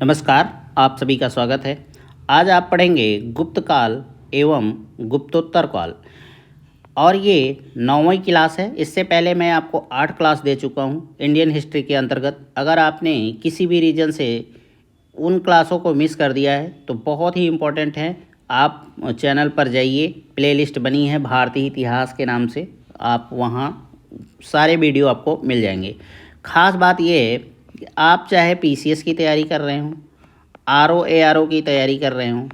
नमस्कार, आप सभी का स्वागत है। आज आप पढ़ेंगे गुप्त काल एवं गुप्तोत्तर काल और ये 9वीं क्लास है। इससे पहले मैं आपको 8 क्लास दे चुका हूँ इंडियन हिस्ट्री के अंतर्गत। अगर आपने किसी भी रीजन से उन क्लासों को मिस कर दिया है तो बहुत ही इम्पोर्टेंट है, आप चैनल पर जाइए, प्लेलिस्ट बनी है भारतीय इतिहास के नाम से, आप वहाँ सारे वीडियो आपको मिल जाएंगे। ख़ास बात ये है कि आप चाहे पीसीएस की तैयारी कर रहे हों, आरओ एआरओ की तैयारी कर रहे हों,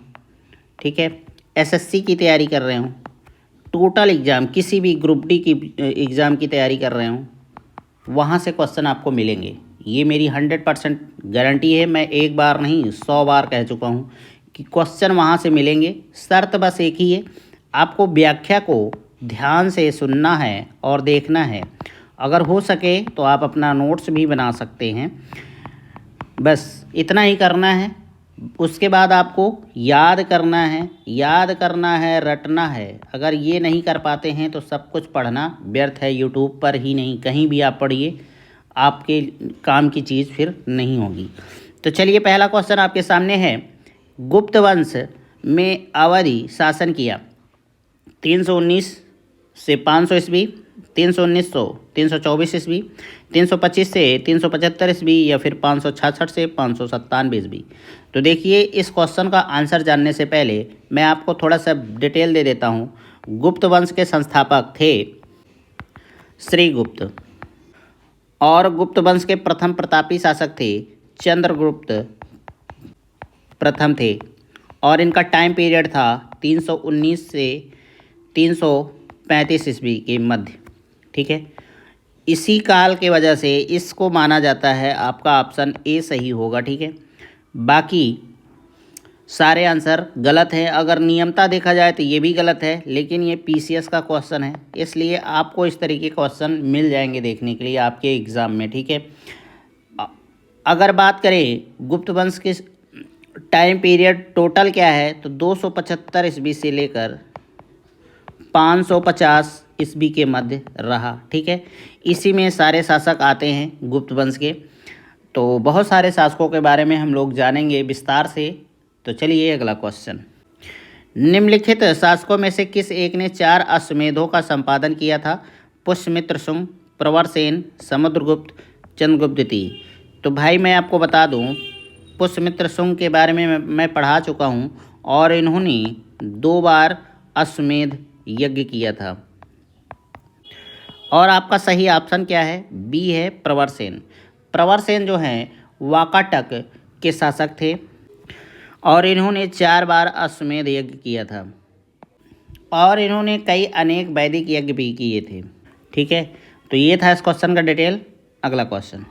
ठीक है, एसएससी की तैयारी कर रहे हों, टोटल एग्ज़ाम किसी भी ग्रुप डी की एग्ज़ाम की तैयारी कर रहे हों, वहाँ से क्वेश्चन आपको मिलेंगे। ये मेरी 100% गारंटी है। मैं एक बार नहीं 100 बार कह चुका हूँ कि क्वेश्चन वहाँ से मिलेंगे। शर्त बस एक ही है, आपको व्याख्या को ध्यान से सुनना है और देखना है। अगर हो सके तो आप अपना नोट्स भी बना सकते हैं, बस इतना ही करना है। उसके बाद आपको याद करना है, रटना है। अगर ये नहीं कर पाते हैं तो सब कुछ पढ़ना व्यर्थ है। यूट्यूब पर ही नहीं, कहीं भी आप पढ़िए, आपके काम की चीज़ फिर नहीं होगी। तो चलिए, पहला क्वेश्चन आपके सामने है। गुप्त वंश में अवधि शासन किया 319 से 500 ईस्वी, 319 से 324 ईस्वी, 325 से 375 ईस्वी या फिर 566 से 597 ईस्वी। तो देखिए, इस क्वेश्चन का आंसर जानने से पहले मैं आपको थोड़ा सा डिटेल दे देता हूँ। गुप्त वंश के संस्थापक थे श्रीगुप्त और गुप्त वंश के प्रथम प्रतापी शासक थे चंद्रगुप्त प्रथम थे और इनका टाइम पीरियड था 319 से 335 ईस्वी के मध्य, ठीक है। इसी काल के वजह से इसको माना जाता है। आपका ऑप्शन ए सही होगा, ठीक है। बाकी सारे आंसर गलत हैं। अगर नियमता देखा जाए तो ये भी गलत है, लेकिन ये पीसीएस का क्वेश्चन है, इसलिए आपको इस तरीके के क्वेश्चन मिल जाएंगे देखने के लिए आपके एग्ज़ाम में, ठीक है। अगर बात करें गुप्त वंश के टाइम पीरियड टोटल क्या है, तो 275 ईस्वी से लेकर 550 ईस्वी के मध्य रहा, ठीक है। इसी में सारे शासक आते हैं गुप्त वंश के। तो बहुत सारे शासकों के बारे में हम लोग जानेंगे विस्तार से। तो चलिए, अगला क्वेश्चन। निम्नलिखित शासकों में से किस एक ने 4 अश्वमेधों का संपादन किया था? पुष्यमित्र शुंग, प्रवरसेन, समुद्रगुप्त, चंद्रगुप्त द्वितीय। तो भाई मैं आपको बता दूं, पुष्यमित्र शुंग के बारे में मैं पढ़ा चुका हूं और इन्होंने 2 बार अश्वमेध यज्ञ किया था। और आपका सही ऑप्शन क्या है? बी है प्रवरसेन। प्रवरसेन जो हैं वाकाटक के शासक थे और इन्होंने 4 बार अश्वमेध यज्ञ किया था और इन्होंने कई अनेक वैदिक यज्ञ भी किए थे, ठीक है। तो ये था इस क्वेश्चन का डिटेल। अगला क्वेश्चन।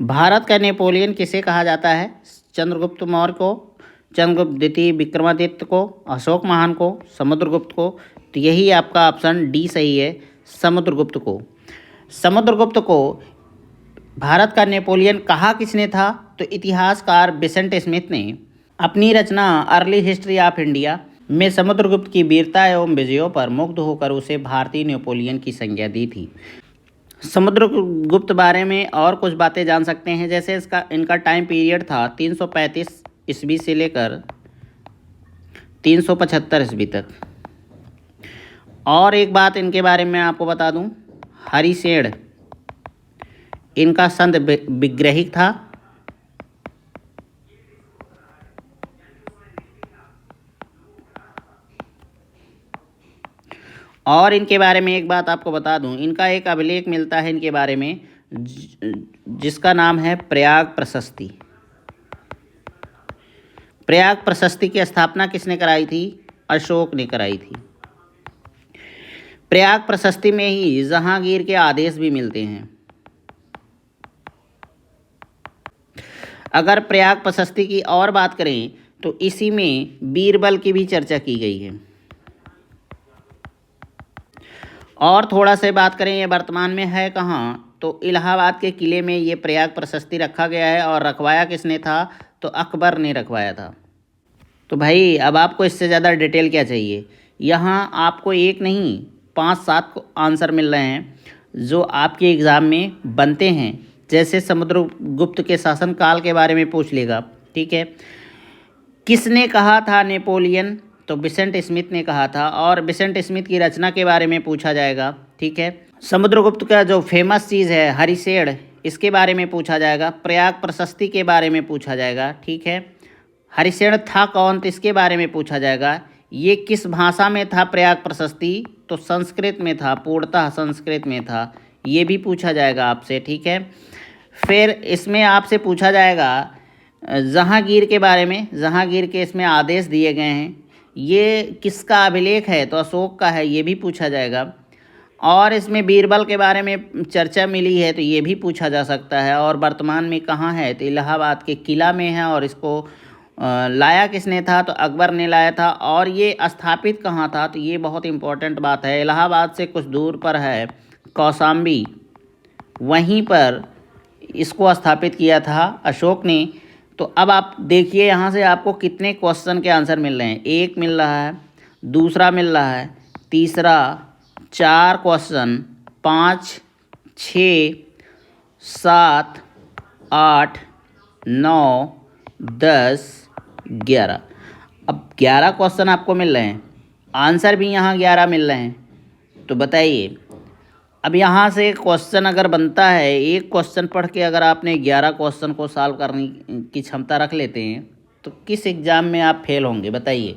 भारत का नेपोलियन किसे कहा जाता है? चंद्रगुप्त मौर्य को, चंद्रगुप्त द्वितीय, विक्रमादित्य को, अशोक महान को, समुद्रगुप्त को। तो यही आपका ऑप्शन डी सही है, समुद्रगुप्त को। समुद्रगुप्त को भारत का नेपोलियन कहा किसने था? तो इतिहासकार विसेंट स्मिथ ने अपनी रचना अर्ली हिस्ट्री ऑफ इंडिया में समुद्रगुप्त की वीरता एवं विजयों पर मुग्ध होकर उसे भारतीय नेपोलियन की संज्ञा दी थी। समुद्रगुप्त बारे में और कुछ बातें जान सकते हैं, जैसे इनका टाइम पीरियड था 335 ईस्वी से लेकर 375 ईस्वी तक। और एक बात इनके बारे में आपको बता दूं, हरिसेन इनका संत विग्रहिक था और इनके बारे में एक बात आपको बता दूं, इनका एक अभिलेख मिलता है इनके बारे में जिसका नाम है प्रयाग प्रशस्ति। प्रयाग प्रशस्ति की स्थापना किसने कराई थी? अशोक ने कराई थी। प्रयाग प्रशस्ति में ही जहांगीर के आदेश भी मिलते हैं। अगर प्रयाग प्रशस्ति की और बात करें तो इसी में बीरबल की भी चर्चा की गई है। और थोड़ा से बात करें ये वर्तमान में है कहाँ, तो इलाहाबाद के किले में ये प्रयाग प्रशस्ति रखा गया है और रखवाया किसने था? तो अकबर ने रखवाया था। तो भाई अब आपको इससे ज़्यादा डिटेल क्या चाहिए? यहाँ आपको एक नहीं 5-7 आंसर मिल रहे हैं जो आपके एग्ज़ाम में बनते हैं। जैसे समुद्रगुप्त के शासनकाल के बारे में पूछ लेगा, ठीक है। किसने कहा था नेपोलियन? तो बिसेंट स्मिथ ने कहा था, और बिसेंट स्मिथ की रचना के बारे में पूछा जाएगा। ठीक है। समुद्रगुप्त का जो फेमस चीज़ है हरिशेण, इसके बारे में पूछा जाएगा। प्रयाग प्रशस्ति के बारे में पूछा जाएगा। ठीक है। हरिशेण था कौन? तो इसके बारे में पूछा जाएगा। ये किस भाषा में था प्रयाग प्रशस्ति? तो संस्कृत में था, पूर्णतः संस्कृत में था। ये भी पूछा जाएगा आपसे। ठीक है। फिर इसमें आपसे पूछा जाएगा जहांगीर के बारे में। जहांगीर के इसमें आदेश दिए गए हैं, ये किसका अभिलेख है? तो अशोक का है, ये भी पूछा जाएगा। और इसमें बीरबल के बारे में चर्चा मिली है, तो ये भी पूछा जा सकता है। और वर्तमान में कहाँ है? तो इलाहाबाद के किला में है। और इसको लाया किसने था? तो अकबर ने लाया था। और ये स्थापित कहाँ था? तो ये बहुत इम्पोर्टेंट बात है। इलाहाबाद से कुछ दूर पर है कौशाम्बी, वहीं पर इसको स्थापित किया था अशोक ने। तो अब आप देखिए यहाँ से आपको कितने क्वेश्चन के आंसर मिल रहे हैं। एक मिल रहा है, दूसरा मिल रहा है, तीसरा, 4 क्वेश्चन, 5, 6, 7, 8, 9, 10, 11। अब 11 क्वेश्चन आपको मिल रहे हैं, आंसर भी यहाँ 11 मिल रहे हैं। तो बताइए, अब यहाँ से क्वेश्चन अगर बनता है, एक क्वेश्चन पढ़ के अगर आपने 11 क्वेश्चन को सॉल्व करने की क्षमता रख लेते हैं, तो किस एग्ज़ाम में आप फेल होंगे? बताइए।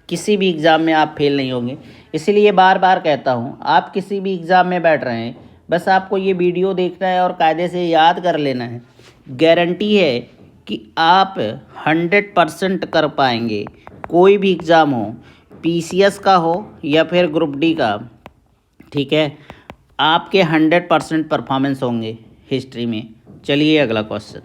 किसी भी एग्ज़ाम में आप फेल नहीं होंगे। इसीलिए बार बार कहता हूँ, आप किसी भी एग्ज़ाम में बैठ रहे हैं, बस आपको ये वीडियो देखना है और कायदे से याद कर लेना है। गारंटी है कि आप 100% कर पाएंगे। कोई भी एग्ज़ाम हो, PCS का हो या फिर ग्रुप डी का। ठीक है। आपके 100% परफॉर्मेंस होंगे हिस्ट्री में। चलिए अगला क्वेश्चन।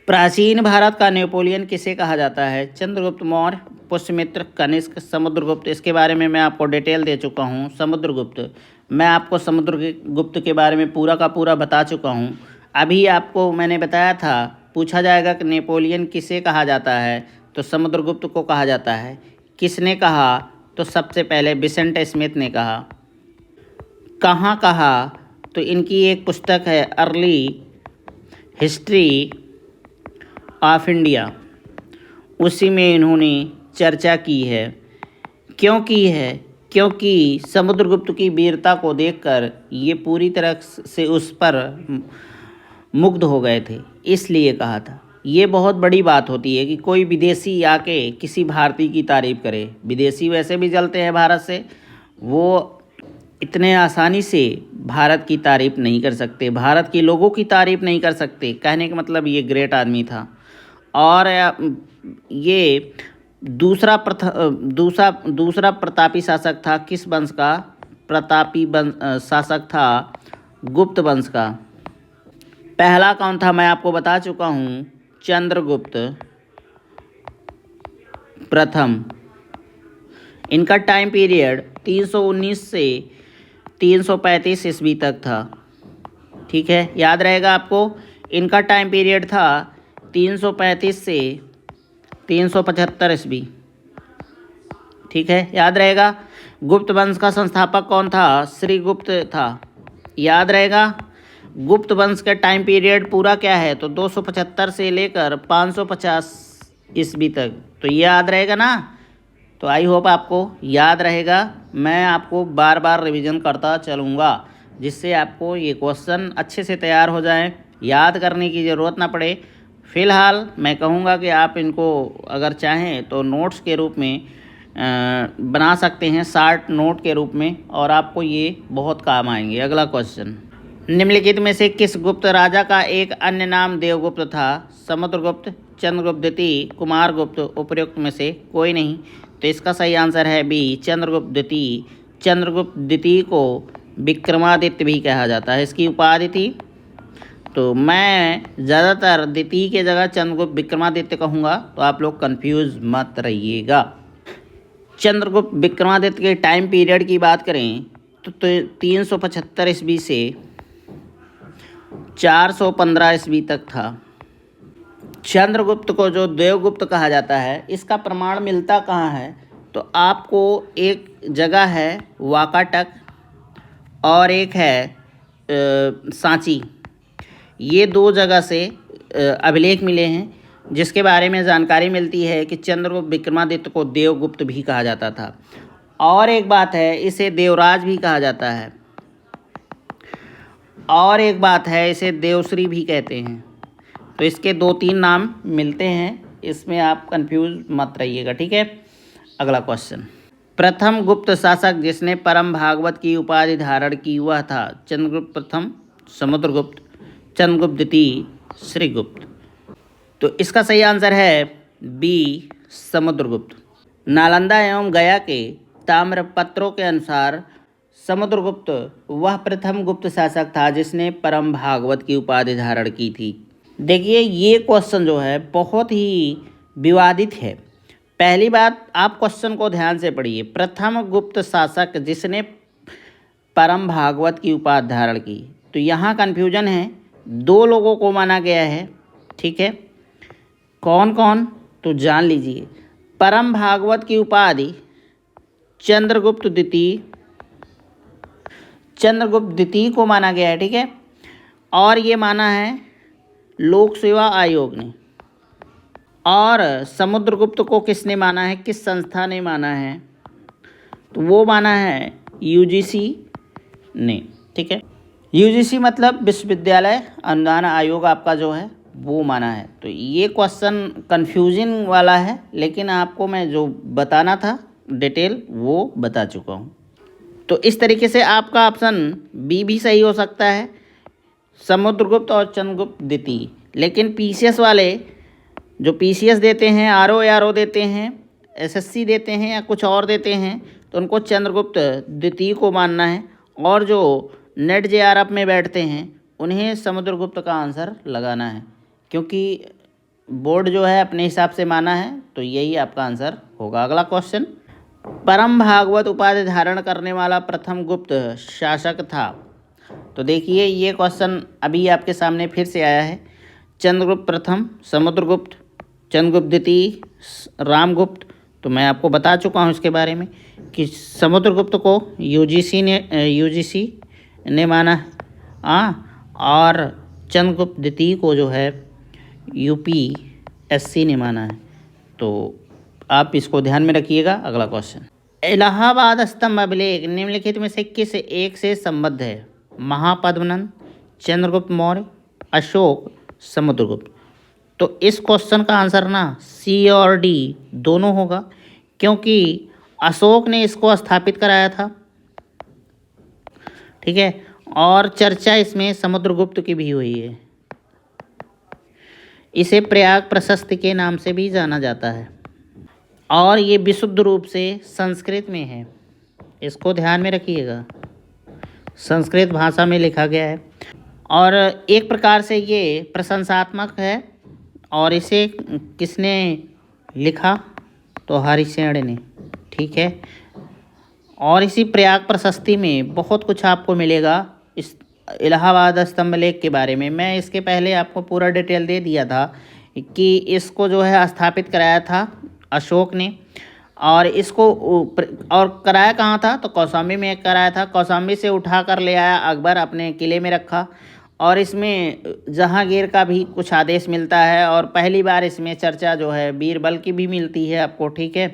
प्राचीन भारत का नेपोलियन किसे कहा जाता है? चंद्रगुप्त मौर्य, पुष्यमित्र, कनिष्क, समुद्रगुप्त। इसके बारे में मैं आपको डिटेल दे चुका हूँ। समुद्रगुप्त, मैं आपको समुद्रगुप्त के बारे में पूरा का पूरा बता चुका हूँ। अभी आपको मैंने बताया था, पूछा जाएगा कि नेपोलियन किसे कहा जाता है? तो समुद्रगुप्त को कहा जाता है। किसने कहा? तो सबसे पहले बिसेंट स्मिथ ने कहा। कहाँ कहा? तो इनकी एक पुस्तक है अर्ली हिस्ट्री ऑफ इंडिया, उसी में इन्होंने चर्चा की है। क्यों की है? क्योंकि समुद्रगुप्त की वीरता को देखकर ये पूरी तरह से उस पर मुग्ध हो गए थे, इसलिए कहा था। ये बहुत बड़ी बात होती है कि कोई विदेशी आके किसी भारतीय की तारीफ़ करे। विदेशी वैसे भी जलते हैं भारत से, वो इतने आसानी से भारत की तारीफ़ नहीं कर सकते, भारत के लोगों की तारीफ़ नहीं कर सकते। कहने का मतलब ये ग्रेट आदमी था। और ये दूसरा प्रतापी शासक था। किस वंश का? प्रतापी शासक था गुप्त वंश का। पहला कौन था? मैं आपको बता चुका हूँ, चंद्रगुप्त प्रथम। इनका टाइम पीरियड 319 से 335 ईस्वी तक था। ठीक है, याद रहेगा आपको। इनका टाइम पीरियड था 335 से 375 ईस्वी। ठीक है, याद रहेगा। गुप्त वंश का संस्थापक कौन था? श्रीगुप्त था। याद रहेगा। गुप्त वंश का टाइम पीरियड पूरा क्या है? तो 275 से लेकर 550 ईस्वी तक। तो ये याद रहेगा ना। तो आई होप आपको याद रहेगा। मैं आपको बार बार रिवीजन करता चलूँगा, जिससे आपको ये क्वेश्चन अच्छे से तैयार हो जाएं, याद करने की ज़रूरत ना पड़े। फ़िलहाल मैं कहूँगा कि आप इनको अगर चाहें तो नोट्स के रूप में बना सकते हैं, शार्ट नोट के रूप में, और आपको ये बहुत काम आएंगे। अगला क्वेश्चन, निम्नलिखित में से किस गुप्त राजा का एक अन्य नाम देवगुप्त था? समुद्रगुप्त, चंद्रगुप्त द्वितीय, कुमारगुप्त। उपरोक्त में से कोई नहीं। तो इसका सही आंसर है बी, चंद्रगुप्त द्वितीय। चंद्रगुप्त द्वितीय को विक्रमादित्य भी कहा जाता है, इसकी उपाधि थी। तो मैं ज़्यादातर द्वितीय के जगह चंद्रगुप्त विक्रमादित्य कहूँगा, तो आप लोग कंफ्यूज मत रहिएगा। चंद्रगुप्त विक्रमादित्य के टाइम पीरियड की बात करें तो 375 ईस्वी से 415 ईस्वी तक था। चंद्रगुप्त को जो देवगुप्त कहा जाता है, इसका प्रमाण मिलता कहाँ है? तो आपको एक जगह है वाकाटक और एक है सांची। ये 2 जगह से अभिलेख मिले हैं। जिसके बारे में जानकारी मिलती है कि चंद्रगुप्त विक्रमादित्य को देवगुप्त भी कहा जाता था। और एक बात है, इसे देवराज भी कहा जाता है, और एक बात है, इसे देवश्री भी कहते हैं। तो इसके 2-3 नाम मिलते हैं, इसमें आप कंफ्यूज मत रहिएगा, ठीक है। अगला क्वेश्चन, प्रथम गुप्त शासक जिसने परम भागवत की उपाधि धारण की वह था चंद्रगुप्त प्रथम, समुद्रगुप्त, चंद्रगुप्त द्वितीय, श्रीगुप्त। तो इसका सही आंसर है बी, समुद्रगुप्त। नालंदा एवं गया के ताम्रपत्रों के अनुसार समुद्रगुप्त वह प्रथम गुप्त शासक था जिसने परम भागवत की उपाधि धारण की थी। देखिए, ये क्वेश्चन जो है बहुत ही विवादित है। पहली बात, आप क्वेश्चन को ध्यान से पढ़िए। प्रथम गुप्त शासक जिसने परम भागवत की उपाधि धारण की, तो यहाँ कन्फ्यूजन है, 2 लोगों को माना गया है, ठीक है। कौन कौन, तो जान लीजिए। परम भागवत की उपाधि चंद्रगुप्त द्वितीय को माना गया है, ठीक है। और ये माना है लोक सेवा आयोग ने। और समुद्रगुप्त को किसने माना है, किस संस्था ने माना है, तो वो माना है यूजीसी ने, ठीक है। यूजीसी मतलब विश्वविद्यालय अनुदान आयोग आपका जो है वो माना है। तो ये क्वेश्चन कंफ्यूजिंग वाला है, लेकिन आपको मैं जो बताना था डिटेल वो बता चुका हूँ। तो इस तरीके से आपका ऑप्शन बी भी सही हो सकता है, समुद्रगुप्त और चंद्रगुप्त द्वितीय। लेकिन पीसीएस वाले जो पीसीएस देते हैं, आरओ देते हैं, एसएससी देते हैं या कुछ और देते हैं, तो उनको चंद्रगुप्त द्वितीय को मानना है। और जो नेट जेआरएफ में बैठते हैं उन्हें समुद्रगुप्त का आंसर लगाना है, क्योंकि बोर्ड जो है अपने हिसाब से माना है, तो यही आपका आंसर होगा। अगला क्वेश्चन, परम भागवत उपाधि धारण करने वाला प्रथम गुप्त शासक था। तो देखिए, ये क्वेश्चन अभी आपके सामने फिर से आया है। चंद्रगुप्त प्रथम, समुद्रगुप्त, चंद्रगुप्त द्वितीय, रामगुप्त। तो मैं आपको बता चुका हूँ इसके बारे में कि समुद्रगुप्त को यूजीसी ने माना है, और चंद्रगुप्त द्वितीय को जो है यूपीएससी ने माना है। तो आप इसको ध्यान में रखिएगा। अगला क्वेश्चन, इलाहाबाद स्तंभ अभिलेख निम्नलिखित में से किस एक से संबद्ध है? महापद्मनंद, चंद्रगुप्त मौर्य, अशोक, समुद्रगुप्त। तो इस क्वेश्चन का आंसर ना सी और डी दोनों होगा, क्योंकि अशोक ने इसको स्थापित कराया था, ठीक है। और चर्चा इसमें समुद्रगुप्त की भी हुई है। इसे प्रयाग प्रशस्ति के नाम से भी जाना जाता है, और ये विशुद्ध रूप से संस्कृत में है, इसको ध्यान में रखिएगा। संस्कृत भाषा में लिखा गया है, और एक प्रकार से ये प्रशंसात्मक है। और इसे किसने लिखा? तो हरिशेन ने, ठीक है। और इसी प्रयाग प्रशस्ति में बहुत कुछ आपको मिलेगा इस इलाहाबाद स्तंभ लेख के बारे में। मैं इसके पहले आपको पूरा डिटेल दे दिया था कि इसको जो है स्थापित कराया था अशोक ने, और इसको और कराया कहाँ था? तो कौशाम्बी में कराया था। कौशाम्बी से उठा कर ले आया अकबर, अपने किले में रखा, और इसमें जहांगीर का भी कुछ आदेश मिलता है, और पहली बार इसमें चर्चा जो है बीरबल की भी मिलती है आपको, ठीक है।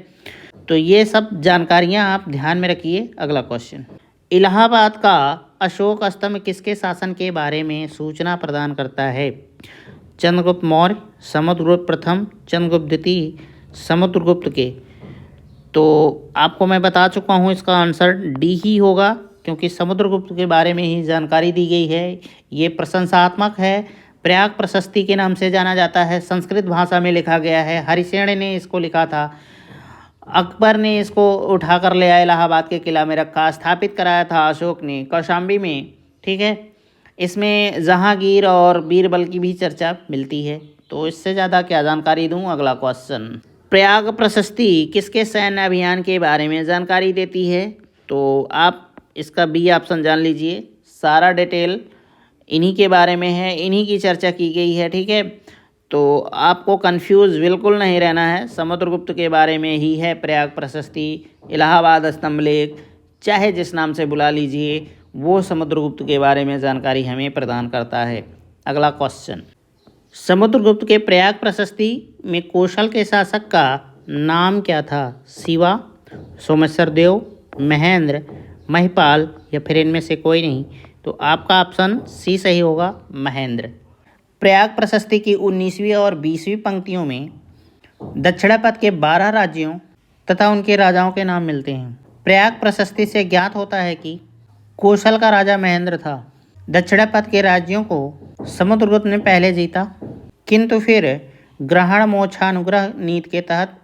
तो ये सब जानकारियाँ आप ध्यान में रखिए। अगला क्वेश्चन, इलाहाबाद का अशोक स्तंभ किसके शासन के बारे में सूचना प्रदान करता है? चंद्रगुप्त मौर्य, समुद्रगुप्त प्रथम, चंद्रगुप्त द्वितीय, समुद्रगुप्त के। तो आपको मैं बता चुका हूँ, इसका आंसर डी ही होगा, क्योंकि समुद्रगुप्त के बारे में ही जानकारी दी गई है। ये प्रशंसात्मक है, प्रयाग प्रशस्ति के नाम से जाना जाता है, संस्कृत भाषा में लिखा गया है। हरिशेन ने इसको लिखा था, अकबर ने इसको उठा कर ले आया, इलाहाबाद के किला में रखा, स्थापित कराया था अशोक ने कौशाम्बी में, ठीक है। इसमें जहांगीर और बीरबल की भी चर्चा मिलती है। तो इससे ज़्यादा क्या जानकारी दूं? अगला क्वेश्चन, प्रयाग प्रशस्ति किसके सैन्य अभियान के बारे में जानकारी देती है? तो आप इसका बी ऑप्शन जान लीजिए। सारा डिटेल इन्हीं के बारे में है, इन्हीं की चर्चा की गई है, ठीक है। तो आपको कंफ्यूज बिल्कुल नहीं रहना है, समुद्रगुप्त के बारे में ही है प्रयाग प्रशस्ति, इलाहाबाद स्तंभ लेख, चाहे जिस नाम से बुला लीजिए, वो समुद्रगुप्त के बारे में जानकारी हमें प्रदान करता है। अगला क्वेश्चन, समुद्रगुप्त के प्रयाग प्रशस्ति में कौशल के शासक का नाम क्या था? शिवा, सोमेश्वर देव, महेंद्र, महिपाल या फिर इनमें से कोई नहीं। तो आपका ऑप्शन सी सही होगा, महेंद्र। प्रयाग प्रशस्ति की 19वीं और 20वीं पंक्तियों में दक्षिणापथ के 12 राज्यों तथा उनके राजाओं के नाम मिलते हैं। प्रयाग प्रशस्ति से ज्ञात होता है कि कौशल का राजा महेंद्र था। दक्षिणापथ के राज्यों को समुद्रगुप्त ने पहले जीता, किंतु फिर ग्रहण मोक्षानुग्रह नीति के तहत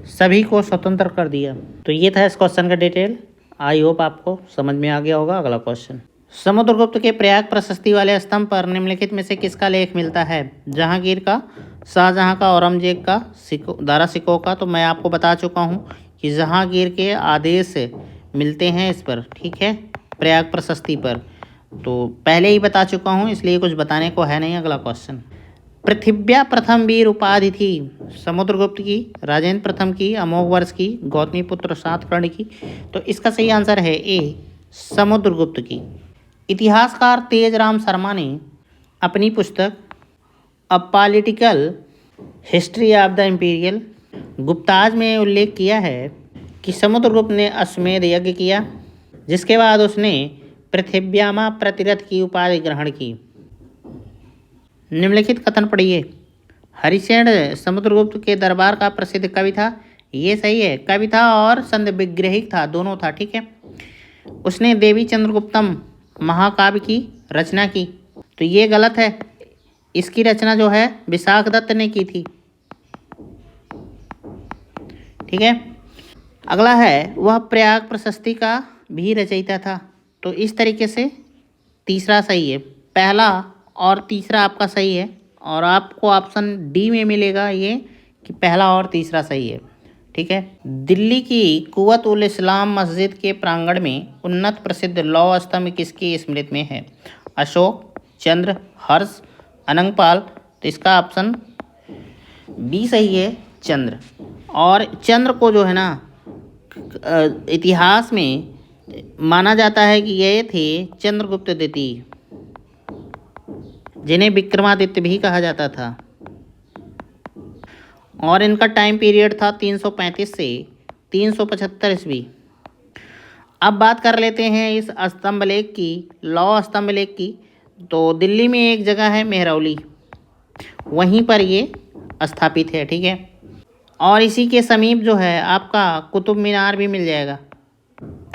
सभी को स्वतंत्र कर दिया। तो ये था इस क्वेश्चन का डिटेल। आई होप आपको समझ में आ गया होगा। अगला क्वेश्चन, समुद्रगुप्त के प्रयाग प्रशस्ति वाले स्तंभ पर निम्नलिखित में से किसका लेख मिलता है? जहांगीर का, शाहजहां का, औरंगजेब का, दारा सिकोह का। तो मैं आपको बता चुका हूं कि जहांगीर के आदेश मिलते हैं इस पर, ठीक है, प्रयाग प्रशस्ति पर। तो पहले ही बता चुका हूं, इसलिए कुछ बताने को है नहीं। अगला क्वेश्चन, पृथिव्या प्रथम वीर उपाधि थी समुद्रगुप्त की, राजेंद्र प्रथम की, अमोघ वर्ष की, गौतमीपुत्र सातकर्णी की। तो इसका सही आंसर है ए, समुद्रगुप्त की। इतिहासकार तेजराम शर्मा ने अपनी पुस्तक a political history of the imperial Gupta's में उल्लेख किया है कि समुद्रगुप्त ने अश्वमेध यज्ञ किया, जिसके बाद उसने पृथिव्यामा प्रतिरथ की उपाधि ग्रहण की। निम्नलिखित कथन पढ़िए। हरिसेन समुद्रगुप्त के दरबार का प्रसिद्ध कवि था। ये सही है, कवि था और संत विग्रहिक था, दोनों था, ठीक है। उसने देवी चंद्रगुप्तम महाकाव्य की रचना की। तो ये गलत है, इसकी रचना जो है विशाखदत्त ने की थी, ठीक है। अगला है, वह प्रयाग प्रशस्ति का भी रचयिता था। तो इस तरीके से तीसरा सही है, पहला और तीसरा आपका सही है, और आपको ऑप्शन डी में मिलेगा ये कि पहला और तीसरा सही है, ठीक है। दिल्ली की कुव्वत उल इस्लाम मस्जिद के प्रांगण में उन्नत प्रसिद्ध लौह स्तंभ किसकी स्मृति में है? अशोक, चंद्र, हर्ष, अनंगपाल। तो इसका ऑप्शन बी सही है, चंद्र। और चंद्र को जो है ना इतिहास में माना जाता है कि ये थे चंद्रगुप्त द्वितीय, जिन्हें विक्रमादित्य भी कहा जाता था, और इनका टाइम पीरियड था 335 से 375 ईस्वी। अब बात कर लेते हैं इस स्तंभ लेख की, लौह स्तंभ लेख की। तो दिल्ली में एक जगह है मेहरौली, वहीं पर ये स्थापित है, ठीक है। और इसी के समीप जो है आपका कुतुब मीनार भी मिल जाएगा।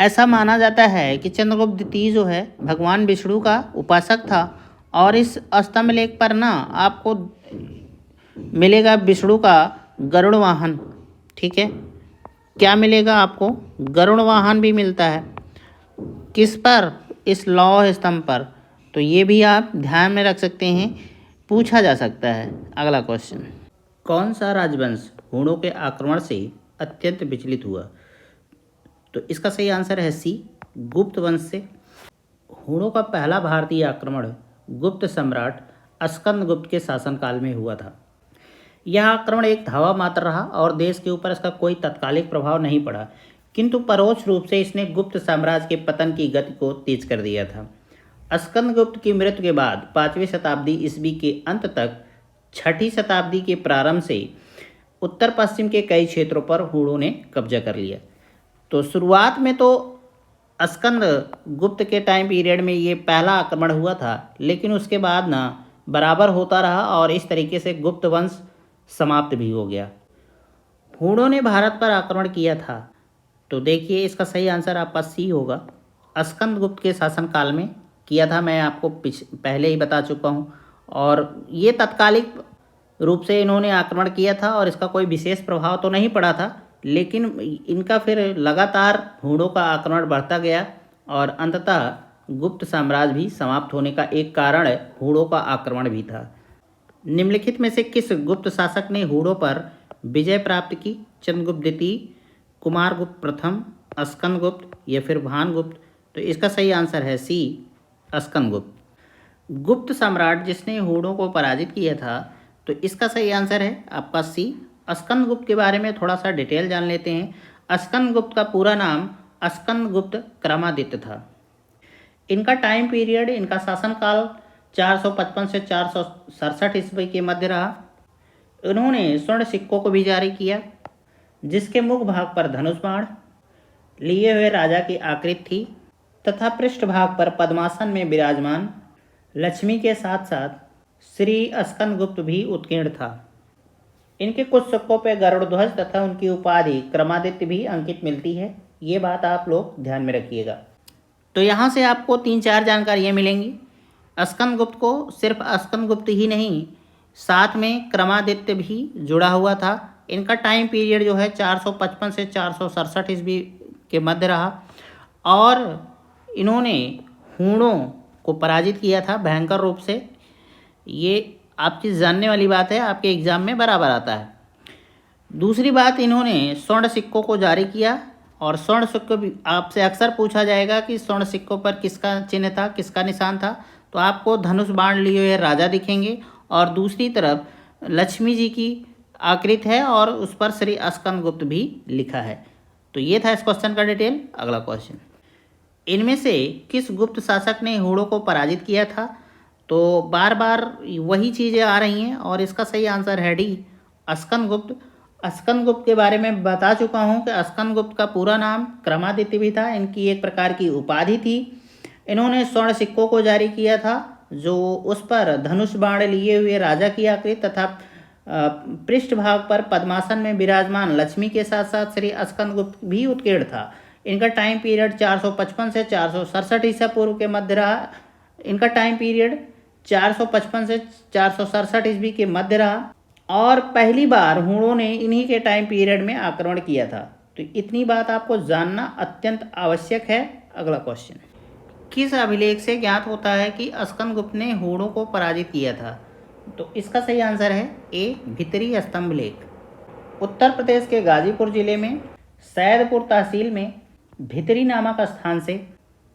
ऐसा माना जाता है कि चंद्रगुप्त द्वितीय जो है भगवान विष्णु का उपासक था, और इस स्तंभ लेख पर ना आपको मिलेगा विष्णु का गरुड़ वाहन, ठीक है। क्या मिलेगा आपको? गरुड़ वाहन भी मिलता है। किस पर? इस लौह स्तंभ पर। तो ये भी आप ध्यान में रख सकते हैं, पूछा जा सकता है। अगला क्वेश्चन, कौन सा राजवंश हूणों के आक्रमण से अत्यंत विचलित हुआ? तो इसका सही आंसर है सी, गुप्त वंश से। हूणों का पहला भारतीय आक्रमण गुप्त सम्राट स्कंदगुप्त के शासनकाल में हुआ था। यह आक्रमण एक धावा मात्र रहा और देश के ऊपर इसका कोई तत्कालिक प्रभाव नहीं पड़ा, किंतु परोक्ष रूप से इसने गुप्त साम्राज्य के पतन की गति को तेज कर दिया था। स्कंदगुप्त की मृत्यु के बाद 5वीं शताब्दी ईस्वी के अंत तक 6ठी शताब्दी के प्रारंभ से उत्तर पश्चिम के कई क्षेत्रों पर हूणों ने कब्जा कर लिया। तो शुरुआत में तो स्कंदगुप्त के टाइम पीरियड में ये पहला आक्रमण हुआ था, लेकिन उसके बाद ना बराबर होता रहा और इस तरीके से गुप्त वंश समाप्त भी हो गया। हूणों ने भारत पर आक्रमण किया था। तो देखिए इसका सही आंसर आपका सी होगा, स्कंदगुप्त के शासनकाल में किया था। मैं आपको पहले ही बता चुका हूँ, और ये तत्कालिक रूप से इन्होंने आक्रमण किया था और इसका कोई विशेष प्रभाव तो नहीं पड़ा था, लेकिन इनका फिर लगातार हूणों का आक्रमण बढ़ता गया और अंततः गुप्त साम्राज्य भी समाप्त होने का एक कारण हूणों का आक्रमण भी था। निम्नलिखित में से किस गुप्त शासक ने हूणों पर विजय प्राप्त की? चंद्रगुप्त द्वितीय, कुमारगुप्त प्रथम, स्कंदगुप्त या फिर भानुगुप्त। तो इसका सही आंसर है सी, स्कंदगुप्त। गुप्त सम्राट जिसने हूणों को पराजित किया था, तो इसका सही आंसर है आपका सी। स्कंदगुप्त के बारे में थोड़ा सा डिटेल जान लेते हैं। स्कंदगुप्त का पूरा नाम स्कंदगुप्त क्रमादित्य था। इनका टाइम पीरियड, इनका शासनकाल 455 से 467 ईस्वी के मध्य रहा। उन्होंने स्वर्ण सिक्कों को भी जारी किया जिसके मुख भाग पर धनुष बाण लिए हुए राजा की आकृति थी तथा पृष्ठभाग पर पद्मासन में विराजमान लक्ष्मी के साथ साथ श्री स्कंदगुप्त भी उत्कीर्ण था। इनके कुछ सिक्कों पर गरुड़ ध्वज तथा उनकी उपाधि क्रमादित्य भी अंकित मिलती है। ये बात आप लोग ध्यान में रखिएगा। तो यहाँ से आपको 3-4 जानकारियाँ मिलेंगी। स्कंदगुप्त को सिर्फ स्कंदगुप्त ही नहीं, साथ में क्रमादित्य भी जुड़ा हुआ था। इनका टाइम पीरियड जो है 455 से 467 ईस्वी के मध्य रहा और इन्होंने हूणों को पराजित किया था भयंकर रूप से। ये आपकी जानने वाली बात है, आपके एग्जाम में बराबर आता है। दूसरी बात, इन्होंने स्वर्ण सिक्कों को जारी किया और स्वर्ण सिक्कों भी आपसे अक्सर पूछा जाएगा कि स्वर्ण सिक्कों पर किसका चिन्ह था, किसका निशान था। तो आपको धनुष बाण लिए हुए राजा दिखेंगे और दूसरी तरफ लक्ष्मी जी की आकृति है और उस पर श्री स्कंदगुप्त भी लिखा है। तो ये था इस क्वेश्चन का डिटेल। अगला क्वेश्चन, इनमें से किस गुप्त शासक ने हूणों को पराजित किया था? तो बार बार वही चीज़ें आ रही हैं और इसका सही आंसर है डी, स्कंदगुप्त। स्कंदगुप्त के बारे में बता चुका हूँ कि स्कंदगुप्त का पूरा नाम क्रमादित्य भी था। इनकी एक प्रकार की उपाधि थी। इन्होंने स्वर्ण सिक्कों को जारी किया था जो उस पर धनुष बाण लिए हुए राजा की आकृति तथा पृष्ठभाग पर पद्मासन में विराजमान लक्ष्मी के साथ साथ श्री स्कंदगुप्त भी उत्कीर्ण था। इनका टाइम पीरियड 455 से 467 ईसा पूर्व के मध्य रहा। इनका टाइम पीरियड 455 से 467 ईस्वी के मध्य रहा और पहली बार हूणों ने इन्हीं के टाइम पीरियड में आक्रमण किया था। तो इतनी बात आपको जानना अत्यंत आवश्यक है। अगला क्वेश्चन, किस अभिलेख से ज्ञात होता है कि स्कंदगुप्त ने हूणों को पराजित किया था? तो इसका सही आंसर है ए, भितरी स्तंभ लेख। उत्तर प्रदेश के गाजीपुर जिले में सैदपुर तहसील में भितरी नामक स्थान से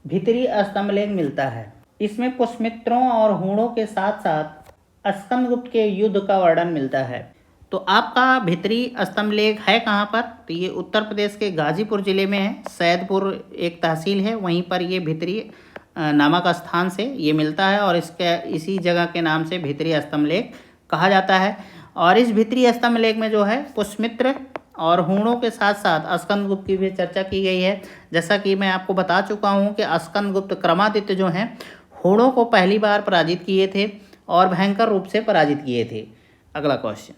भितरी स्तंभ लेख मिलता है। इसमें पुष्यमित्रों और हूणों के साथ साथ स्कंदगुप्त के युद्ध का वर्णन मिलता है। तो आपका भितरी स्तंभ लेख है कहाँ पर? तो ये उत्तर प्रदेश के गाजीपुर जिले में है। सैदपुर एक तहसील है, वहीं पर ये भितरी नामक स्थान से ये मिलता है और इसके इसी जगह के नाम से भितरी स्तंभ लेख कहा जाता है। और इस भितरी स्तंभ लेख में जो है पुष्यमित्र और हूणों के साथ साथ स्कंदगुप्त की भी चर्चा की गई है। जैसा कि मैं आपको बता चुका हूँ कि स्कंदगुप्त क्रमादित्य जो हैं हूणों को पहली बार पराजित किए थे और भयंकर रूप से पराजित किए थे। अगला क्वेश्चन,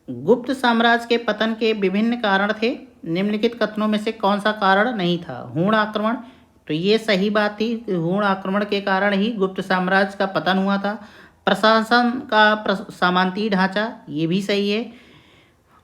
गुप्त साम्राज्य के पतन के विभिन्न कारण थे, निम्नलिखित कथनों में से कौन सा कारण नहीं था? हूण आक्रमण, तो ये सही बात थी। हूण आक्रमण के कारण ही गुप्त साम्राज्य का पतन हुआ था। प्रशासन का सामंती ढांचा, ये भी सही है।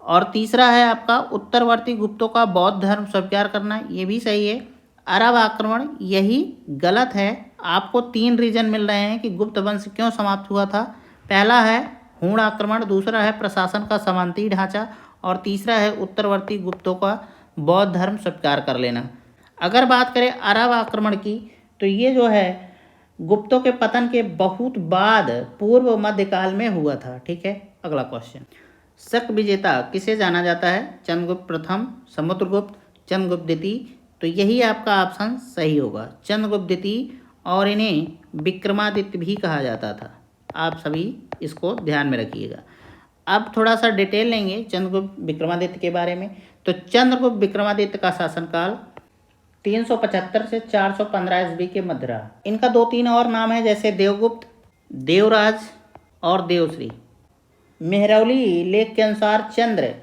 और तीसरा है आपका उत्तरवर्ती गुप्तों का बौद्ध धर्म स्वीकार करना, ये भी सही है। अरब आक्रमण, यही गलत है। आपको 3 रीजन मिल रहे हैं कि गुप्त वंश क्यों समाप्त हुआ था। पहला है हूण आक्रमण, दूसरा है प्रशासन का सामंती ढांचा और तीसरा है उत्तरवर्ती गुप्तों का बौद्ध धर्म स्वीकार कर लेना। अगर बात करें अरब आक्रमण की, तो ये जो है गुप्तों के पतन के बहुत बाद पूर्व मध्यकाल में हुआ था। ठीक है। अगला क्वेश्चन, शक विजेता किसे जाना जाता है? चंद्रगुप्त प्रथम, समुद्रगुप्त, चंद्रगुप्त द्वितीय। तो यही आपका ऑप्शन सही होगा, चंद्रगुप्त द्वितीय। और इन्हें विक्रमादित्य भी कहा जाता था। आप सभी इसको ध्यान में रखिएगा। अब थोड़ा सा डिटेल लेंगे चंद्रगुप्त विक्रमादित्य के बारे में। तो चंद्रगुप्त विक्रमादित्य का शासनकाल 375 से 415 ईस्वी के मध्य रहा। इनका 2-3 और नाम है, जैसे देवगुप्त, देवराज और देवश्री। मेहरौली लेख के अनुसार चंद्र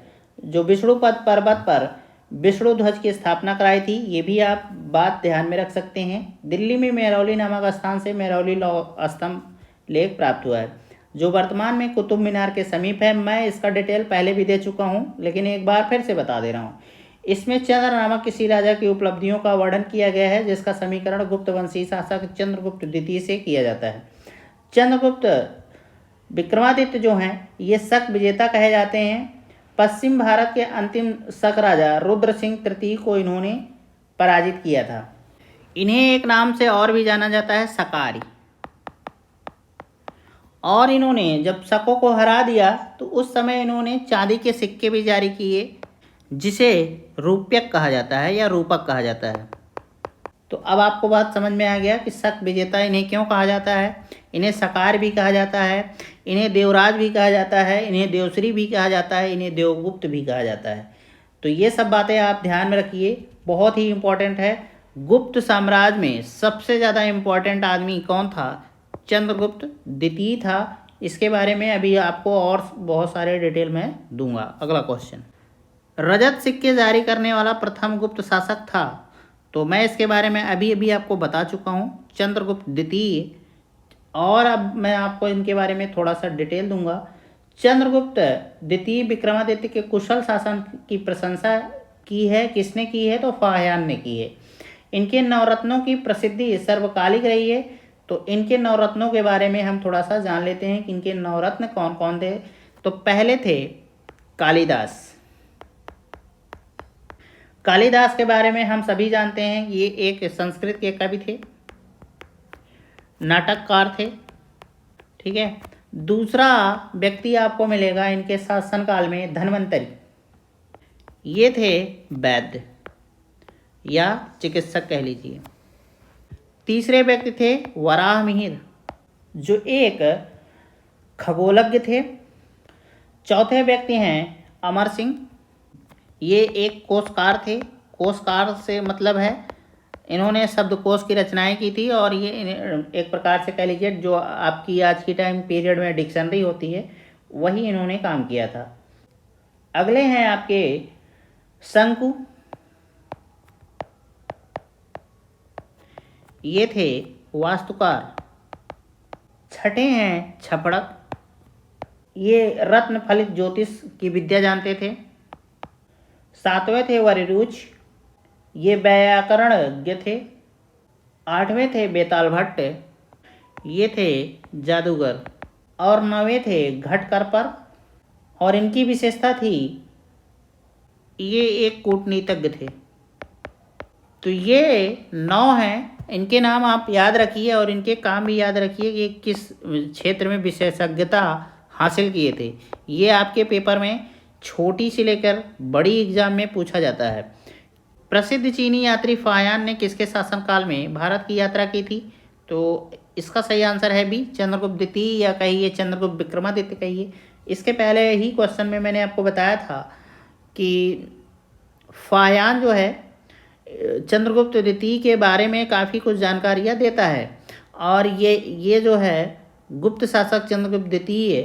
जो विष्णुपद पर्वत पर विष्णु ध्वज की स्थापना कराई थी, ये भी आप बात ध्यान में रख सकते हैं। दिल्ली में मेहरौली नामक स्थान से मेहरौली स्तंभ लेख प्राप्त हुआ है जो वर्तमान में कुतुब मीनार के समीप है। मैं इसका डिटेल पहले भी दे चुका हूँ, लेकिन एक बार फिर से बता दे रहा हूँ। इसमें चंद्र नामक किसी राजा की उपलब्धियों का वर्णन किया गया है जिसका समीकरण गुप्त वंशी शासक चंद्रगुप्त द्वितीय से किया जाता है। चंद्रगुप्त विक्रमादित्य जो हैं ये शक विजेता कहे जाते हैं। पश्चिम भारत के अंतिम शक राजा रुद्र सिंह तृतीय को इन्होंने पराजित किया था। इन्हें एक नाम से और भी जाना जाता है, शकारी। और इन्होंने जब शकों को हरा दिया तो उस समय इन्होंने चांदी के सिक्के भी जारी किए जिसे रूप्यक कहा जाता है या रूपक कहा जाता है। तो अब आपको बात समझ में आ गया कि शक विजेता इन्हें क्यों कहा जाता है। इन्हें सकार भी कहा जाता है, इन्हें देवराज भी कहा जाता है, इन्हें देवश्री भी कहा जाता है, इन्हें देवगुप्त भी कहा जाता है। तो ये सब बातें आप ध्यान में रखिए, बहुत ही इम्पोर्टेंट है। गुप्त साम्राज्य में सबसे ज़्यादा इम्पोर्टेंट आदमी कौन था? चंद्रगुप्त द्वितीय था। इसके बारे में अभी आपको और बहुत सारे डिटेल में दूंगा। अगला क्वेश्चन, रजत सिक्के जारी करने वाला प्रथम गुप्त शासक था? तो मैं इसके बारे में अभी अभी आपको बता चुका हूँ, चंद्रगुप्त द्वितीय। और अब मैं आपको इनके बारे में थोड़ा सा डिटेल दूंगा। चंद्रगुप्त द्वितीय विक्रमादित्य के कुशल शासन की प्रशंसा की है किसने की है? तो फाह्यान ने की है। इनके नवरत्नों की प्रसिद्धि सर्वकालिक रही है। तो इनके नवरत्नों के बारे में हम थोड़ा सा जान लेते हैं कि इनके नवरत्न कौन कौन थे। तो पहले थे कालिदास। कालिदास के बारे में हम सभी जानते हैं, ये एक संस्कृत के कवि थे, नाटककार थे, ठीक है। दूसरा व्यक्ति आपको मिलेगा इनके शासनकाल में धन्वंतरी। ये थे वैद्य या चिकित्सक कह लीजिए। तीसरे व्यक्ति थे वराहमिहिर, जो एक खगोलज्ञ थे। चौथे व्यक्ति हैं अमर सिंह, ये एक कोशकार थे। कोशकार से मतलब है इन्होंने शब्दकोश की रचनाएं की थी, और ये एक प्रकार से कह लीजिए जो आपकी आज की टाइम पीरियड में डिक्शनरी होती है, वही इन्होंने काम किया था। अगले हैं आपके शंकु, ये थे वास्तुकार। छठे हैं छपड़क, ये रत्न फलित ज्योतिष की विद्या जानते थे। सातवें थे वरिरुच, ये व्याकरणज्ञ थे। आठवें थे बेताल भट्ट, ये थे जादूगर। और नौवें थे घटकरपर, और इनकी विशेषता थी ये एक कूटनीतिज्ञ थे। तो ये 9 हैं, इनके नाम आप याद रखिए और इनके काम भी याद रखिए कि किस क्षेत्र में विशेषज्ञता हासिल किए थे। ये आपके पेपर में छोटी से लेकर बड़ी एग्जाम में पूछा जाता है। प्रसिद्ध चीनी यात्री फाह्यान ने किसके शासनकाल में भारत की यात्रा की थी? तो इसका सही आंसर है बी, चंद्रगुप्त द्वितीय, या कहिए चंद्रगुप्त विक्रमादित्य कहिए। इसके पहले ही क्वेश्चन में मैंने आपको बताया था कि फाह्यान जो है चंद्रगुप्त द्वितीय के बारे में काफ़ी कुछ जानकारियाँ देता है, और ये जो है गुप्त शासक चंद्रगुप्त द्वितीय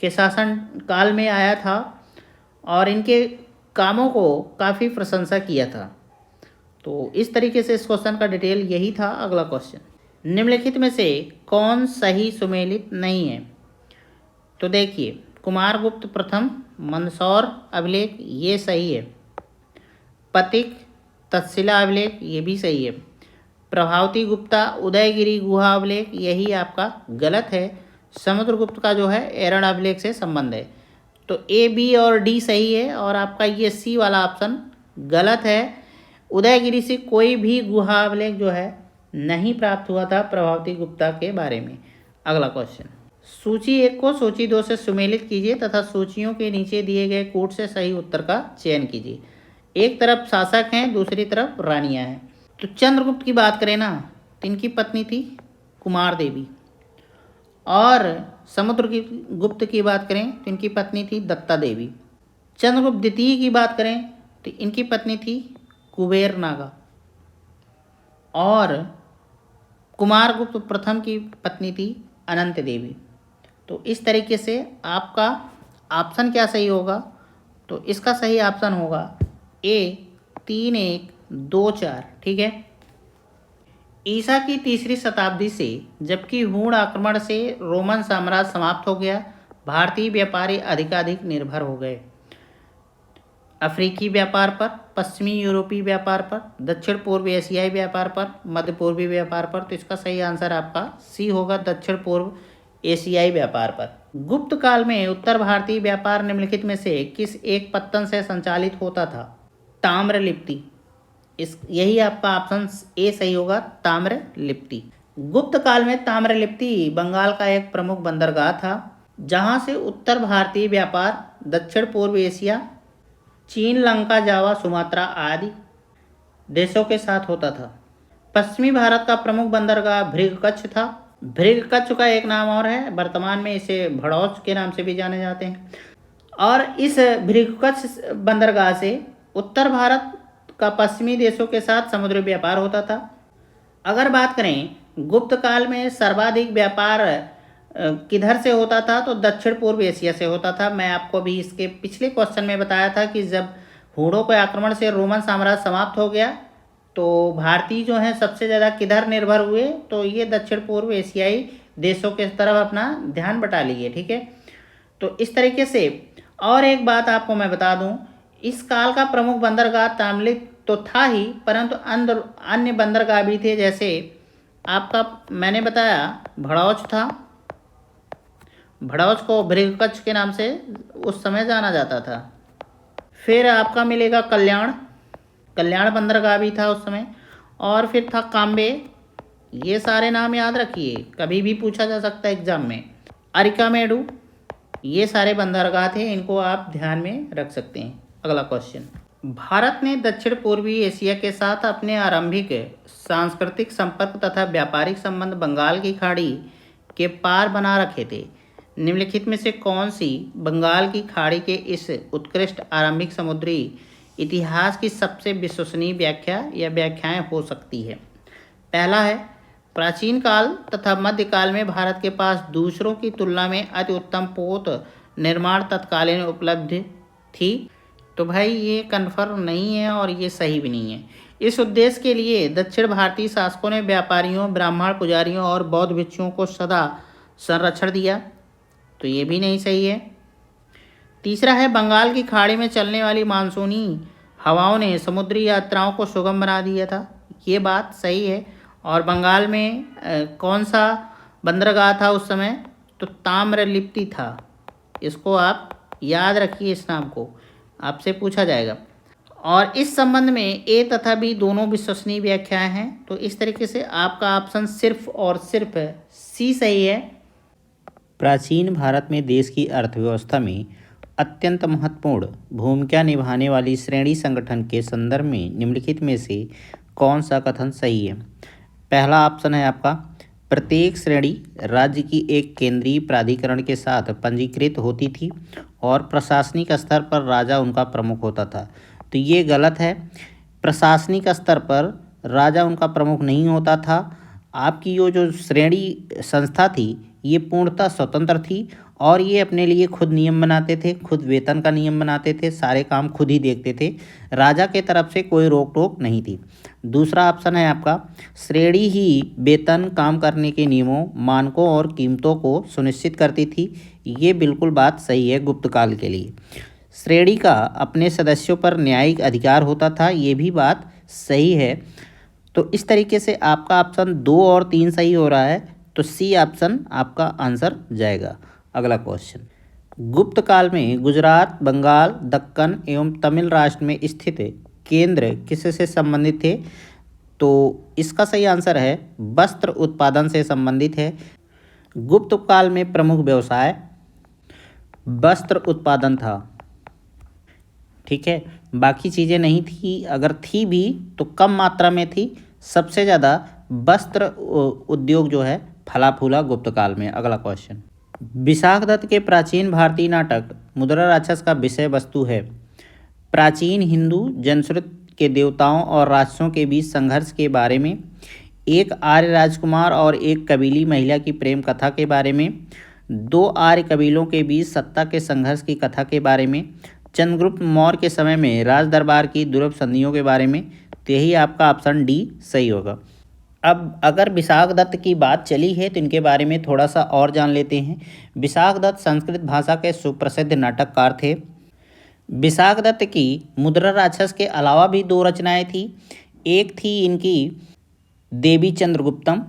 के शासन काल में आया था, और इनके कामों को काफ़ी प्रशंसा किया था। तो इस तरीके से इस क्वेश्चन का डिटेल यही था। अगला क्वेश्चन, निम्नलिखित में से कौन सही सुमेलित नहीं है? तो देखिए, कुमारगुप्त प्रथम मंदसौर अभिलेख ये सही है। पतिक तक्षशिला अभिलेख ये भी सही है। प्रभावती गुप्ता उदयगिरी गुहा अभिलेख यही आपका गलत है। समुद्रगुप्त का जो है एरण अभिलेख से संबंध है। तो ए, बी और डी सही है, और आपका ये सी वाला ऑप्शन गलत है। उदयगिरी से कोई भी गुहा अभिलेख जो है नहीं प्राप्त हुआ था प्रभावती गुप्ता के बारे में। अगला क्वेश्चन, सूची 1 को सूची 2 से सुमेलित कीजिए तथा सूचियों के नीचे दिए गए कोड से सही उत्तर का चयन कीजिए। एक तरफ शासक हैं, दूसरी तरफ रानियां हैं। तो चंद्रगुप्त की बात करें ना, तो इनकी पत्नी थी कुमार देवी, और समुद्रगुप्त की बात करें तो इनकी पत्नी थी दत्ता देवी। चंद्रगुप्त द्वितीय की बात करें तो इनकी पत्नी थी कुबेर नागा, और कुमारगुप्त प्रथम की पत्नी थी अनंत देवी। तो इस तरीके से आपका ऑप्शन क्या सही होगा? तो इसका सही ऑप्शन होगा ए, 3, 1, 2, 4, ठीक है। ईसा की 3री शताब्दी से, जबकि हूण आक्रमण से रोमन साम्राज्य समाप्त हो गया, भारतीय व्यापारी अधिकाधिक निर्भर हो गए अफ्रीकी व्यापार पर, पश्चिमी यूरोपीय व्यापार पर, दक्षिण पूर्व एशियाई व्यापार पर, मध्य पूर्वी व्यापार पर। तो इसका सही आंसर आपका सी होगा, दक्षिण पूर्व एशियाई व्यापार पर। गुप्त काल में उत्तर भारतीय व्यापार निम्नलिखित में से किस एक पत्तन से संचालित होता था? ताम्रलिप्ति। यही आपका ऑप्शन ए सही होगा, ताम्रलिप्ति। गुप्त काल में ताम्रलिप्ति बंगाल का एक प्रमुख बंदरगाह था, जहां से उत्तर भारतीय व्यापार दक्षिण पूर्व एशिया, चीन, लंका, जावा, सुमात्रा आदि देशों के साथ होता था। पश्चिमी भारत का प्रमुख बंदरगाह भृगकच्छ था, भृगकच्छ का एक नाम और है, वर्तमान में इसे भड़ौच के नाम से भी जाने जाते हैं। और इस भृगकच्छ बंदरगाह से उत्तर भारत का पश्चिमी देशों के साथ समुद्री व्यापार होता था। अगर बात करें गुप्त काल में सर्वाधिक व्यापार किधर से होता था, तो दक्षिण पूर्व एशिया से होता था। मैं आपको भी इसके पिछले क्वेश्चन में बताया था कि जब हूणों के आक्रमण से रोमन साम्राज्य समाप्त हो गया तो भारतीय जो हैं सबसे ज़्यादा किधर निर्भर हुए, तो ये दक्षिण पूर्व एशियाई देशों के तरफ अपना ध्यान बटा लिए। ठीक है, तो इस तरीके से। और एक बात आपको मैं बता दूं, इस काल का प्रमुख बंदरगाह ताम्रलिप्त तो था ही, परंतु अन्य बंदरगाह भी थे। जैसे आपका मैंने बताया भड़ौच था, भड़ौच को भृगकच्छ के नाम से उस समय जाना जाता था। फिर आपका मिलेगा कल्याण बंदरगाह भी था उस समय। और फिर था काम्बे, ये सारे नाम याद रखिए, कभी भी पूछा जा सकता है एग्जाम में। अरिकामेडू, ये सारे बंदरगाह थे, इनको आप ध्यान में रख सकते हैं। अगला क्वेश्चन, भारत ने दक्षिण पूर्वी एशिया के साथ अपने आरंभिक सांस्कृतिक संपर्क तथा व्यापारिक संबंध बंगाल की खाड़ी के पार बना रखे थे। निम्नलिखित में से कौन सी बंगाल की खाड़ी के इस उत्कृष्ट आरंभिक समुद्री इतिहास की सबसे विश्वसनीय व्याख्या या व्याख्याएं हो सकती है? पहला है, प्राचीन काल तथा मध्यकाल में भारत के पास दूसरों की तुलना में अति उत्तम पोत निर्माण तत्कालीन उपलब्ध थी। तो भाई ये कन्फर्म नहीं है और ये सही भी नहीं है। इस उद्देश्य के लिए दक्षिण भारतीय शासकों ने व्यापारियों, ब्राह्मण, पुजारियों और बौद्ध भिक्षुओं को सदा संरक्षण दिया, तो ये भी नहीं सही है। तीसरा है, बंगाल की खाड़ी में चलने वाली मानसूनी हवाओं ने समुद्री यात्राओं को सुगम बना दिया था, ये बात सही है। और बंगाल में कौन सा बंदरगाह था उस समय, तो ताम्रलिप्ति था। इसको आप याद रखिए, इस नाम को आपसे पूछा जाएगा। और इस संबंध में ए तथा बी दोनों विश्वसनीय व्याख्याएं हैं, तो इस तरीके से आपका ऑप्शन सिर्फ और सिर्फ सी सही है। प्राचीन भारत में देश की अर्थव्यवस्था में अत्यंत महत्वपूर्ण भूमिका निभाने वाली श्रेणी संगठन के संदर्भ में निम्नलिखित में से कौन सा कथन सही है? पहला ऑप्शन है आपका, प्रत्येक श्रेणी राज्य की एक केंद्रीय प्राधिकरण के साथ पंजीकृत होती थी और प्रशासनिक स्तर पर राजा उनका प्रमुख होता था। तो ये गलत है, प्रशासनिक स्तर पर राजा उनका प्रमुख नहीं होता था। आपकी जो श्रेणी संस्था थी ये पूर्णतः स्वतंत्र थी और ये अपने लिए खुद नियम बनाते थे, खुद वेतन का नियम बनाते थे, सारे काम खुद ही देखते थे, राजा के तरफ से कोई रोक टोक नहीं थी। दूसरा ऑप्शन है आपका, श्रेणी ही वेतन, काम करने के नियमों, मानकों और कीमतों को सुनिश्चित करती थी। ये बिल्कुल बात सही है गुप्त काल के लिए। श्रेणी का अपने सदस्यों पर न्यायिक अधिकार होता था, ये भी बात सही है। तो इस तरीके से आपका ऑप्शन 2 और 3 सही हो रहा है, तो सी ऑप्शन आपका आंसर जाएगा। अगला क्वेश्चन, गुप्त काल में गुजरात, बंगाल, दक्कन एवं तमिल राष्ट्र में स्थित केंद्र किससे संबंधित थे? तो इसका सही आंसर है वस्त्र उत्पादन से संबंधित है। गुप्त काल में प्रमुख व्यवसाय वस्त्र उत्पादन था, ठीक है, बाकी चीज़ें नहीं थी, अगर थी भी तो कम मात्रा में थी। सबसे ज़्यादा वस्त्र उद्योग जो है फला फूला गुप्त काल में। अगला क्वेश्चन, विशाखदत्त के प्राचीन भारतीय नाटक मुद्रा राक्षस का विषय वस्तु है? प्राचीन हिंदू जनश्रुति के देवताओं और राक्षसों के बीच संघर्ष के बारे में, एक आर्य राजकुमार और एक कबीली महिला की प्रेम कथा के बारे में, 2 आर्य कबीलों के बीच सत्ता के संघर्ष की कथा के बारे में, चंद्रगुप्त मौर्य के समय में राज दरबार की दुर्लभ संधियों के बारे में। तो यही आपका ऑप्शन डी सही होगा। अब अगर विशाखदत्त की बात चली है तो इनके बारे में थोड़ा सा और जान लेते हैं। विशाखदत्त संस्कृत भाषा के सुप्रसिद्ध नाटककार थे। विशाखदत्त की मुद्रा राक्षस के अलावा भी 2 रचनाएं थी। एक थी इनकी देवी चंद्रगुप्तम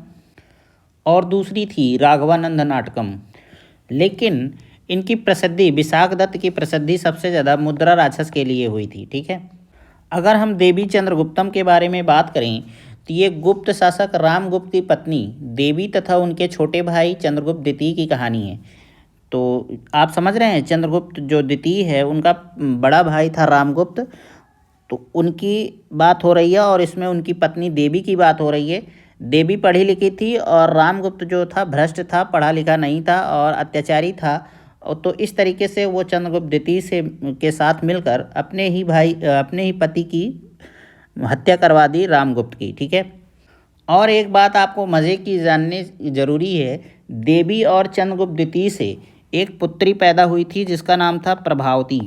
और दूसरी थी राघवानंद नाटकम। लेकिन इनकी प्रसिद्धि, विशाखदत्त की प्रसिद्धि सबसे ज़्यादा मुद्रा राक्षस के लिए हुई थी, ठीक है। अगर हम देवी चंद्रगुप्तम के बारे में बात करें तो ये गुप्त शासक रामगुप्त की पत्नी देवी तथा उनके छोटे भाई चंद्रगुप्त द्वितीय की कहानी है। तो आप समझ रहे हैं, चंद्रगुप्त जो द्वितीय है उनका बड़ा भाई था रामगुप्त, तो उनकी बात हो रही है और इसमें उनकी पत्नी देवी की बात हो रही है। देवी पढ़ी लिखी थी और रामगुप्त जो था भ्रष्ट था, पढ़ा लिखा नहीं था और अत्याचारी था। तो इस तरीके से वो चंद्रगुप्त द्वितीय से के साथ मिलकर अपने ही पति की हत्या करवा दी रामगुप्त की। ठीक है। और एक बात आपको मज़े की जाननी जरूरी है, देवी और चंद्रगुप्त द्वितीय से एक पुत्री पैदा हुई थी जिसका नाम था प्रभावती,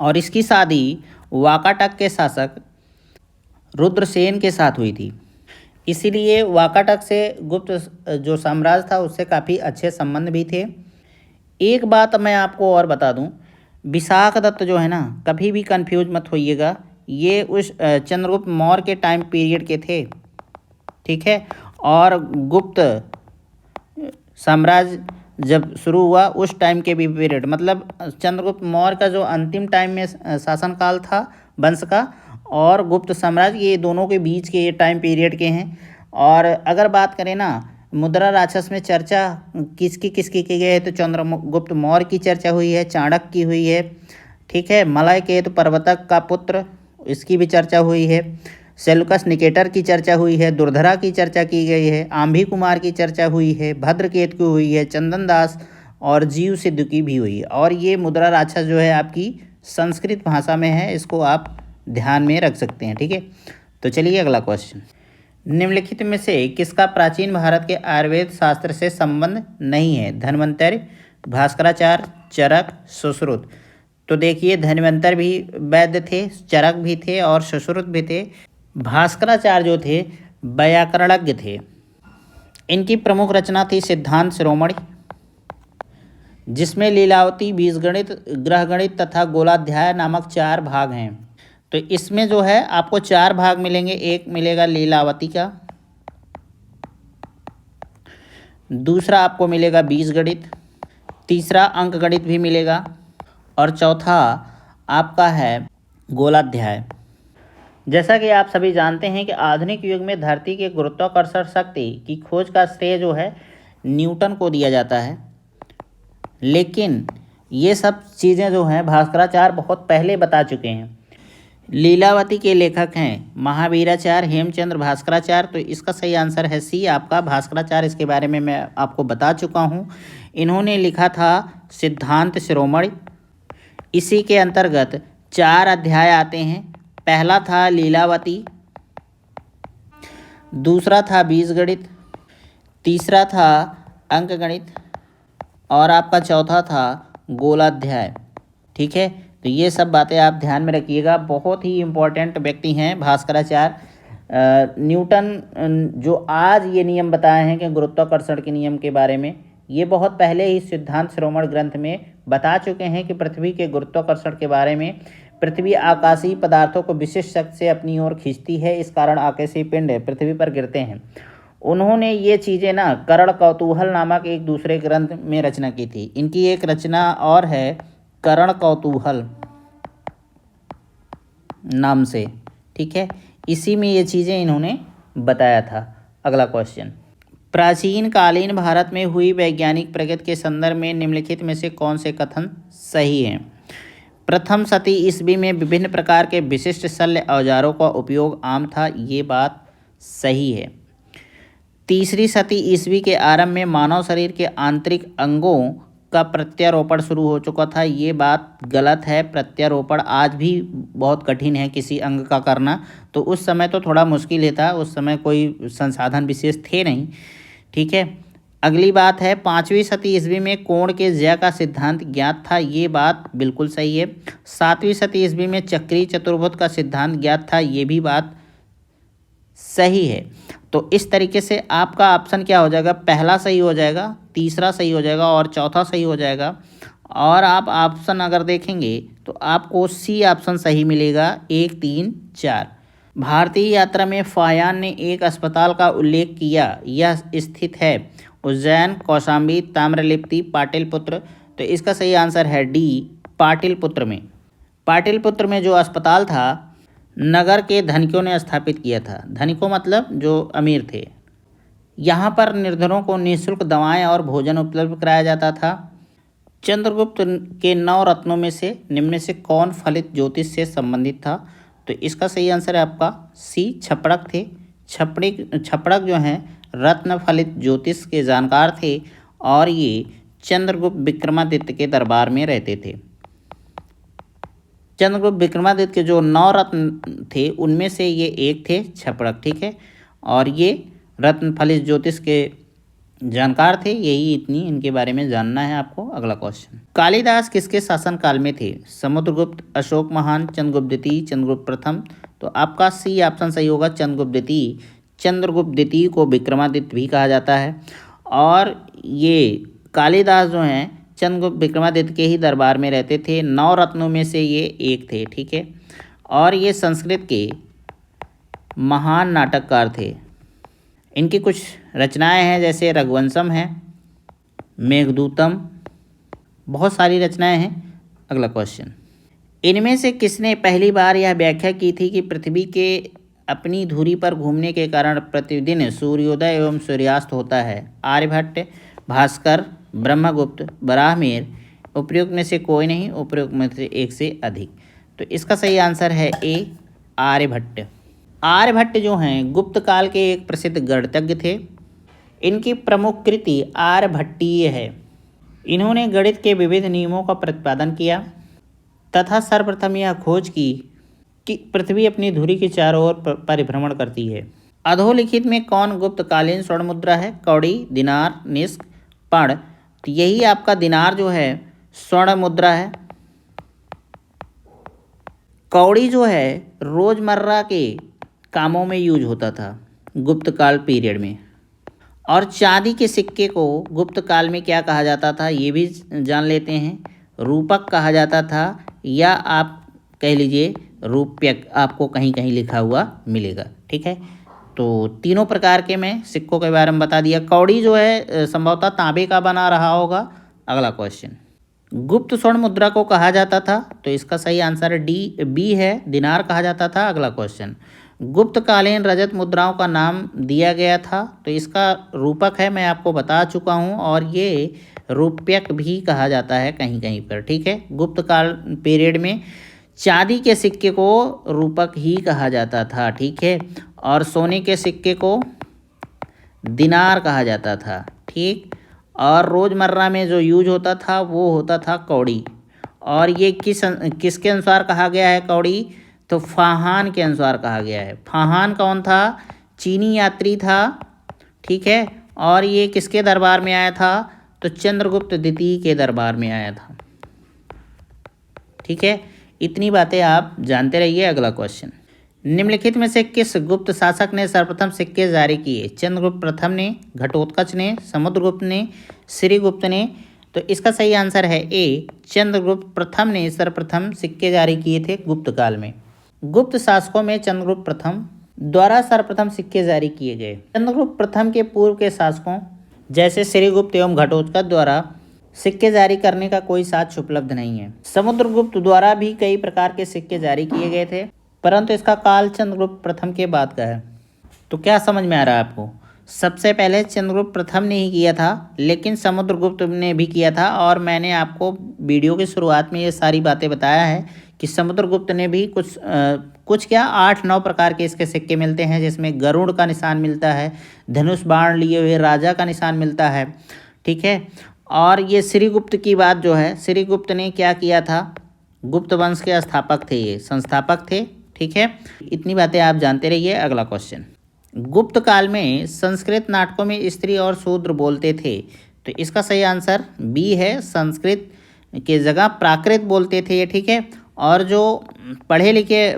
और इसकी शादी वाकाटक के शासक रुद्रसेन के साथ हुई थी। इसीलिए वाकाटक से गुप्त जो साम्राज्य था उससे काफ़ी अच्छे संबंध भी थे। एक बात मैं आपको और बता दूं, विशाखदत्त जो है ना, कभी भी कंफ्यूज मत होइएगा, ये उस चंद्रगुप्त मौर्य के टाइम पीरियड के थे। ठीक है। और गुप्त साम्राज्य जब शुरू हुआ उस टाइम के भी पीरियड, मतलब चंद्रगुप्त मौर्य का जो अंतिम टाइम में शासनकाल था वंश का, और गुप्त साम्राज्य, ये दोनों के बीच के ये टाइम पीरियड के हैं। और अगर बात करें ना मुद्रा राक्षस में चर्चा किसकी की गई है, तो चंद्रगुप्त मौर्य की चर्चा हुई है, चाणक्य की हुई है। ठीक है। मलय केतु प्रवर्तक का पुत्र, इसकी भी चर्चा हुई है। सेल्यूकस निकेटर की चर्चा हुई है, दुर्धरा की चर्चा की गई है, आंभी कुमार की चर्चा हुई है, भद्रकेतु की हुई है, चंदन दास और जीव सिद्धू की भी हुई है। और ये मुद्रा राक्षस जो है आपकी संस्कृत भाषा में है, इसको आप ध्यान में रख सकते हैं। ठीक है। तो चलिए अगला क्वेश्चन, निम्नलिखित में से किसका प्राचीन भारत के आयुर्वेद शास्त्र से संबंध नहीं है? धन्वंतरि, भास्कराचार्य, चरक, सुश्रुत। तो देखिए, धन्वंतर भी वैद्य थे, चरक भी थे और सुश्रुत भी थे। भास्कराचार्य जो थे व्याकरणज्ञ थे। इनकी प्रमुख रचना थी सिद्धांत शिरोमणि, जिसमें लीलावती, बीजगणित, ग्रहगणित तथा गोलाध्याय नामक 4 भाग हैं। तो इसमें जो है आपको 4 भाग मिलेंगे। एक मिलेगा लीलावती का, दूसरा आपको मिलेगा बीजगणित, तीसरा अंकगणित भी मिलेगा, और चौथा आपका है गोलाध्याय। जैसा कि आप सभी जानते हैं कि आधुनिक युग में धरती के गुरुत्वाकर्षण शक्ति की खोज का श्रेय जो है न्यूटन को दिया जाता है, लेकिन ये सब चीज़ें जो हैं भास्कराचार्य बहुत पहले बता चुके हैं। लीलावती के लेखक हैं महावीराचार्य हेमचंद्र भास्कराचार्य। तो इसका सही आंसर है सी आपका, भास्कराचार्य। इसके बारे में मैं आपको बता चुका हूँ। इन्होंने लिखा था सिद्धांत शिरोमणि। इसी के अंतर्गत 4 अध्याय आते हैं। पहला था लीलावती, दूसरा था बीजगणित, तीसरा था अंकगणित और आपका चौथा था गोलाध्याय। ठीक है। तो ये सब बातें आप ध्यान में रखिएगा, बहुत ही इम्पोर्टेंट व्यक्ति हैं भास्कराचार्य। न्यूटन जो आज ये नियम बताए हैं कि गुरुत्वाकर्षण के नियम के बारे में, ये बहुत पहले ही सिद्धांत शिरोमणि ग्रंथ में बता चुके हैं कि पृथ्वी के गुरुत्वाकर्षण के बारे में। पृथ्वी आकाशीय पदार्थों को विशिष्ट शक्ति से अपनी ओर खींचती है, इस कारण आकाशीय पिंड पृथ्वी पर गिरते हैं। उन्होंने ये चीज़ें ना करण कौतूहल नामक एक दूसरे ग्रंथ में रचना की थी। इनकी एक रचना और है करण कौतूहल नाम से। ठीक है। इसी में ये चीज़ें इन्होंने बताया था। अगला क्वेश्चन, प्राचीन कालीन भारत में हुई वैज्ञानिक प्रगति के संदर्भ में निम्नलिखित में से कौन से कथन सही हैं? प्रथम शती ईस्वी में विभिन्न प्रकार के विशिष्ट शल्य औजारों का उपयोग आम था, ये बात सही है। तीसरी शती ईस्वी के आरंभ में मानव शरीर के आंतरिक अंगों का प्रत्यारोपण शुरू हो चुका था, ये बात गलत है। प्रत्यारोपण आज भी बहुत कठिन है किसी अंग का करना, तो उस समय तो थोड़ा मुश्किल ही था, उस समय कोई संसाधन विशेष थे नहीं। ठीक है। अगली बात है, 5वीं शती ईस्वी में कोण के ज्या का सिद्धांत ज्ञात था, ये बात बिल्कुल सही है। 7वीं शती ईस्वी में चक्रीय चतुर्भुज का सिद्धांत ज्ञात था, ये भी बात सही है। तो इस तरीके से आपका ऑप्शन क्या हो जाएगा? पहला सही हो जाएगा, तीसरा सही हो जाएगा और चौथा सही हो जाएगा। और आप ऑप्शन अगर देखेंगे तो आपको सी ऑप्शन सही मिलेगा, 1, 3, 4। भारतीय यात्रा में फायान ने एक अस्पताल का उल्लेख किया, यह स्थित है उज्जैन, कौशाम्बी, ताम्रलिप्ति, पाटलिपुत्र। तो इसका सही आंसर है डी, पाटलिपुत्र में। पाटलिपुत्र में जो अस्पताल था नगर के धनिकों ने स्थापित किया था। धनिकों मतलब जो अमीर थे। यहाँ पर निर्धनों को निःशुल्क दवाएं और भोजन उपलब्ध कराया जाता था। चंद्रगुप्त के 9 रत्नों में से निम्न में से कौन फलित ज्योतिष से संबंधित था? तो इसका सही आंसर है आपका सी, छपड़क थे। छपड़क जो हैं रत्न फलित ज्योतिष के जानकार थे और ये चंद्रगुप्त विक्रमादित्य के दरबार में रहते थे। चंद्रगुप्त विक्रमादित्य के जो 9 रत्न थे उनमें से ये एक थे छपड़क, ठीक है। और ये रत्न फलित ज्योतिष के जानकार थे। यही इतनी इनके बारे में जानना है आपको। अगला क्वेश्चन, कालिदास किसके शासनकाल में थे? समुद्रगुप्त, अशोक महान, चंद्रगुप्त द्वितीय, चंद्रगुप्त प्रथम। तो आपका सी ऑप्शन सही होगा, चंद्रगुप्त द्वितीय। चंद्रगुप्त द्वितीय को विक्रमादित्य भी कहा जाता है और ये कालिदास जो हैं चंद्रगुप्त विक्रमादित्य के ही दरबार में रहते थे। 9 रत्नों में से ये एक थे, ठीक है। और ये संस्कृत के महान नाटककार थे। इनकी कुछ रचनाएं हैं जैसे रघुवंशम है, मेघदूतम, बहुत सारी रचनाएं हैं। अगला क्वेश्चन, इनमें से किसने पहली बार यह व्याख्या की थी कि पृथ्वी के अपनी धुरी पर घूमने के कारण प्रतिदिन सूर्योदय एवं सूर्यास्त होता है? आर्यभट्ट, भास्कर, ब्रह्मगुप्त, बराहमिहिर। उपयुक्त में से कोई नहीं, उपयुक्त में से एक से अधिक। तो इसका सही आंसर है ए, आर्यभट्ट। आर्यभट्ट जो हैं गुप्त काल के एक प्रसिद्ध गणितज्ञ थे। इनकी प्रमुख कृति आर्यभट्टीय है। इन्होंने गणित के विविध नियमों का प्रतिपादन किया तथा सर्वप्रथम यह खोज की कि पृथ्वी अपनी धुरी के चारों ओर परिभ्रमण करती है। अधोलिखित में कौन गुप्तकालीन स्वर्ण मुद्रा है? कौड़ी, दिनार, निस्क, पण। तो यही आपका दिनार जो है स्वर्ण मुद्रा है। कौड़ी जो है रोजमर्रा के कामों में यूज होता था गुप्त काल पीरियड में। और चांदी के सिक्के को गुप्त काल में क्या कहा जाता था ये भी जान लेते हैं। रूपक कहा जाता था या आप कह लीजिए रूप्यक, आपको कहीं कहीं लिखा हुआ मिलेगा, ठीक है। तो तीनों प्रकार के मैं सिक्कों के बारे में बता दिया। कौड़ी जो है संभवतः तांबे का बना रहा होगा। अगला क्वेश्चन, गुप्त स्वर्ण मुद्रा को कहा जाता था? तो इसका सही आंसर बी है, दिनार कहा जाता था। अगला क्वेश्चन, गुप्तकालीन रजत मुद्राओं का नाम दिया गया था? तो इसका रूपक है, मैं आपको बता चुका हूँ, और ये रूप्यक भी कहा जाता है कहीं कहीं पर, ठीक है। गुप्त काल पीरियड में चांदी के सिक्के को रूपक ही कहा जाता था, ठीक है, और सोने के सिक्के को दिनार कहा जाता था, ठीक। और रोज़मर्रा में जो यूज होता था वो होता था कौड़ी। और ये किसके अनुसार कहा गया है कौड़ी? तो फाहान के अनुसार कहा गया है। फाहान कौन था? चीनी यात्री था, ठीक है। और ये किसके दरबार में आया था? तो चंद्रगुप्त द्वितीय के दरबार में आया था, ठीक है। इतनी बातें आप जानते रहिए। अगला क्वेश्चन, निम्नलिखित में से किस गुप्त शासक ने सर्वप्रथम सिक्के जारी किए? चंद्रगुप्त प्रथम ने, घटोत्कच ने, समुद्रगुप्त ने, श्रीगुप्त ने। तो इसका सही आंसर है ए, चंद्रगुप्त प्रथम ने सर्वप्रथम सिक्के जारी किए थे गुप्त काल में। गुप्त शासकों में चंद्रगुप्त प्रथम द्वारा सर्वप्रथम सिक्के जारी किए गए। चंद्रगुप्त प्रथम के पूर्व के शासकों जैसे श्रीगुप्त एवं घटोत्कच द्वारा सिक्के जारी करने का कोई साक्ष्य उपलब्ध नहीं है। समुद्रगुप्त द्वारा भी कई प्रकार के सिक्के जारी किए गए थे, परंतु इसका काल चंद्रगुप्त प्रथम के बाद का है। तो क्या समझ में आ रहा है आपको? सबसे पहले चंद्रगुप्त प्रथम ने ही किया था, लेकिन समुद्रगुप्त ने भी किया था। और मैंने आपको वीडियो की शुरुआत में ये सारी बातें बताया है कि समुद्रगुप्त ने भी कुछ क्या 8-9 प्रकार के इसके सिक्के मिलते हैं, जिसमें गरुड़ का निशान मिलता है, धनुष बाण लिए हुए राजा का निशान मिलता है, ठीक है। और ये श्रीगुप्त की बात जो है, श्रीगुप्त ने क्या किया था? गुप्त वंश के स्थापक थे, ये संस्थापक थे, ठीक है। इतनी बातें आप जानते रहिए। अगला क्वेश्चन, गुप्त काल में संस्कृत नाटकों में स्त्री और शूद्र बोलते थे? तो इसका सही आंसर बी है, संस्कृत के जगह प्राकृत बोलते थे ये, ठीक है। और जो पढ़े लिखे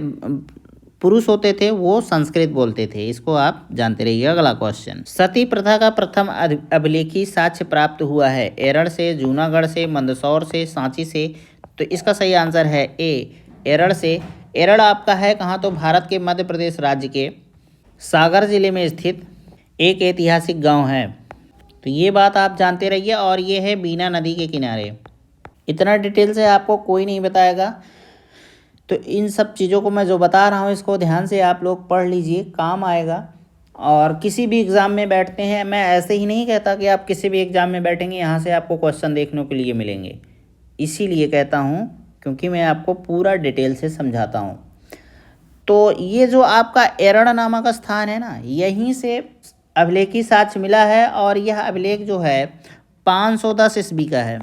पुरुष होते थे वो संस्कृत बोलते थे, इसको आप जानते रहिए। अगला क्वेश्चन, सती प्रथा का प्रथम अभिलेखी साक्ष्य प्राप्त हुआ है? एरड़ से, जूनागढ़ से, मंदसौर से, सांची से। तो इसका सही आंसर है ए, एरड़ से। एरड़ आपका है कहाँ? तो भारत के मध्य प्रदेश राज्य के सागर जिले में स्थित एक ऐतिहासिक गांव है। तो ये बात आप जानते रहिए। और ये है बीना नदी के किनारे। इतना डिटेल से आपको कोई नहीं बताएगा, तो इन सब चीज़ों को मैं जो बता रहा हूँ इसको ध्यान से आप लोग पढ़ लीजिए, काम आएगा। और किसी भी एग्ज़ाम में बैठते हैं, मैं ऐसे ही नहीं कहता कि आप किसी भी एग्ज़ाम में बैठेंगे यहाँ से आपको क्वेश्चन देखने के लिए मिलेंगे, इसीलिए कहता हूँ क्योंकि मैं आपको पूरा डिटेल से समझाता हूँ। तो ये जो आपका एरण नामक स्थान है ना, यहीं से अभिलेखी साक्ष्य मिला है और यह अभिलेख जो है 510 ईस्वी का है।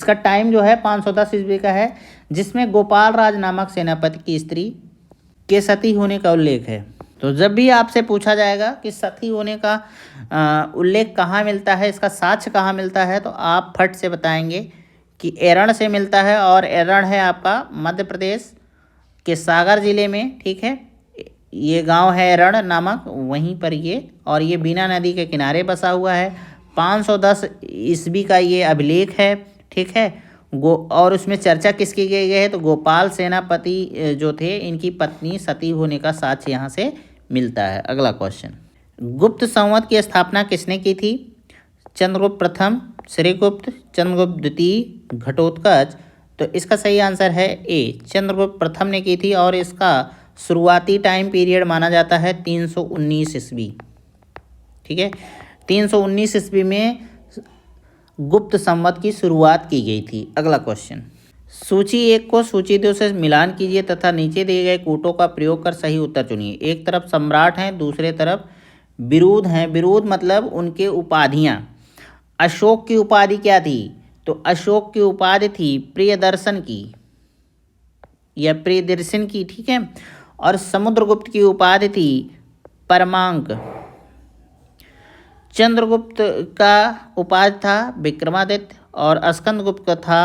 इसका टाइम जो है 510 ईस्वी का है, जिसमें गोपाल राज नामक सेनापति की स्त्री के सती होने का उल्लेख है। तो जब भी आपसे पूछा जाएगा कि सती होने का उल्लेख कहाँ मिलता है, इसका साक्ष्य कहाँ मिलता है, तो आप फट से बताएंगे कि एरण से मिलता है। और एरण है आपका मध्य प्रदेश के सागर जिले में, ठीक है। ये गांव है एरण नामक, वहीं पर ये, और ये बीना नदी के किनारे बसा हुआ है। 510 ईस्वी का ये अभिलेख है, ठीक है। और उसमें चर्चा किसकी गई है, तो गोपाल सेनापति जो थे, इनकी पत्नी सती होने का साक्ष्य यहाँ से मिलता है। अगला क्वेश्चन, गुप्त संवत की स्थापना किसने की थी? चंद्रगुप्त प्रथम, श्रीगुप्त, चंद्रगुप्त द्वितीय, घटोत्कच। तो इसका सही आंसर है ए, चंद्रगुप्त प्रथम ने की थी, और इसका शुरुआती टाइम पीरियड माना जाता है 319 ईस्वी, ठीक है। 319 ईस्वी में गुप्त संवत की शुरुआत की गई थी। अगला क्वेश्चन, सूची 1 को सूची 2 से मिलान कीजिए तथा नीचे दिए गए कूटों का प्रयोग कर सही उत्तर चुनिए। एक तरफ सम्राट हैं, दूसरे तरफ विरुद्ध हैं। विरुद्ध मतलब उनके उपाधियां। अशोक की उपाधि क्या थी? तो अशोक की उपाधि थी प्रियदर्शन की या प्रियदर्शन की, ठीक है। और समुद्रगुप्त की उपाधि थी परमांक। चंद्रगुप्त का उपाधि था विक्रमादित्य और स्कंदगुप्त का था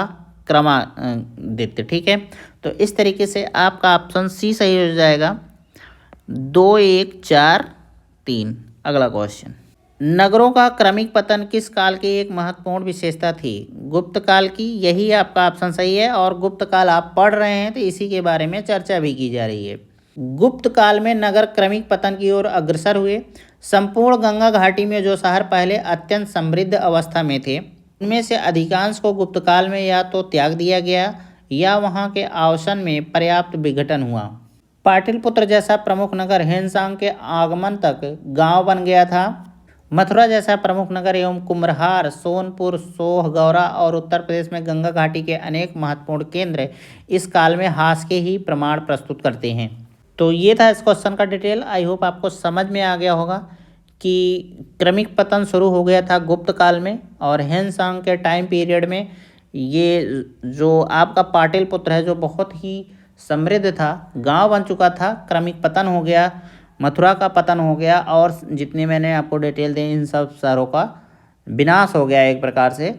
क्रमादित्य, ठीक है। तो इस तरीके से आपका ऑप्शन सी सही हो जाएगा, 2 1 4 3। अगला क्वेश्चन, नगरों का क्रमिक पतन किस काल की एक महत्वपूर्ण विशेषता थी? गुप्त काल की। यही आपका ऑप्शन सही है, और गुप्त काल आप पढ़ रहे हैं तो इसी के बारे में चर्चा भी की जा रही है। गुप्त काल में नगर क्रमिक पतन की ओर अग्रसर हुए। संपूर्ण गंगा घाटी में जो शहर पहले अत्यंत समृद्ध अवस्था में थे, उनमें से अधिकांश को गुप्त काल में या तो त्याग दिया गया या वहां के आवासन में पर्याप्त विघटन हुआ। पाटलिपुत्र जैसा प्रमुख नगर हेनसांग के आगमन तक गांव बन गया था। मथुरा जैसा प्रमुख नगर एवं कुम्हरार, सोनपुर, सोह, गौरा और उत्तर प्रदेश में गंगा घाटी के अनेक महत्वपूर्ण केंद्र इस काल में हास के ही प्रमाण प्रस्तुत करते हैं। तो ये था इस क्वेश्चन का डिटेल। आई होप आपको समझ में आ गया होगा कि क्रमिक पतन शुरू हो गया था गुप्त काल में, और हेनसांग के टाइम पीरियड में ये जो आपका पाटलिपुत्र है जो बहुत ही समृद्ध था, गांव बन चुका था, क्रमिक पतन हो गया, मथुरा का पतन हो गया, और जितने मैंने आपको डिटेल दी इन सब शहरों का विनाश हो गया एक प्रकार से।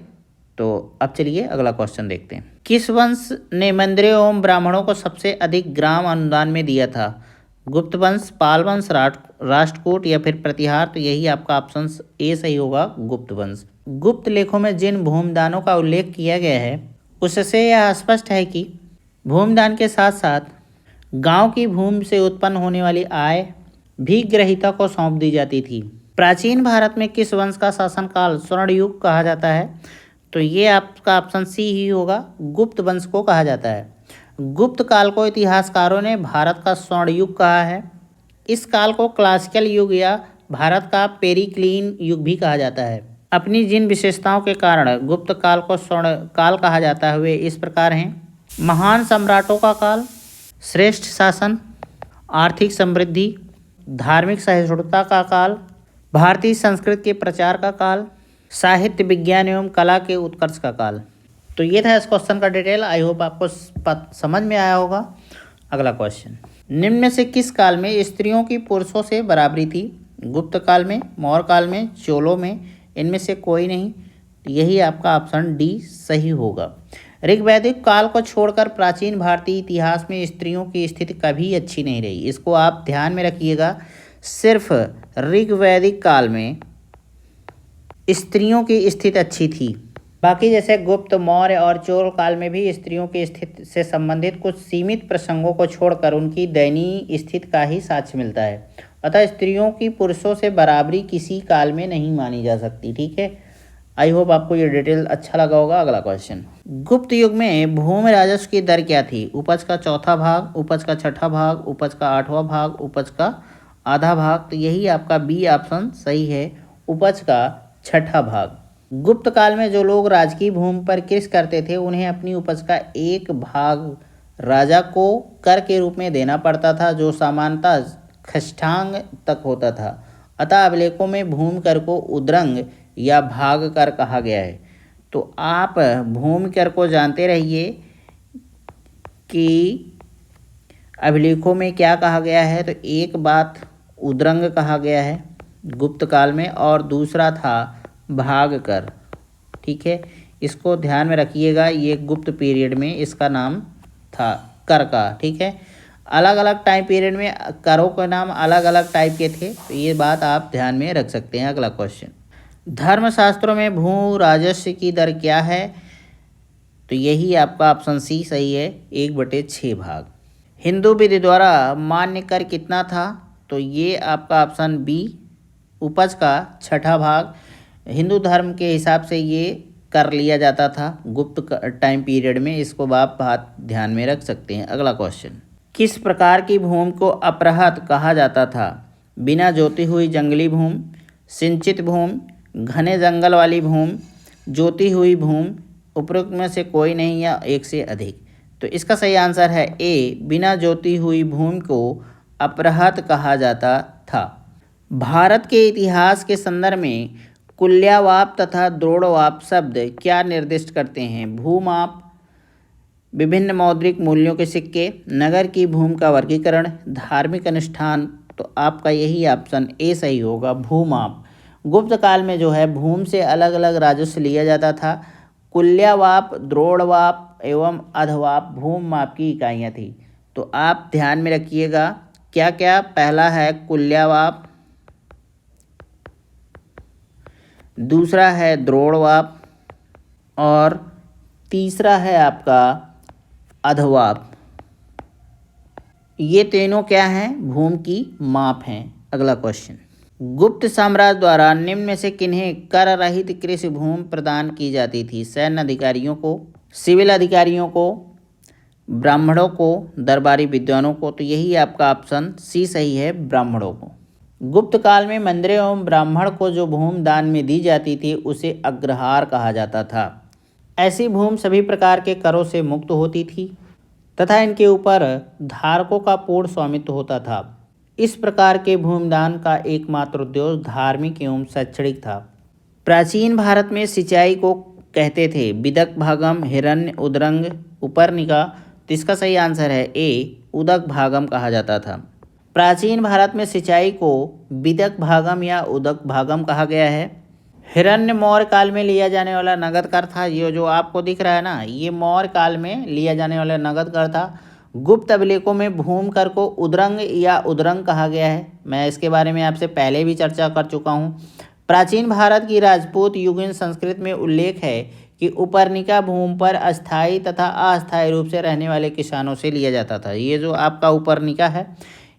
तो अब चलिए अगला क्वेश्चन देखते हैं। किस वंश ने मंदिरों एवं ब्राह्मणों को सबसे अधिक ग्राम अनुदान में दिया था? गुप्त वंश, पाल वंश, राष्ट्रकूट या फिर प्रतिहार? तो यही आपका ऑप्शन ए सही होगा, गुप्त वंश। गुप्त लेखों में जिन भूमिदानों का उल्लेख किया गया है उससे यह स्पष्ट है कि भूमिदान के साथ साथ गांव की भूमि से उत्पन्न होने वाली आय भी ग्रहीता को सौंप दी जाती थी। प्राचीन भारत में किस वंश का शासनकाल स्वर्ण युग कहा जाता है? तो ये आपका ऑप्शन सी ही होगा, गुप्त वंश को कहा जाता है। गुप्त काल को इतिहासकारों ने भारत का स्वर्ण युग कहा है। इस काल को क्लासिकल युग या भारत का पेरिक्लीन युग भी कहा जाता है। अपनी जिन विशेषताओं के कारण गुप्त काल को स्वर्ण काल कहा जाता है वे इस प्रकार हैं: महान सम्राटों का काल, श्रेष्ठ शासन, आर्थिक समृद्धि, धार्मिक सहिष्णुता का काल, भारतीय संस्कृति के प्रचार का काल, साहित्य, विज्ञान एवं कला के उत्कर्ष का काल। तो ये था इस क्वेश्चन का डिटेल। आई होप आपको समझ में आया होगा। अगला क्वेश्चन, निम्न में से किस काल में स्त्रियों की पुरुषों से बराबरी थी? गुप्त काल में, मौर्य काल में, चोलों में? इनमें से कोई नहीं। यही आपका ऑप्शन डी सही होगा। ऋग्वैदिक काल को छोड़कर प्राचीन भारतीय इतिहास में स्त्रियों की स्थिति कभी अच्छी नहीं रही। इसको आप ध्यान में रखिएगा। सिर्फ ऋग्वैदिक काल में स्त्रियों की स्थिति अच्छी थी। बाकी जैसे गुप्त, मौर्य और चोल काल में भी स्त्रियों की स्थिति से संबंधित कुछ सीमित प्रसंगों को छोड़कर उनकी दयनीय स्थिति का ही साक्ष्य मिलता है। अतः स्त्रियों की पुरुषों से बराबरी किसी काल में नहीं मानी जा सकती। ठीक है, आई होप आपको ये डिटेल अच्छा लगा होगा। अगला क्वेश्चन, गुप्त युग में भूमि राजस्व की दर क्या थी? उपज का चौथा भाग, उपज का छठा भाग, उपज का आठवां भाग, उपज का आधा भाग? तो यही आपका बी ऑप्शन सही है, उपज का छठा भाग। गुप्त काल में जो लोग राजकीय भूमि पर कृषि करते थे उन्हें अपनी उपज का एक भाग राजा को कर के रूप में देना पड़ता था, जो सामान्यतः खष्टांग तक होता था। अतः अभिलेखों में भूमि कर को उद्रंग या भाग कर कहा गया है। तो आप भूमि कर को जानते रहिए कि अभिलेखों में क्या कहा गया है। तो एक बात उद्रंग कहा गया है गुप्त काल में, और दूसरा था भाग कर। ठीक है, इसको ध्यान में रखिएगा, ये गुप्त पीरियड में इसका नाम था कर का। ठीक है, अलग अलग टाइम पीरियड में करों के नाम अलग अलग टाइप के थे, तो ये बात आप ध्यान में रख सकते हैं। अगला क्वेश्चन, धर्मशास्त्रों में भू राजस्व की दर क्या है? तो यही आपका ऑप्शन सी सही है, 1/6 भाग। हिंदू विधि द्वारा मान्य कर कितना था? तो ये आपका ऑप्शन बी, उपज का 6ठा भाग। हिंदू धर्म के हिसाब से ये कर लिया जाता था गुप्त टाइम पीरियड में, इसको आप बात ध्यान में रख सकते हैं। अगला क्वेश्चन, किस प्रकार की भूमि को अपरहत कहा जाता था? बिना जोती हुई जंगली भूमि, सिंचित भूमि, घने जंगल वाली भूमि, जोती हुई भूमि, उपरोक्त में से कोई नहीं या एक से अधिक। तो इसका सही आंसर है ए, बिना जोती हुई भूमि को अपरहत कहा जाता था। भारत के इतिहास के संदर्भ में कुल्यावाप तथा द्रोणवाप शब्द क्या निर्दिष्ट करते हैं? भूमाप, विभिन्न मौद्रिक मूल्यों के सिक्के, नगर की भूमि का वर्गीकरण, धार्मिक अनुष्ठान। तो आपका यही ऑप्शन ए सही होगा, भूमाप। गुप्त काल में जो है भूमि से अलग अलग राजस्व लिया जाता था। कुल्यावाप, द्रोणवाप एवं अधवाप भूमि माप की इकाइयाँ थी। तो आप ध्यान में रखिएगा क्या क्या। पहला है कुल्यावाप, दूसरा है द्रोणवाप और तीसरा है आपका अधवाप। ये तीनों क्या हैं? भूमि की माप हैं। अगला क्वेश्चन, गुप्त साम्राज्य द्वारा निम्न में से किन्हें कर रहित कृषि भूमि प्रदान की जाती थी? सैन्य अधिकारियों को, सिविल अधिकारियों को, ब्राह्मणों को, दरबारी विद्वानों को। तो यही आपका ऑप्शन सी सही है, ब्राह्मणों को। गुप्त काल में मंदिर एवं ब्राह्मण को जो भूमि दान में दी जाती थी उसे अग्रहार कहा जाता था। ऐसी भूमि सभी प्रकार के करों से मुक्त होती थी तथा इनके ऊपर धारकों का पूर्ण स्वामित्व होता था। इस प्रकार के भूमिदान का एकमात्र उद्देश्य धार्मिक एवं शैक्षणिक था। प्राचीन भारत में सिंचाई को कहते थे विदक भागम, हिरण्य, उद्रंग, उपरनिका। तो इसका सही आंसर है ए, उदक भागम कहा जाता था। प्राचीन भारत में सिंचाई को विदक भागम या उदक भागम कहा गया है। हिरण्य मौर्य काल में लिया जाने वाला नगद कर था। ये जो आपको दिख रहा है ना, ये मौर्य काल में लिया जाने वाला नगद कर था। गुप्त अभिलेखों में भूमि कर को उद्रंग या उद्रंग कहा गया है। मैं इसके बारे में आपसे पहले भी चर्चा कर चुका हूँ। प्राचीन भारत की राजपूत युगीन संस्कृत में उल्लेख है कि उपरनिका भूमि पर अस्थायी तथा अस्थायी रूप से रहने वाले किसानों से लिया जाता था। ये जो आपका उपरनिका है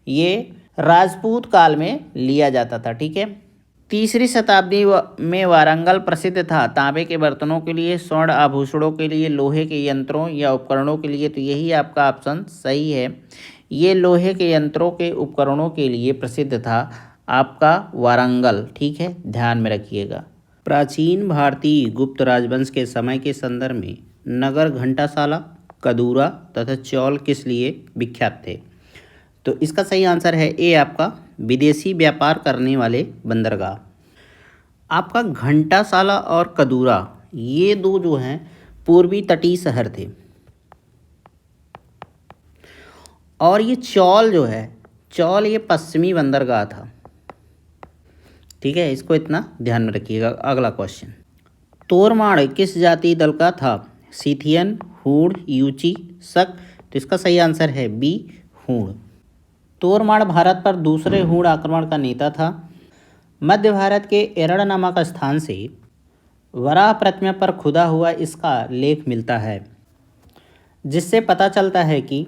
ये राजपूत काल में लिया जाता था। ठीक है, 3री शताब्दी में वारंगल प्रसिद्ध था तांबे के बर्तनों के लिए, स्वर्ण आभूषणों के लिए, लोहे के यंत्रों या उपकरणों के लिए। तो यही आपका ऑप्शन सही है, ये लोहे के यंत्रों के उपकरणों के लिए प्रसिद्ध था आपका वारंगल। ठीक है, ध्यान में रखिएगा। प्राचीन भारतीय गुप्त राजवंश के समय के संदर्भ में नगर घंटाशाला, कदूरा तथा चौल किस लिए विख्यात थे? तो इसका सही आंसर है ए, आपका विदेशी व्यापार करने वाले बंदरगाह। आपका घंटाशाला और कदूरा ये दो जो हैं पूर्वी तटीय शहर थे। और ये चौल जो है, चौल ये पश्चिमी बंदरगाह था। ठीक है, इसको इतना ध्यान में रखिएगा। अगला क्वेश्चन, तोरमाड़ किस जाति दल का था? सीथियन, हूण, यूची, शक। तो इसका सही आंसर है बी, हूण। तोरमाड़ भारत पर दूसरे हूण आक्रमण का नेता था। मध्य भारत के एरड़ नामक स्थान से वराह प्रतिमा पर खुदा हुआ इसका लेख मिलता है, जिससे पता चलता है कि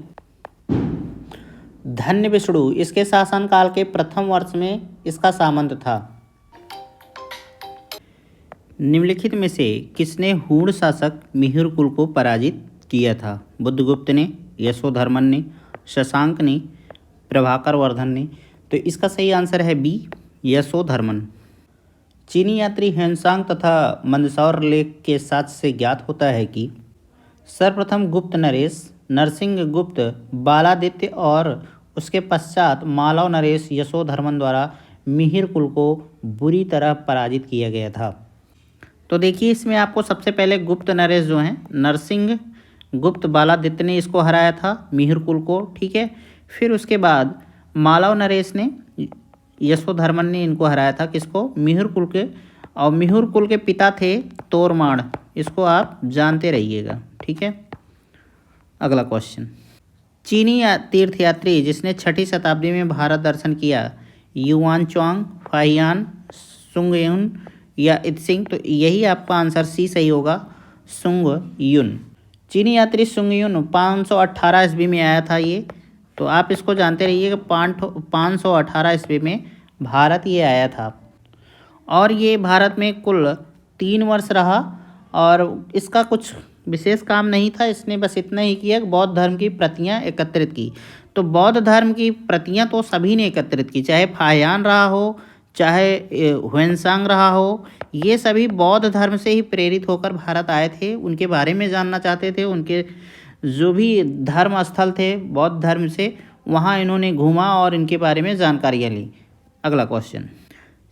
धन्य विष्णु इसके शासनकाल के प्रथम वर्ष में इसका सामंत था। निम्नलिखित में से किसने हूण शासक मिहिर कुल को पराजित किया था? बुद्धगुप्त ने, यशोधर्मन ने, शशांक ने, प्रभाकर वर्धन ने। तो इसका सही आंसर है बी, यशोधर्मन। चीनी यात्री ह्वेनसांग तथा मंदसौर लेख के साक्ष्य से ज्ञात होता है कि सर्वप्रथम गुप्त नरेश नरसिंहगुप्त, बालादित्य और उसके पश्चात मालव नरेश यशोधर्मन द्वारा मिहिर कुल को बुरी तरह पराजित किया गया था। तो देखिए इसमें आपको सबसे पहले गुप्त नरेश जो हैं, नरसिंह गुप्त बालादित्य ने इसको हराया था मिहिर कुल को, ठीक है। फिर उसके बाद मालव नरेश ने, यशोधर्मन ने इनको हराया था, किसको, मिहिर कुल के। और मिहिर कुल के पिता थे तोरमाण, इसको आप जानते रहिएगा, ठीक है। अगला क्वेश्चन, चीनी तीर्थयात्री जिसने 6ठी शताब्दी में भारत दर्शन किया, युआन च्वांग, फाहियान, सुंगयुन या इत्सिंग। तो यही आपका आंसर सी सही होगा, सुंगयुन। चीनी यात्री सुंगयुन 518 ईस्वी में आया था ये, तो आप इसको जानते रहिए कि 518 ईस्वी में भारत ये आया था। और ये भारत में कुल 3 वर्ष रहा और इसका कुछ विशेष काम नहीं था, इसने बस इतना ही किया कि बौद्ध धर्म की प्रतियां एकत्रित की। तो बौद्ध धर्म की प्रतियां तो सभी ने एकत्रित की, चाहे फाहियान रहा हो, चाहे ह्वेनसांग रहा हो, ये सभी बौद्ध धर्म से ही प्रेरित होकर भारत आए थे, उनके बारे में जानना चाहते थे, उनके जो भी धर्म स्थल थे बौद्ध धर्म से, वहाँ इन्होंने घूमा और इनके बारे में जानकारियाँ ली। अगला क्वेश्चन,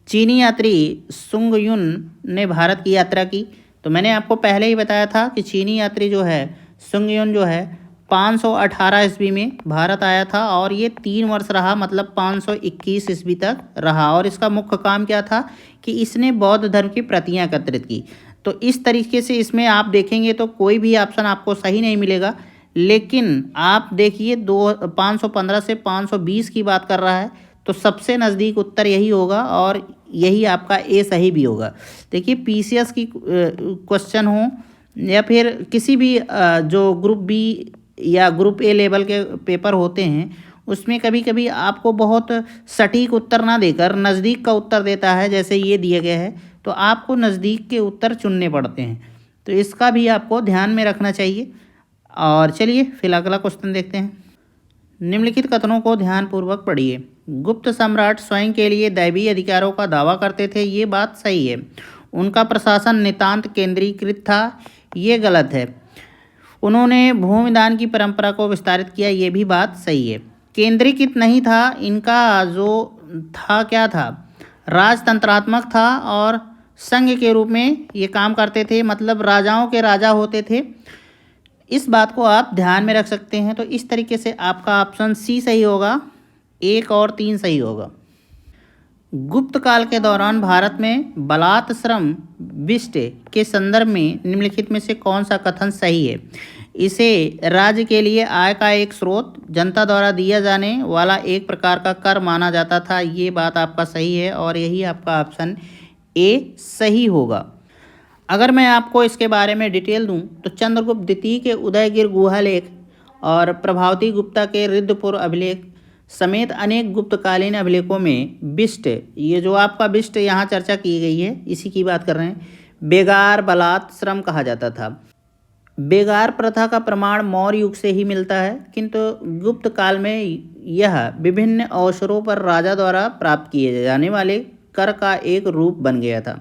चीनी यात्री सुंगयुन ने भारत की यात्रा की। तो मैंने आपको पहले ही बताया था कि चीनी यात्री जो है सुंगयुन जो है 518 ईस्वी में भारत आया था और ये 3 वर्ष रहा, मतलब 521 ईस्वी तक रहा। और इसका मुख्य काम क्या था कि इसने बौद्ध धर्म की प्रतियां एकत्रित की। तो इस तरीके से इसमें आप देखेंगे तो कोई भी ऑप्शन आपको सही नहीं मिलेगा, लेकिन आप देखिए 515 से 520 की बात कर रहा है, तो सबसे नज़दीक उत्तर यही होगा और यही आपका ए सही भी होगा। देखिए पीसीएस की क्वेश्चन हो या फिर किसी भी जो ग्रुप बी या ग्रुप ए लेवल के पेपर होते हैं, उसमें कभी कभी आपको बहुत सटीक उत्तर ना देकर नज़दीक का उत्तर देता है, जैसे ये दिया गया है, तो आपको नज़दीक के उत्तर चुनने पड़ते हैं। तो इसका भी आपको ध्यान में रखना चाहिए। और चलिए फिर अगला क्वेश्चन देखते हैं। निम्नलिखित कथनों को ध्यानपूर्वक पढ़िए। गुप्त सम्राट स्वयं के लिए दैवीय अधिकारों का दावा करते थे, ये बात सही है। उनका प्रशासन नितांत केंद्रीकृत था, ये गलत है। उन्होंने भूमिदान की परंपरा को विस्तारित किया, ये भी बात सही है। केंद्रीकृत नहीं था, इनका जो था क्या था, राजतंत्रात्मक था और संघ के रूप में ये काम करते थे, मतलब राजाओं के राजा होते थे। इस बात को आप ध्यान में रख सकते हैं। तो इस तरीके से आपका ऑप्शन सी सही होगा, 1 और 3 सही होगा। गुप्त काल के दौरान भारत में बलात् श्रम विष्ट के संदर्भ में निम्नलिखित में से कौन सा कथन सही है। इसे राज्य के लिए आय का एक स्रोत, जनता द्वारा दिया जाने वाला एक प्रकार का कर माना जाता था, ये बात आपका सही है और यही आपका ऑप्शन ए सही होगा। अगर मैं आपको इसके बारे में डिटेल दूं तो चंद्रगुप्त द्वितीय के उदयगिर गुहा लेख और प्रभावती गुप्ता के रिद्धपुर अभिलेख समेत अनेक गुप्तकालीन अभिलेखों में बिष्ट, ये जो आपका बिष्ट यहाँ चर्चा की गई है इसी की बात कर रहे हैं, बेगार बलात् श्रम कहा जाता था। बेगार प्रथा का प्रमाण मौर्य युग से ही मिलता है, किंतु गुप्त काल में यह विभिन्न अवसरों पर राजा द्वारा प्राप्त किए जाने वाले कर का एक रूप बन गया था।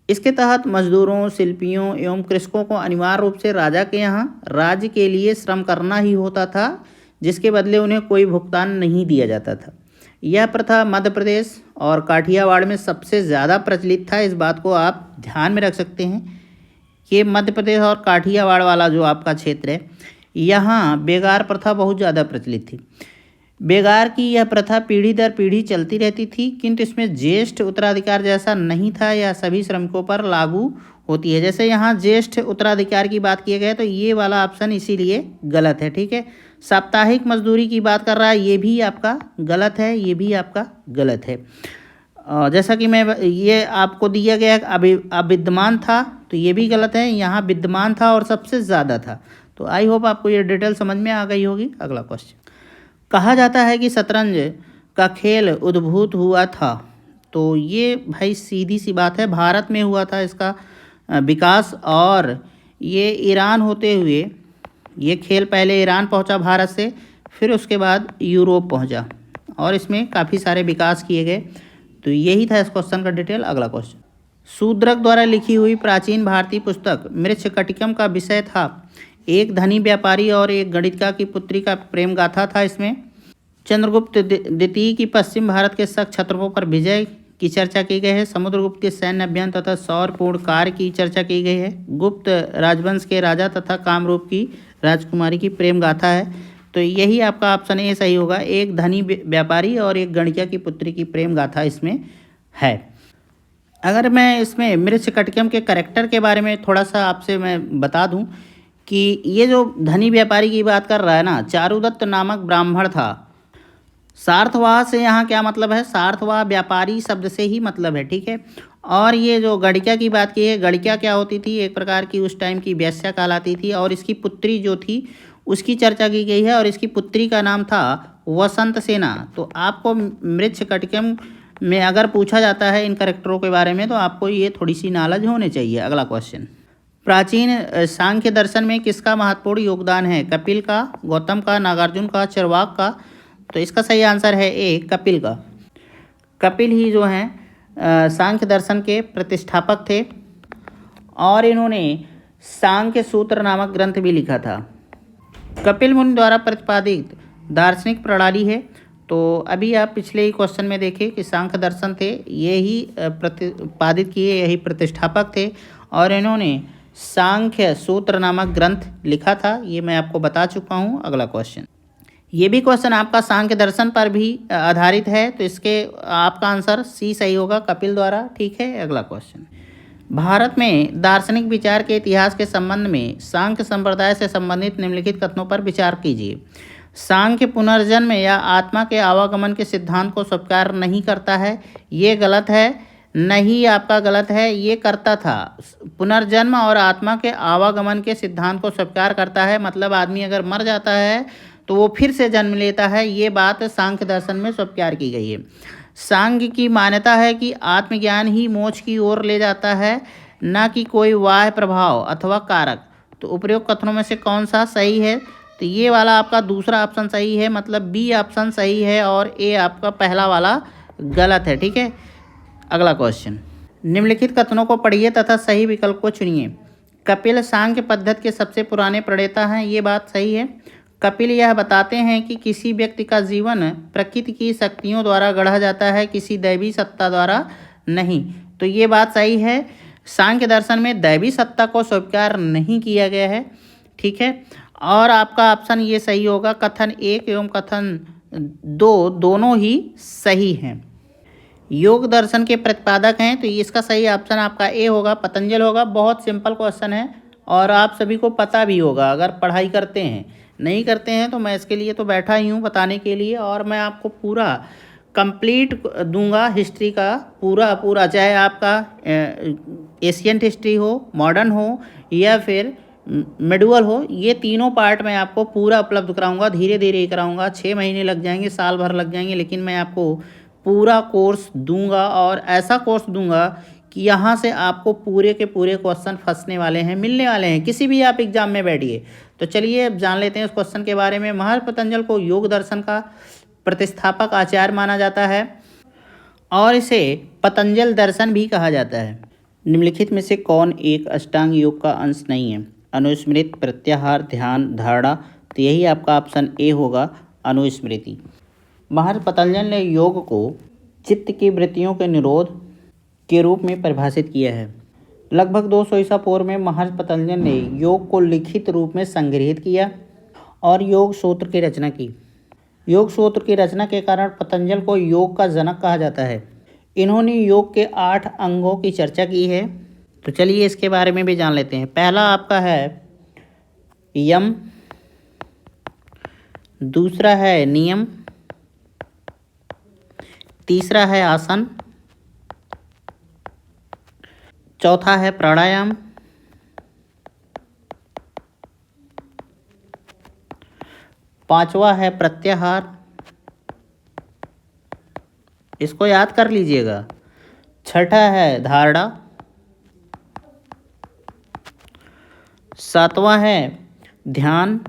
इसके तहत मजदूरों, शिल्पियों एवं कृषकों को अनिवार्य रूप से राजा के यहाँ राज्य के लिए श्रम करना ही होता था, जिसके बदले उन्हें कोई भुगतान नहीं दिया जाता था। यह प्रथा मध्य प्रदेश और काठियावाड़ में सबसे ज़्यादा प्रचलित था। इस बात को आप ध्यान में रख सकते हैं कि मध्य प्रदेश और काठियावाड़ वाला जो आपका क्षेत्र है, यहाँ बेगार प्रथा बहुत ज़्यादा प्रचलित थी। बेगार की यह प्रथा पीढ़ी दर पीढ़ी चलती रहती थी, किंतु इसमें ज्येष्ठ उत्तराधिकार जैसा नहीं था, यह सभी श्रमिकों पर लागू होती है। जैसे यहाँ ज्येष्ठ उत्तराधिकार की बात की गई, तो ये वाला ऑप्शन इसीलिए गलत है, ठीक है। साप्ताहिक मजदूरी की बात कर रहा है, ये भी आपका गलत है, ये भी आपका गलत है। जैसा कि मैं ये आपको दिया गया अविद्यमान था, तो ये भी गलत है। यहाँ विद्यमान था और सबसे ज़्यादा था। तो आई होप आपको ये डिटेल समझ में आ गई होगी। अगला क्वेश्चन, कहा जाता है कि शतरंज का खेल उद्भूत हुआ था। तो ये भाई सीधी सी बात है, भारत में हुआ था इसका विकास, और ये ईरान होते हुए ये खेल पहले ईरान पहुंचा भारत से, फिर उसके बाद यूरोप पहुंचा और इसमें काफ़ी सारे विकास किए गए। तो यही था इस क्वेश्चन का डिटेल। अगला क्वेश्चन, शूद्रक द्वारा लिखी हुई प्राचीन भारतीय पुस्तक मृच्छकटिकम का विषय था। एक धनी व्यापारी और एक गणितज्ञ की पुत्री का प्रेम गाथा था इसमें। चंद्रगुप्त द्वितीय की पश्चिम भारत के शक क्षत्रों पर विजय की चर्चा की गई है। समुद्रगुप्त के सैन्य अभियान तथा सौरपूर्ण कार्य की चर्चा की गई है। गुप्त राजवंश के राजा तथा कामरूप की राजकुमारी की प्रेम गाथा है। तो यही आपका ऑप्शन ए सही होगा। एक धनी व्यापारी और एक गणिका की पुत्री की प्रेम गाथा इसमें है। अगर मैं इसमें मृच्छकटिकम के कैरेक्टर के बारे में थोड़ा सा आपसे मैं बता दूं कि ये जो धनी व्यापारी की बात कर रहा है ना, चारुदत्त नामक ब्राह्मण था। सार्थवाह से यहाँ क्या मतलब है? सार्थवाह व्यापारी शब्द से ही मतलब है, ठीक है। और ये जो गणिका की बात की है, गणिका क्या होती थी? एक प्रकार की उस टाइम की वेश्या कहलाती थी। और इसकी पुत्री जो थी उसकी चर्चा की गई है और इसकी पुत्री का नाम था वसंत सेना। तो आपको मृच्छकटिकम में अगर पूछा जाता है इन कैरेक्टरों के बारे में तो आपको ये थोड़ी सी नॉलेज होनी चाहिए। अगला क्वेश्चन, प्राचीन सांख्य दर्शन में किसका महत्वपूर्ण योगदान है? कपिल का, गौतम का, नागार्जुन का, चरवाक का? तो इसका सही आंसर है ए, कपिल का। कपिल ही जो हैं सांख्य दर्शन के प्रतिष्ठापक थे और इन्होंने सांख्य सूत्र नामक ग्रंथ भी लिखा था। कपिल मुनि द्वारा प्रतिपादित दार्शनिक प्रणाली है। तो अभी आप पिछले ही क्वेश्चन में देखें कि सांख्य दर्शन थे, ये ही प्रतिपादित किए, यही प्रतिष्ठापक थे और इन्होंने सांख्य सूत्र नामक ग्रंथ लिखा था। ये मैं आपको बता चुका हूँ। अगला क्वेश्चन, ये भी क्वेश्चन आपका सांख्य दर्शन पर भी आधारित है। तो इसके आपका आंसर सी सही होगा, कपिल द्वारा, ठीक है। अगला क्वेश्चन, भारत में दार्शनिक विचार के इतिहास के संबंध में सांख्य संप्रदाय से संबंधित निम्नलिखित कथनों पर विचार कीजिए। सांख्य पुनर्जन्म या आत्मा के आवागमन के सिद्धांत को स्वीकार नहीं करता है, ये गलत है। नहीं, आपका गलत है, ये करता था। पुनर्जन्म और आत्मा के आवागमन के सिद्धांत को स्वीकार करता है, मतलब आदमी अगर मर जाता है तो वो फिर से जन्म लेता है। ये बात सांख्य दर्शन में स्वीकार की गई है। सांख्य की मान्यता है कि आत्मज्ञान ही मोक्ष की ओर ले जाता है, न कि कोई बाह्य प्रभाव अथवा कारक। तो उपरोक्त कथनों में से कौन सा सही है? तो ये वाला आपका दूसरा ऑप्शन सही है, मतलब बी ऑप्शन सही है और ए आपका पहला वाला गलत है, ठीक है। अगला क्वेश्चन, निम्नलिखित कथनों को पढ़िए तथा सही विकल्प को चुनिए। कपिल सांख्य पद्धति के सबसे पुराने प्रणेता हैं, ये बात सही है। कपिल यह बताते हैं कि किसी व्यक्ति का जीवन प्रकृति की शक्तियों द्वारा गढ़ा जाता है, किसी दैवी सत्ता द्वारा नहीं। तो ये बात सही है। सांख्य दर्शन में दैवी सत्ता को स्वीकार नहीं किया गया है, ठीक है। और आपका ऑप्शन ये सही होगा, कथन 1 एवं कथन 2 दोनों ही सही हैं। योग दर्शन के प्रतिपादक हैं, तो इसका सही ऑप्शन आपका ए होगा, पतंजल होगा। बहुत सिंपल क्वेश्चन है और आप सभी को पता भी होगा अगर पढ़ाई करते हैं। नहीं करते हैं तो मैं इसके लिए तो बैठा ही हूँ बताने के लिए, और मैं आपको पूरा कंप्लीट दूंगा हिस्ट्री का, पूरा चाहे आपका एशियंट हिस्ट्री हो, मॉडर्न हो या फिर मेडुअल हो, ये तीनों पार्ट मैं आपको पूरा उपलब्ध कराऊंगा। धीरे धीरे ही कराऊंगा, 6 महीने लग जाएंगे, साल भर लग जाएंगे, लेकिन मैं आपको पूरा कोर्स दूंगा और ऐसा कोर्स दूंगा कि यहाँ से आपको पूरे के पूरे क्वेश्चन फंसने वाले हैं, मिलने वाले हैं, किसी भी आप एग्जाम में बैठिए। तो चलिए अब जान लेते हैं उस क्वेश्चन के बारे में। महर्षि पतंजल को योग दर्शन का प्रतिष्ठापक आचार्य माना जाता है और इसे पतंजल दर्शन भी कहा जाता है। निम्नलिखित में से कौन एक अष्टांग योग का अंश नहीं है? अनुस्मृति, प्रत्याहार, ध्यान, धारणा? तो यही आपका ऑप्शन ए होगा, अनुस्मृति। महर्षि पतंजल ने योग को चित्त की वृत्तियों के निरोध के रूप में परिभाषित किया है। लगभग 200 ईसा पूर्व में महर्षि पतंजल ने योग को लिखित रूप में संग्रहित किया और योग सूत्र की रचना की। योग सूत्र की रचना के कारण पतंजल को योग का जनक कहा जाता है। इन्होंने योग के 8 अंगों की चर्चा की है। तो चलिए इसके बारे में भी जान लेते हैं। पहला आपका है यम, दूसरा है नियम, तीसरा है आसन, चौथा है प्राणायाम, पांचवा है प्रत्याहार, इसको याद कर लीजिएगा, छठा है धारणा, सातवां है ध्यान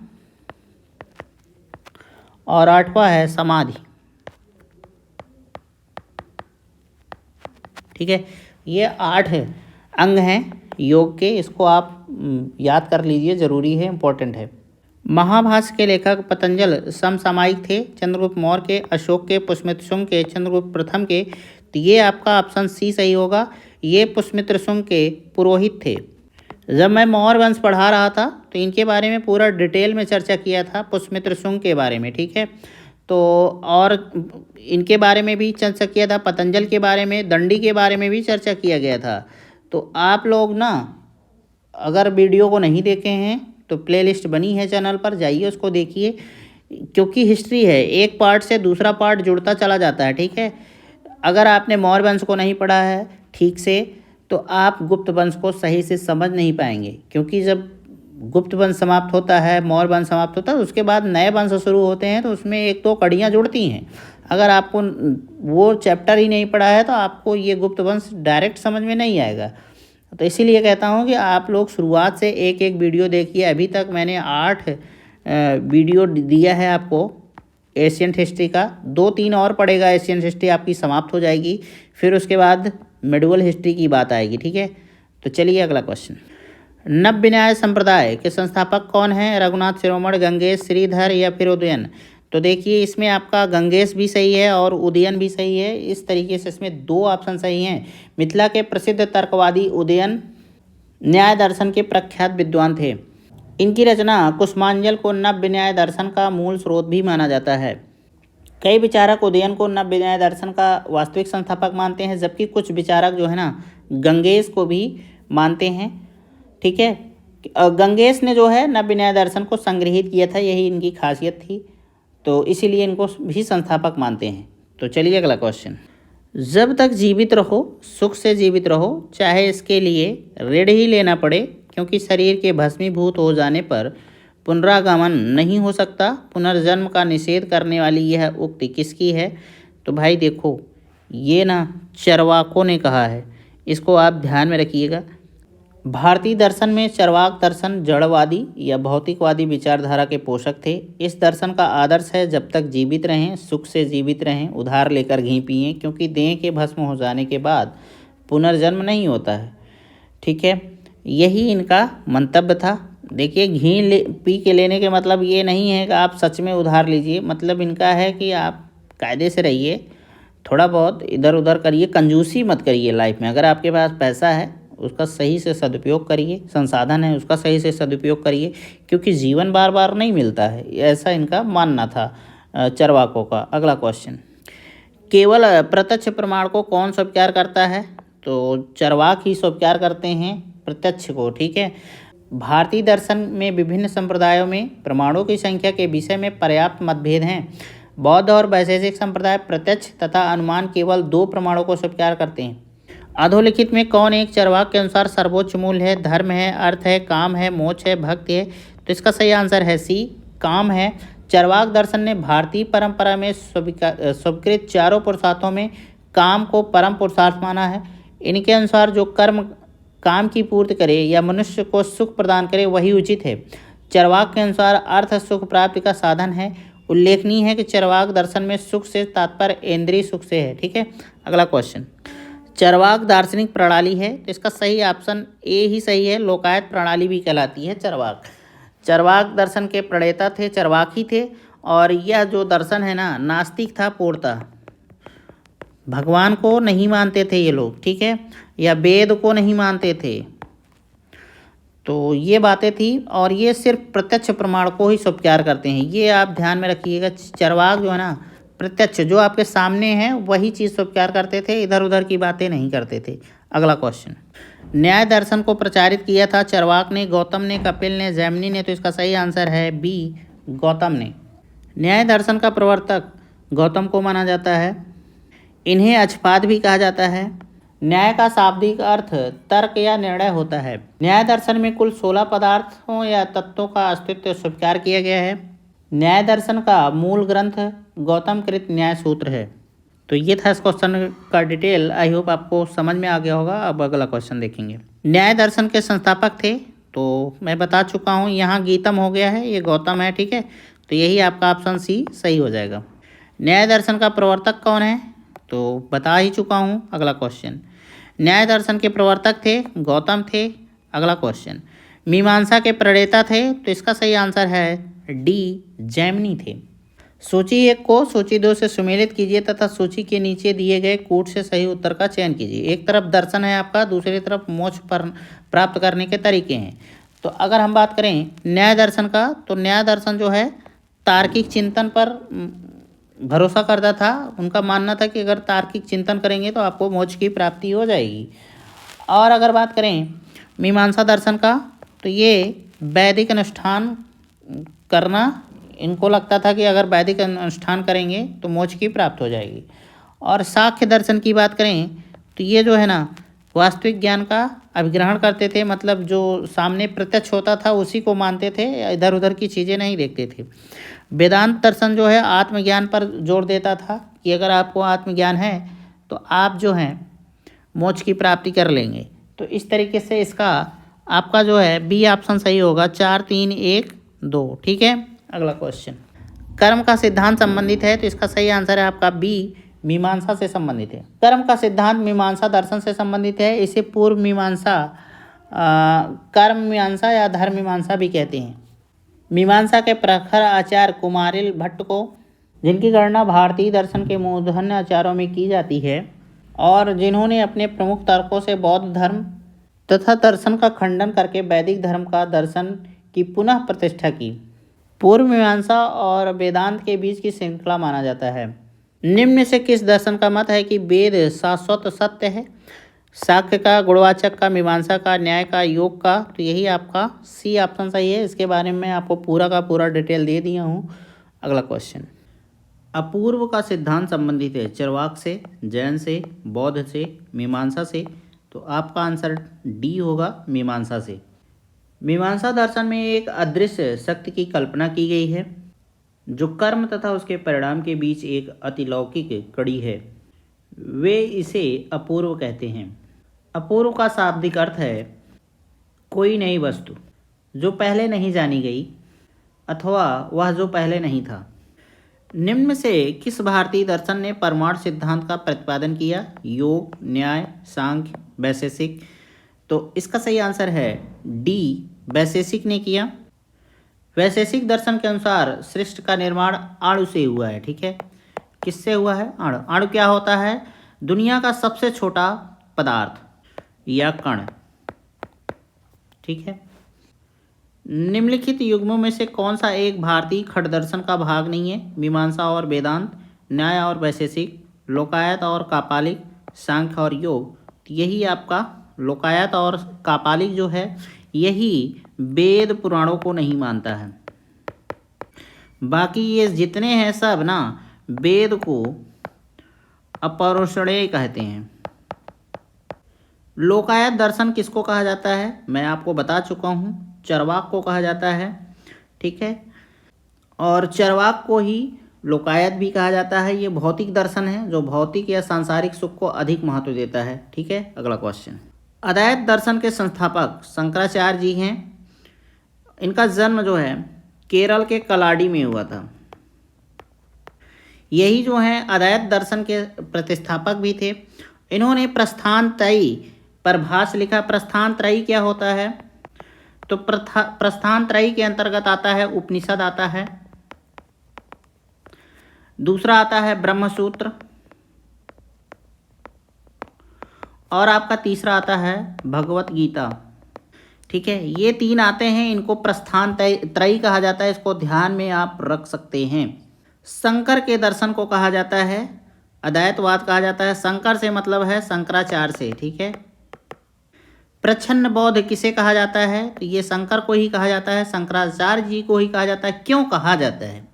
और आठवां है समाधि। ठीक है, ये 8 है। अंग हैं योग के, इसको आप याद कर लीजिए, ज़रूरी है, इम्पोर्टेंट है। महाभाष्य के लेखक पतंजल समसामयिक थे चंद्रगुप्त मौर्य के, अशोक के, पुष्यमित्र शुंग के, चंद्रगुप्त प्रथम के। तो ये आपका ऑप्शन सी सही होगा। ये पुष्यमित्र शुंग के पुरोहित थे। जब मैं मौर्य वंश पढ़ा रहा था तो इनके बारे में पूरा डिटेल में चर्चा किया था, पुष्यमित्र शुंग के बारे में, ठीक है। तो और इनके बारे में भी चर्चा किया था, पतंजल के बारे में, दंडी के बारे में भी चर्चा किया गया था। तो आप लोग ना अगर वीडियो को नहीं देखे हैं तो प्लेलिस्ट बनी है चैनल पर, जाइए उसको देखिए, क्योंकि हिस्ट्री है, एक पार्ट से दूसरा पार्ट जुड़ता चला जाता है, ठीक है। अगर आपने मौर्य वंश को नहीं पढ़ा है ठीक से तो आप गुप्त वंश को सही से समझ नहीं पाएंगे, क्योंकि जब गुप्त वंश समाप्त होता है, मौर्य वंश समाप्त होता है, उसके बाद नए वंश शुरू होते हैं, तो उसमें एक दो कड़ियाँ जुड़ती हैं। अगर आपको वो चैप्टर ही नहीं पढ़ा है तो आपको ये गुप्त वंश डायरेक्ट समझ में नहीं आएगा। तो इसीलिए कहता हूँ कि आप लोग शुरुआत से एक एक वीडियो देखिए। अभी तक मैंने 8 वीडियो दिया है आपको एशियंट हिस्ट्री का, 2-3 और पड़ेगा, एशियंट हिस्ट्री आपकी समाप्त हो जाएगी, फिर उसके बाद मेडिवल हिस्ट्री की बात आएगी, ठीक है। तो चलिए अगला क्वेश्चन। नव्य न्याय संप्रदाय के संस्थापक कौन हैं? रघुनाथ शिरोमणि, गंगेश, श्रीधर या फिर उदयन? तो देखिए इसमें आपका गंगेश भी सही है और उदयन भी सही है। इस तरीके से इसमें 2 ऑप्शन सही हैं। मिथिला के प्रसिद्ध तर्कवादी उदयन न्याय दर्शन के प्रख्यात विद्वान थे। इनकी रचना कुसुमांजल को नव्य न्याय दर्शन का मूल स्रोत भी माना जाता है। कई विचारक उदयन को नव्य न्याय दर्शन का वास्तविक संस्थापक मानते हैं, जबकि कुछ विचारक जो है ना गंगेश को भी मानते हैं, ठीक है। गंगेश ने जो है नव्य न्याय दर्शन को संग्रहित किया था, यही इनकी खासियत थी, तो इसीलिए इनको भी संस्थापक मानते हैं। तो चलिए अगला क्वेश्चन। जब तक जीवित रहो सुख से जीवित रहो, चाहे इसके लिए ऋण ही लेना पड़े, क्योंकि शरीर के भस्मीभूत हो जाने पर पुनरागमन नहीं हो सकता। पुनर्जन्म का निषेध करने वाली यह उक्ति किसकी है? तो भाई देखो, ये ना चरवाकों ने कहा है, इसको आप ध्यान में रखिएगा। भारतीय दर्शन में चरवाक दर्शन जड़वादी या भौतिकवादी विचारधारा के पोषक थे। इस दर्शन का आदर्श है जब तक जीवित रहें सुख से जीवित रहें, उधार लेकर घी पिएं, क्योंकि देह के भस्म हो जाने के बाद पुनर्जन्म नहीं होता है, ठीक है। यही इनका मंतव्य था। देखिए घी पी के लेने के मतलब ये नहीं है कि आप सच में उधार लीजिए, मतलब इनका है कि आप कायदे से रहिए, थोड़ा बहुत इधर उधर करिए, कंजूसी मत करिए लाइफ में। अगर आपके पास पैसा है उसका सही से सदुपयोग करिए, संसाधन है उसका सही से सदुपयोग करिए, क्योंकि जीवन बार बार नहीं मिलता है, ऐसा इनका मानना था चरवाकों का। अगला क्वेश्चन। केवल प्रत्यक्ष प्रमाण को कौन स्वीकार करता है? तो चरवाक ही स्वीकार करते हैं प्रत्यक्ष को, ठीक है। भारतीय दर्शन में विभिन्न संप्रदायों में प्रमाणों की संख्या के विषय में पर्याप्त मतभेद हैं। बौद्ध और वैशेषिक संप्रदाय प्रत्यक्ष तथा अनुमान केवल 2 प्रमाणों को स्वीकार करते हैं। अधोलिखित में कौन एक चरवाक के अनुसार सर्वोच्च मूल्य है? धर्म है, अर्थ है, काम है, मोक्ष है, भक्ति है? तो इसका सही आंसर है सी, काम है। चरवाक दर्शन ने भारतीय परंपरा में स्वीकृत 4 पुरुषार्थों में काम को परम पुरुषार्थ माना है। इनके अनुसार जो कर्म काम की पूर्ति करे या मनुष्य को सुख प्रदान करे वही उचित है। चरवाक के अनुसार अर्थ सुख प्राप्ति का साधन है। उल्लेखनीय है कि चरवाक दर्शन में सुख से तात्पर्य इंद्रिय सुख से है, ठीक है। अगला क्वेश्चन। चरवाक दार्शनिक प्रणाली है, तो इसका सही ऑप्शन ए ही सही है, लोकायत प्रणाली भी कहलाती है चरवाक। चरवाक दर्शन के प्रणेता थे चरवाक ही थे, और यह जो दर्शन है ना नास्तिक था पूर्णतः, भगवान को नहीं मानते थे ये लोग, ठीक है, या वेद को नहीं मानते थे। तो ये बातें थी, और ये सिर्फ प्रत्यक्ष प्रमाण को ही स्वीकार करते हैं, ये आप ध्यान में रखिएगा। चरवाक जो है ना प्रत्यक्ष जो आपके सामने है वही चीज़ स्वीकार करते थे, इधर उधर की बातें नहीं करते थे। अगला क्वेश्चन। न्याय दर्शन को प्रचारित किया था चरवाक ने, गौतम ने, कपिल ने, जैमिनी ने? तो इसका सही आंसर है बी, गौतम ने। न्याय दर्शन का प्रवर्तक गौतम को माना जाता है। इन्हें अक्षपाद भी कहा जाता है। न्याय का शाब्दिक अर्थ तर्क या निर्णय होता है। न्याय दर्शन में कुल 16 पदार्थों या तत्वों का अस्तित्व स्वीकार किया गया है। न्याय दर्शन का मूल ग्रंथ गौतम कृत न्याय सूत्र है। तो ये था इस क्वेश्चन का डिटेल, आई होप आपको समझ में आ गया होगा। अब अगला क्वेश्चन देखेंगे। न्याय दर्शन के संस्थापक थे, तो मैं बता चुका हूँ, यहाँ गीतम हो गया है, ये गौतम है, ठीक है। तो यही आपका ऑप्शन सी सही हो जाएगा। न्याय दर्शन का प्रवर्तक कौन है? तो बता ही चुका हूँ। अगला क्वेश्चन। न्याय दर्शन के प्रवर्तक थे गौतम थे। अगला क्वेश्चन, मीमांसा के प्रणेता थे, तो इसका सही आंसर है डी जैमिनी थे। सूची 1 को सूची 2 से सुमेलित कीजिए तथा सूची के नीचे दिए गए कूट से सही उत्तर का चयन कीजिए। एक तरफ दर्शन है आपका, दूसरी तरफ मोक्ष पर प्राप्त करने के तरीके हैं। तो अगर हम बात करें न्याय दर्शन का, तो न्याय दर्शन जो है तार्किक चिंतन पर भरोसा करता था। उनका मानना था कि अगर तार्किक चिंतन करेंगे तो आपको मोक्ष की प्राप्ति हो जाएगी। और अगर बात करें मीमांसा दर्शन का, तो ये वैदिक अनुष्ठान करना, इनको लगता था कि अगर वैदिक अनुष्ठान करेंगे तो मोक्ष की प्राप्त हो जाएगी। और सांख्य दर्शन की बात करें तो ये जो है ना वास्तविक ज्ञान का अभिग्रहण करते थे, मतलब जो सामने प्रत्यक्ष होता था उसी को मानते थे, इधर उधर की चीज़ें नहीं देखते थे। वेदांत दर्शन जो है आत्मज्ञान पर जोर देता था कि अगर आपको आत्मज्ञान है तो आप जो हैं मोक्ष की प्राप्ति कर लेंगे। तो इस तरीके से इसका आपका जो है बी ऑप्शन सही होगा, 4 3 1 2। ठीक है, अगला क्वेश्चन, कर्म का सिद्धांत संबंधित है, तो इसका सही आंसर है आपका बी मीमांसा से संबंधित है। कर्म का सिद्धांत मीमांसा दर्शन से संबंधित है। इसे पूर्व मीमांसा, कर्म मीमांसा या धर्म मीमांसा भी कहते हैं। मीमांसा के प्रखर आचार्य कुमारिल भट्ट को, जिनकी गणना भारतीय दर्शन के मूर्धन्य आचार्यों में की जाती है और जिन्होंने अपने प्रमुख तर्कों से बौद्ध धर्म तथा दर्शन का खंडन करके वैदिक धर्म का दर्शन की पुनः प्रतिष्ठा की, पूर्व मीमांसा और वेदांत के बीच की श्रृंखला माना जाता है। निम्न से किस दर्शन का मत है कि वेद शाश्वत सत्य है? साक्ष्य का, गुणवाचक का, मीमांसा का, न्याय का, योग का? तो यही आपका सी ऑप्शन सही है। इसके बारे में आपको पूरा का पूरा डिटेल दे दिया हूँ। अगला क्वेश्चन, अपूर्व का सिद्धांत संबंधित है चरवाक से, जैन से, बौद्ध से, मीमांसा से? तो आपका आंसर डी होगा, मीमांसा से। मीमांसा दर्शन में एक अदृश्य शक्ति की कल्पना की गई है जो कर्म तथा उसके परिणाम के बीच एक अतिलौकिक कड़ी है। वे इसे अपूर्व कहते हैं। अपूर्व का शाब्दिक अर्थ है कोई नई वस्तु जो पहले नहीं जानी गई अथवा वह जो पहले नहीं था। निम्न से किस भारतीय दर्शन ने परमाणु सिद्धांत का प्रतिपादन किया? योग, न्याय, सांख्य, वैशेषिक? तो इसका सही आंसर है डी वैशेषिक ने किया। वैशेषिक दर्शन के अनुसार सृष्टि का निर्माण अणु से हुआ है। ठीक है, किससे हुआ है? अणु। अणु क्या होता है? दुनिया का सबसे छोटा पदार्थ या कण। ठीक है, निम्नलिखित युग्मों में से कौन सा एक भारतीय खट दर्शन का भाग नहीं है? मीमांसा और वेदांत, न्याय और वैशेषिक, लोकायत और कापालिक, सांख्य और योग? यही आपका लोकायत और कापालिक जो है यही वेद पुराणों को नहीं मानता है। बाकी ये जितने हैं सब ना वेद को अपौरुषेय कहते हैं। लोकायत दर्शन किसको कहा जाता है? मैं आपको बता चुका हूँ, चरवाक को कहा जाता है। ठीक है, और चरवाक को ही लोकायत भी कहा जाता है। ये भौतिक दर्शन है जो भौतिक या सांसारिक सुख को अधिक महत्व देता है। ठीक है, अगला क्वेश्चन, अद्वैत दर्शन के संस्थापक शंकराचार्य जी हैं। इनका जन्म जो है केरल के कलाडी में हुआ था। यही जो हैं अद्वैत दर्शन के प्रतिष्ठापक भी थे। इन्होंने प्रस्थान त्रयी पर भाष्य लिखा। प्रस्थान त्रयी क्या होता है? तो प्रस्थान त्रयी के अंतर्गत आता है उपनिषद आता है, दूसरा आता है ब्रह्मसूत्र, और आपका तीसरा आता है भगवत गीता। ठीक है, ये 3 आते हैं, इनको प्रस्थान त्रयी कहा जाता है। इसको ध्यान में आप रख सकते हैं। शंकर के दर्शन को कहा जाता है अद्वैतवाद कहा जाता है। शंकर से मतलब है शंकराचार्य से। ठीक है, प्रच्छन्न बौद्ध किसे कहा जाता है? तो ये शंकर को ही कहा जाता है, शंकराचार्य जी को ही कहा जाता है। क्यों कहा जाता है?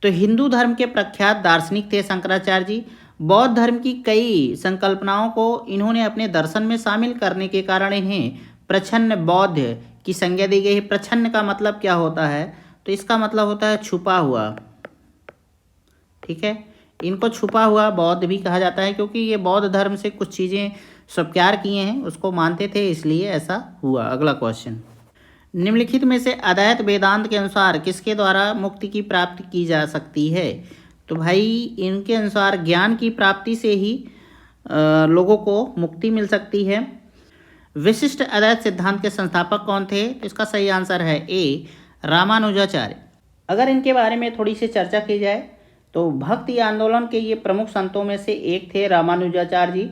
तो हिंदू धर्म के प्रख्यात दार्शनिक थे शंकराचार्य जी। बौद्ध धर्म की कई संकल्पनाओं को इन्होंने अपने दर्शन में शामिल करने के कारण इन्हें प्रच्छन्न बौद्ध की संज्ञा दी गई है। प्रच्छन्न का मतलब क्या होता है? तो इसका मतलब होता है छुपा हुआ। ठीक है, इनको छुपा हुआ बौद्ध भी कहा जाता है क्योंकि ये बौद्ध धर्म से कुछ चीज़ें स्वीकार किए हैं, उसको मानते थे, इसलिए ऐसा हुआ। अगला क्वेश्चन, निम्नलिखित में से अद्वैत वेदांत के अनुसार किसके द्वारा मुक्ति की प्राप्ति की जा सकती है? तो भाई इनके अनुसार ज्ञान की प्राप्ति से ही लोगों को मुक्ति मिल सकती है। विशिष्ट अद्वैत सिद्धांत के संस्थापक कौन थे? तो इसका सही आंसर है ए, रामानुजाचार्य। अगर इनके बारे में थोड़ी सी चर्चा की जाए तो भक्ति आंदोलन के ये प्रमुख संतों में से एक थे रामानुजाचार्य जी।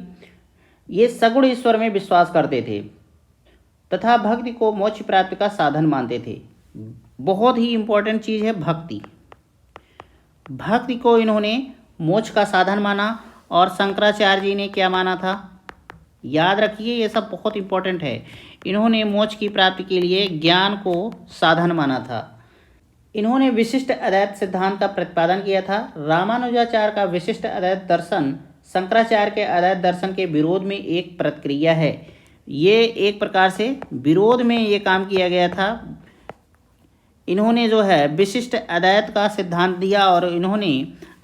ये सगुण ईश्वर में विश्वास करते थे तथा भक्ति को मोक्ष प्राप्ति का साधन मानते थे। बहुत ही इम्पोर्टेंट चीज़ है भक्ति। भक्ति को इन्होंने मोक्ष का साधन माना। और शंकराचार्य जी ने क्या माना था? याद रखिए, ये सब बहुत इम्पोर्टेंट है। इन्होंने मोक्ष की प्राप्ति के लिए ज्ञान को साधन माना था। इन्होंने विशिष्ट अद्वैत सिद्धांत का प्रतिपादन किया था। रामानुजाचार्य का विशिष्ट अद्वैत दर्शन शंकराचार्य के अद्वैत दर्शन के विरोध में एक प्रतिक्रिया है। ये एक प्रकार से विरोध में ये काम किया गया था। इन्होंने जो है विशिष्ट अद्वैत का सिद्धांत दिया और इन्होंने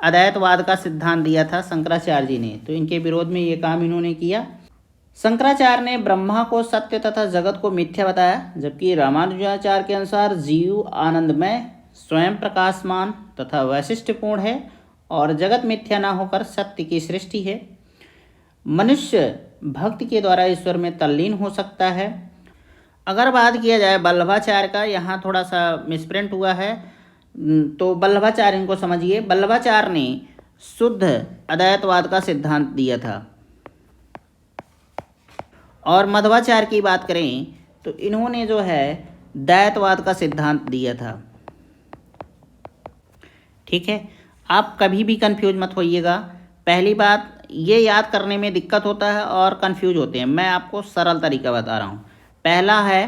अद्वैतवाद का सिद्धांत दिया था शंकराचार्य जी ने, तो इनके विरोध में ये काम इन्होंने किया। शंकराचार्य ने ब्रह्मा को सत्य तथा जगत को मिथ्या बताया, जबकि रामानुजाचार्य के अनुसार जीव आनंदमय, स्वयं प्रकाशमान तथा वैशिष्ट्यपूर्ण है और जगत मिथ्या न होकर सत्य की सृष्टि है। मनुष्य भक्ति के द्वारा ईश्वर में तल्लीन हो सकता है। अगर बात किया जाए वल्लभाचार्य का, यहाँ थोड़ा सा मिसप्रिंट हुआ है, तो वल्लभाचार्य इनको समझिए। वल्लभाचार्य ने शुद्ध अद्वैतवाद का सिद्धांत दिया था। और मध्वाचार्य की बात करें तो इन्होंने जो है द्वैतवाद का सिद्धांत दिया था। ठीक है, आप कभी भी कंफ्यूज मत होइएगा। पहली बात, ये याद करने में दिक्कत होता है और कंफ्यूज होते हैं। मैं आपको सरल तरीका बता रहा हूँ। पहला है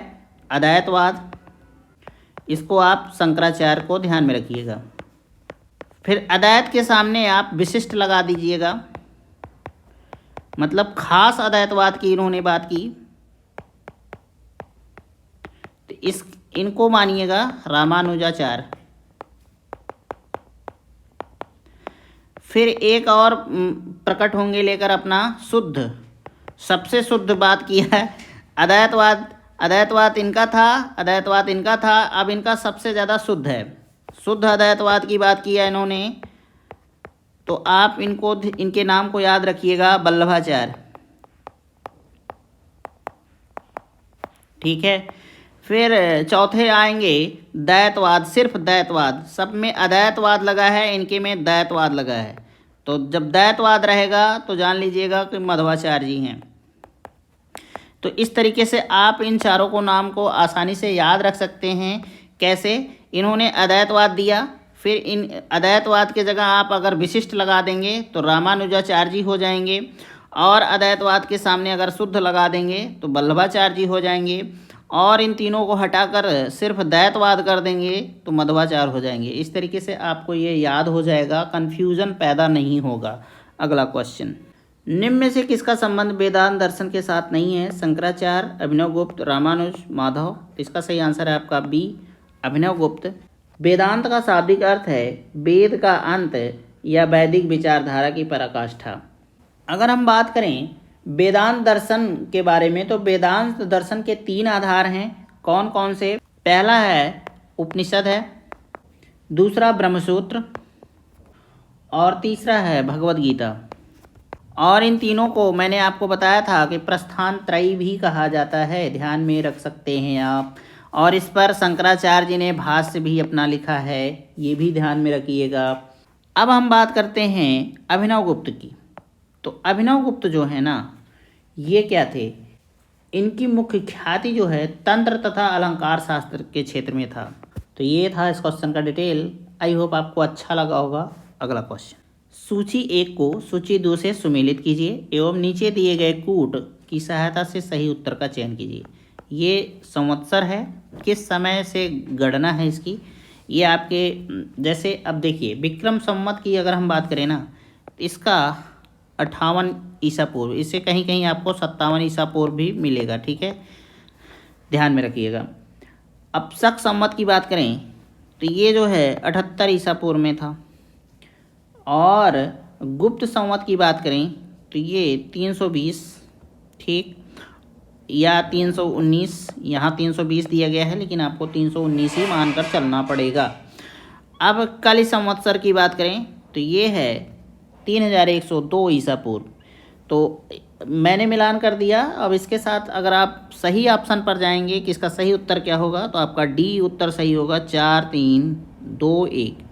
अद्वैतवाद, इसको आप शंकराचार्य को ध्यान में रखिएगा। फिर अद्वैत के सामने आप विशिष्ट लगा दीजिएगा, मतलब खास अद्वैतवाद की इन्होंने बात की, तो इनको मानिएगा रामानुजाचार्य। फिर एक और प्रकट होंगे लेकर अपना शुद्ध, सबसे शुद्ध बात किया है अद्वैतवाद। अद्वैतवाद इनका था, अब इनका सबसे ज़्यादा शुद्ध है। शुद्ध अद्वैतवाद की बात किया इन्होंने, तो आप इनके नाम को याद रखिएगा, वल्लभाचार्य। ठीक है, फिर चौथे आएंगे द्वैतवाद, सिर्फ द्वैतवाद। सब में अद्वैतवाद लगा है, इनके में द्वैतवाद लगा है। तो जब द्वैतवाद रहेगा तो जान लीजिएगा कि मध्वाचार्य जी हैं। तो इस तरीके से आप इन चारों को नाम को आसानी से याद रख सकते हैं। कैसे? इन्होंने अद्वैतवाद दिया, फिर इन अद्वैतवाद के जगह आप अगर विशिष्ट लगा देंगे तो रामानुजाचार्य जी हो जाएंगे, और अद्वैतवाद के सामने अगर शुद्ध लगा देंगे तो वल्लभाचार्य जी हो जाएंगे, और इन तीनों को हटाकर सिर्फ द्वैतवाद कर देंगे तो मध्वाचार्य हो जाएंगे। इस तरीके से आपको ये याद हो जाएगा, कन्फ्यूज़न पैदा नहीं होगा। अगला क्वेश्चन, निम्न में से किसका संबंध वेदांत दर्शन के साथ नहीं है? शंकराचार्य, अभिनवगुप्त, रामानुज, माधव। इसका सही आंसर है आपका बी, अभिनवगुप्त। वेदांत का शाब्दिक अर्थ है वेद का अंत या वैदिक विचारधारा की पराकाष्ठा। अगर हम बात करें वेदांत दर्शन के बारे में, तो वेदांत दर्शन के 3 आधार हैं। कौन कौन से? पहला है उपनिषद है, दूसरा ब्रह्मसूत्र, और तीसरा है भगवद गीता। और इन तीनों को मैंने आपको बताया था कि प्रस्थान त्रयी भी कहा जाता है, ध्यान में रख सकते हैं आप। और इस पर शंकराचार्य जी ने भाष्य भी अपना लिखा है, ये भी ध्यान में रखिएगा। अब हम बात करते हैं अभिनवगुप्त की। तो अभिनवगुप्त जो है ना, ये क्या थे? इनकी मुख्य ख्याति जो है तंत्र तथा अलंकार शास्त्र के क्षेत्र में था। तो ये था इस क्वेश्चन का डिटेल। आई होप आपको अच्छा लगा होगा। अगला क्वेश्चन, सूची 1 को सूची 2 से सुमेलित कीजिए एवं नीचे दिए गए कूट की सहायता से सही उत्तर का चयन कीजिए। ये संवत्सर है, किस समय से गणना है इसकी, ये आपके जैसे अब देखिए विक्रम संवत की अगर हम बात करें ना, तो इसका 58 ईसा पूर्व, इससे कहीं कहीं आपको 57 ईसा पूर्व भी मिलेगा। ठीक है, ध्यान में रखिएगा। अब शक संवत की बात करें तो ये जो है 78 ईसा पूर्व में था। और गुप्त संवत की बात करें तो ये 320, ठीक, या 319, यहाँ 320 दिया गया है लेकिन आपको 319 ही मानकर चलना पड़ेगा। अब कली संवत्सर की बात करें तो ये है 3102 ईसा पूर्व। तो मैंने मिलान कर दिया। अब इसके साथ अगर आप सही ऑप्शन पर जाएंगे कि इसका सही उत्तर क्या होगा, तो आपका डी उत्तर सही होगा। 4 3 2 1।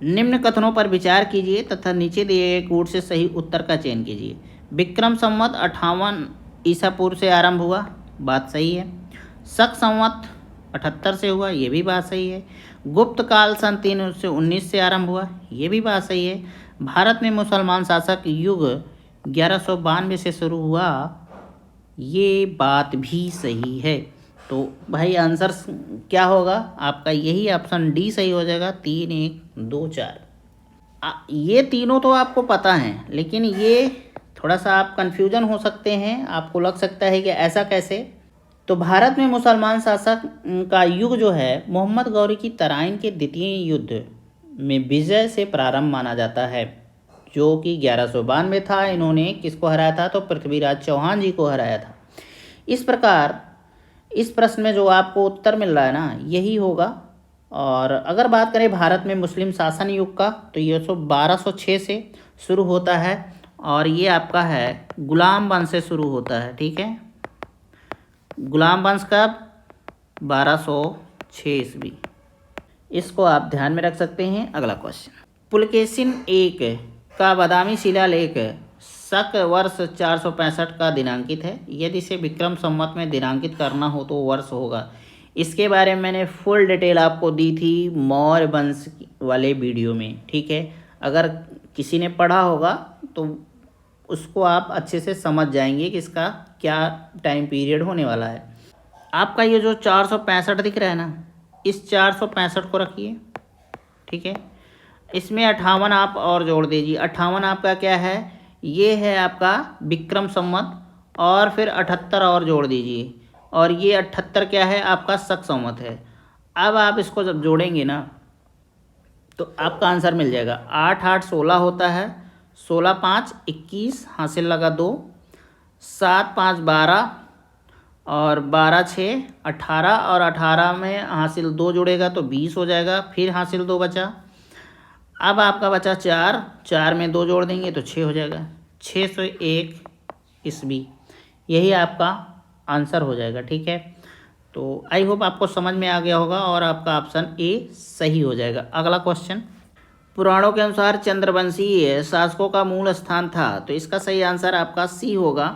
निम्न कथनों पर विचार कीजिए तथा नीचे दिए गए कूट से सही उत्तर का चयन कीजिए। विक्रम संवत 58 ईसा पूर्व से आरंभ हुआ, बात सही है। शक संवत 78 से हुआ, ये भी बात सही है। गुप्त काल सन 319 से आरंभ हुआ, ये भी बात सही है। भारत में मुसलमान शासक युग 1192 से शुरू हुआ, ये बात भी सही है। तो भाई आंसर क्या होगा आपका, यही ऑप्शन डी सही हो जाएगा। 3 1 2 4। ये तीनों तो आपको पता हैं, लेकिन ये थोड़ा सा आप कन्फ्यूजन हो सकते हैं, आपको लग सकता है कि ऐसा कैसे। तो भारत में मुसलमान शासक का युग जो है मोहम्मद गौरी की तराइन के द्वितीय युद्ध में विजय से प्रारंभ माना जाता है, जो कि 1192 था। इन्होंने किसको हराया था, तो पृथ्वीराज चौहान जी को हराया था। इस प्रकार इस प्रश्न में जो आपको उत्तर मिल रहा है ना, यही होगा। और अगर बात करें भारत में मुस्लिम शासन युग का, तो ये 1206 से शुरू होता है और ये आपका है गुलाम वंश से शुरू होता है। ठीक है, गुलाम वंश का 1206 ईस्वी, इसको आप ध्यान में रख सकते हैं। अगला क्वेश्चन, पुलकेशिन एक का बादामी शिलालेख शक वर्ष 465 का दिनांकित है। यदि इसे विक्रम संवत में दिनांकित करना हो तो वर्ष होगा। इसके बारे में मैंने फुल डिटेल आपको दी थी मौर्य वंश वाले वीडियो में। ठीक है, अगर किसी ने पढ़ा होगा तो उसको आप अच्छे से समझ जाएंगे कि इसका क्या टाइम पीरियड होने वाला है। आपका ये जो 465 दिख रहा है ना, इस 465 को रखिए। ठीक है, इसमें 58 आप और जोड़ दीजिए। 58 आपका क्या है, ये है आपका विक्रम संवत, और फिर 78 और जोड़ दीजिए, और ये 78 क्या है आपका शक संवत है। अब आप इसको जब जोड़ेंगे ना तो आपका आंसर मिल जाएगा। 8 8 16 होता है, 16 5 21, हासिल लगा 2, 7 5 12, और 12 6 18, और 18 में हासिल 2 जुड़ेगा तो 20 हो जाएगा, फिर हासिल 2 बचा। अब आपका बचा 4, 4 में 2 जोड़ देंगे तो 6 हो जाएगा। 601 ईस्वी, यही आपका आंसर हो जाएगा। ठीक है, तो आई होप आपको समझ में आ गया होगा और आपका ऑप्शन ए सही हो जाएगा। अगला क्वेश्चन, पुराणों के अनुसार चंद्रवंशीय शासकों का मूल स्थान था, तो इसका सही आंसर आपका सी होगा।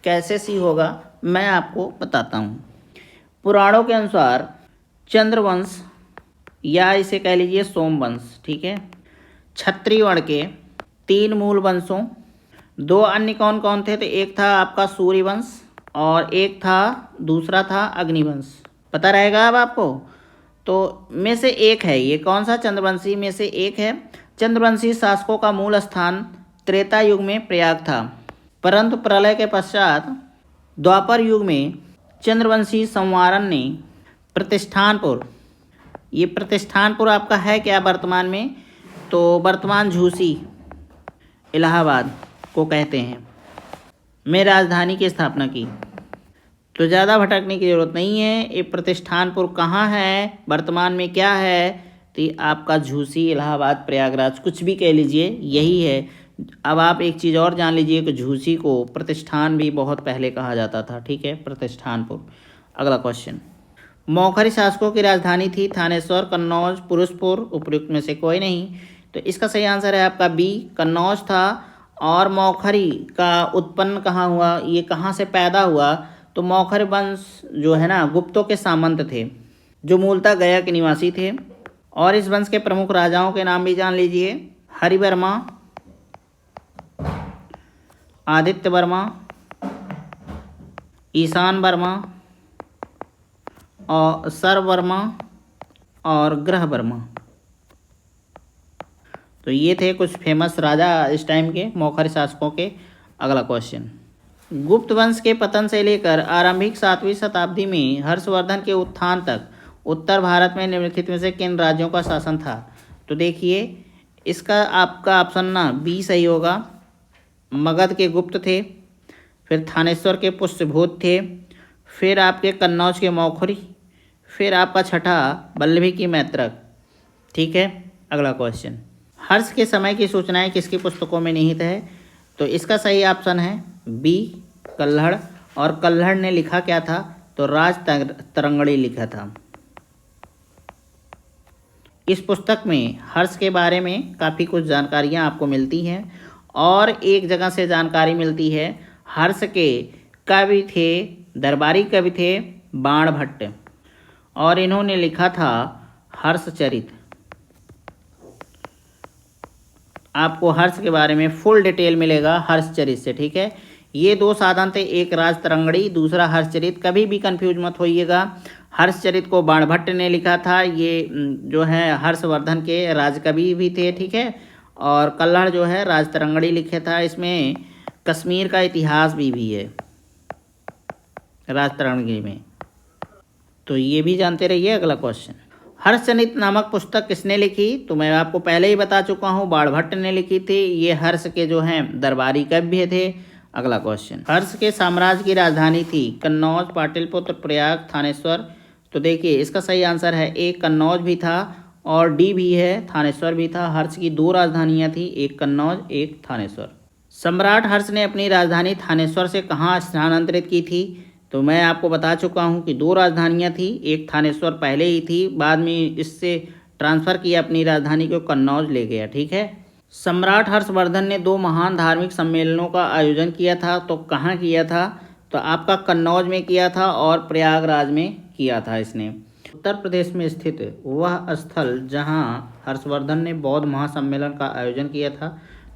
कैसे सी होगा मैं आपको बताता हूँ। पुराणों के अनुसार चंद्रवंश, या इसे कह लीजिए सोमवंश, ठीक है, क्षत्रिय वर्ण के 3 मूल वंशों, 2 अन्य कौन कौन थे, तो एक था आपका सूर्यवंश और एक था दूसरा था अग्निवंश। पता रहेगा अब आपको, तो में से एक है ये कौन सा, चंद्रवंशी में से एक है। चंद्रवंशी शासकों का मूल स्थान त्रेता युग में प्रयाग था, परंतु प्रलय के पश्चात द्वापर युग में चंद्रवंशी संवारन ने प्रतिष्ठानपुर, ये प्रतिष्ठानपुर आपका है क्या वर्तमान में, तो वर्तमान झूसी इलाहाबाद को कहते हैं, में राजधानी की स्थापना की। तो ज़्यादा भटकने की ज़रूरत नहीं है। ये प्रतिष्ठानपुर कहाँ है, वर्तमान में क्या है, तो ये आपका झूसी इलाहाबाद प्रयागराज कुछ भी कह लीजिए, यही है। अब आप एक चीज़ और जान लीजिए कि झूसी को प्रतिष्ठान भी बहुत पहले कहा जाता था। ठीक है, प्रतिष्ठानपुर। अगला क्वेश्चन, मौखरी शासकों की राजधानी थी थानेश्वर, कन्नौज, पुरुषपुर, उपयुक्त में से कोई नहीं। तो इसका सही आंसर है आपका बी, कन्नौज था। और मौखरी का उत्पन्न कहाँ हुआ, ये कहाँ से पैदा हुआ, तो मौखरी वंश जो है ना गुप्तों के सामंत थे, जो मूलतः गया के निवासी थे। और इस वंश के प्रमुख राजाओं के नाम भी जान लीजिए, हरिवर्मा, आदित्य वर्मा, ईशान वर्मा, और सर्ववर्मा और ग्रह वर्मा। तो ये थे कुछ फेमस राजा इस टाइम के मौखरी शासकों के। अगला क्वेश्चन, गुप्त वंश के पतन से लेकर आरंभिक 7वीं शताब्दी में हर्षवर्धन के उत्थान तक उत्तर भारत में निम्नलिखित में से किन राज्यों का शासन था। तो देखिए इसका आपका ऑप्शन ना बी सही होगा। मगध के गुप्त थे, फिर थानेश्वर के पुष्यभूत थे, फिर आपके कन्नौज के मौखरी, फिर आपका छठा वल्लभी की मैत्रक। ठीक है, अगला क्वेश्चन, हर्ष के समय की सूचनाएं किसकी पुस्तकों में निहित है। तो इसका सही ऑप्शन है बी कल्हड़। और कल्हड़ ने लिखा क्या था? तो राज तरंगड़ी लिखा था। इस पुस्तक में हर्ष के बारे में काफ़ी कुछ जानकारियाँ आपको मिलती हैं और एक जगह से जानकारी मिलती है हर्ष के कवि थे, दरबारी कवि थे बाणभट्ट, और इन्होंने लिखा था हर्षचरित। आपको हर्ष के बारे में फुल डिटेल मिलेगा हर्षचरित से, ठीक है। ये दो साधन थे, एक राज तरंगड़ी, दूसरा हर्षचरित। कभी भी कंफ्यूज मत होइएगा। हर्षचरित को बाणभट्ट ने लिखा था, ये जो है हर्षवर्धन के राजकवि भी थे, ठीक है। और कल्हड़ जो है राज तरंगड़ी लिखे था। इसमें कश्मीर का इतिहास भी है राज तरंगड़ी में, तो ये भी जानते रहिए। अगला क्वेश्चन, हर्षचरित नामक पुस्तक किसने लिखी? तो मैं आपको पहले ही बता चुका हूँ, बाणभट्ट ने लिखी थी। ये हर्ष के जो हैं दरबारी कवि थे। अगला क्वेश्चन, हर्ष के साम्राज्य की राजधानी थी कन्नौज, पाटलिपुत्र, प्रयाग, थानेश्वर। तो देखिए इसका सही आंसर है ए कन्नौज भी था और डी भी है थानेश्वर भी था। हर्ष की दो राजधानियाँ थी, एक कन्नौज एक थानेश्वर। सम्राट हर्ष ने अपनी राजधानी थानेश्वर से कहाँ स्थानांतरित की थी? तो मैं आपको बता चुका हूँ कि दो राजधानियाँ थी, एक थानेश्वर पहले ही थी, बाद में इससे ट्रांसफ़र किया अपनी राजधानी को, कन्नौज ले गया, ठीक है। सम्राट हर्षवर्धन ने दो महान धार्मिक सम्मेलनों का आयोजन किया था, तो कहाँ किया था? तो आपका कन्नौज में किया था और प्रयागराज में किया था इसने। उत्तर प्रदेश में स्थित वह स्थल जहाँ हर्षवर्धन ने बौद्ध महासम्मेलन का आयोजन किया था,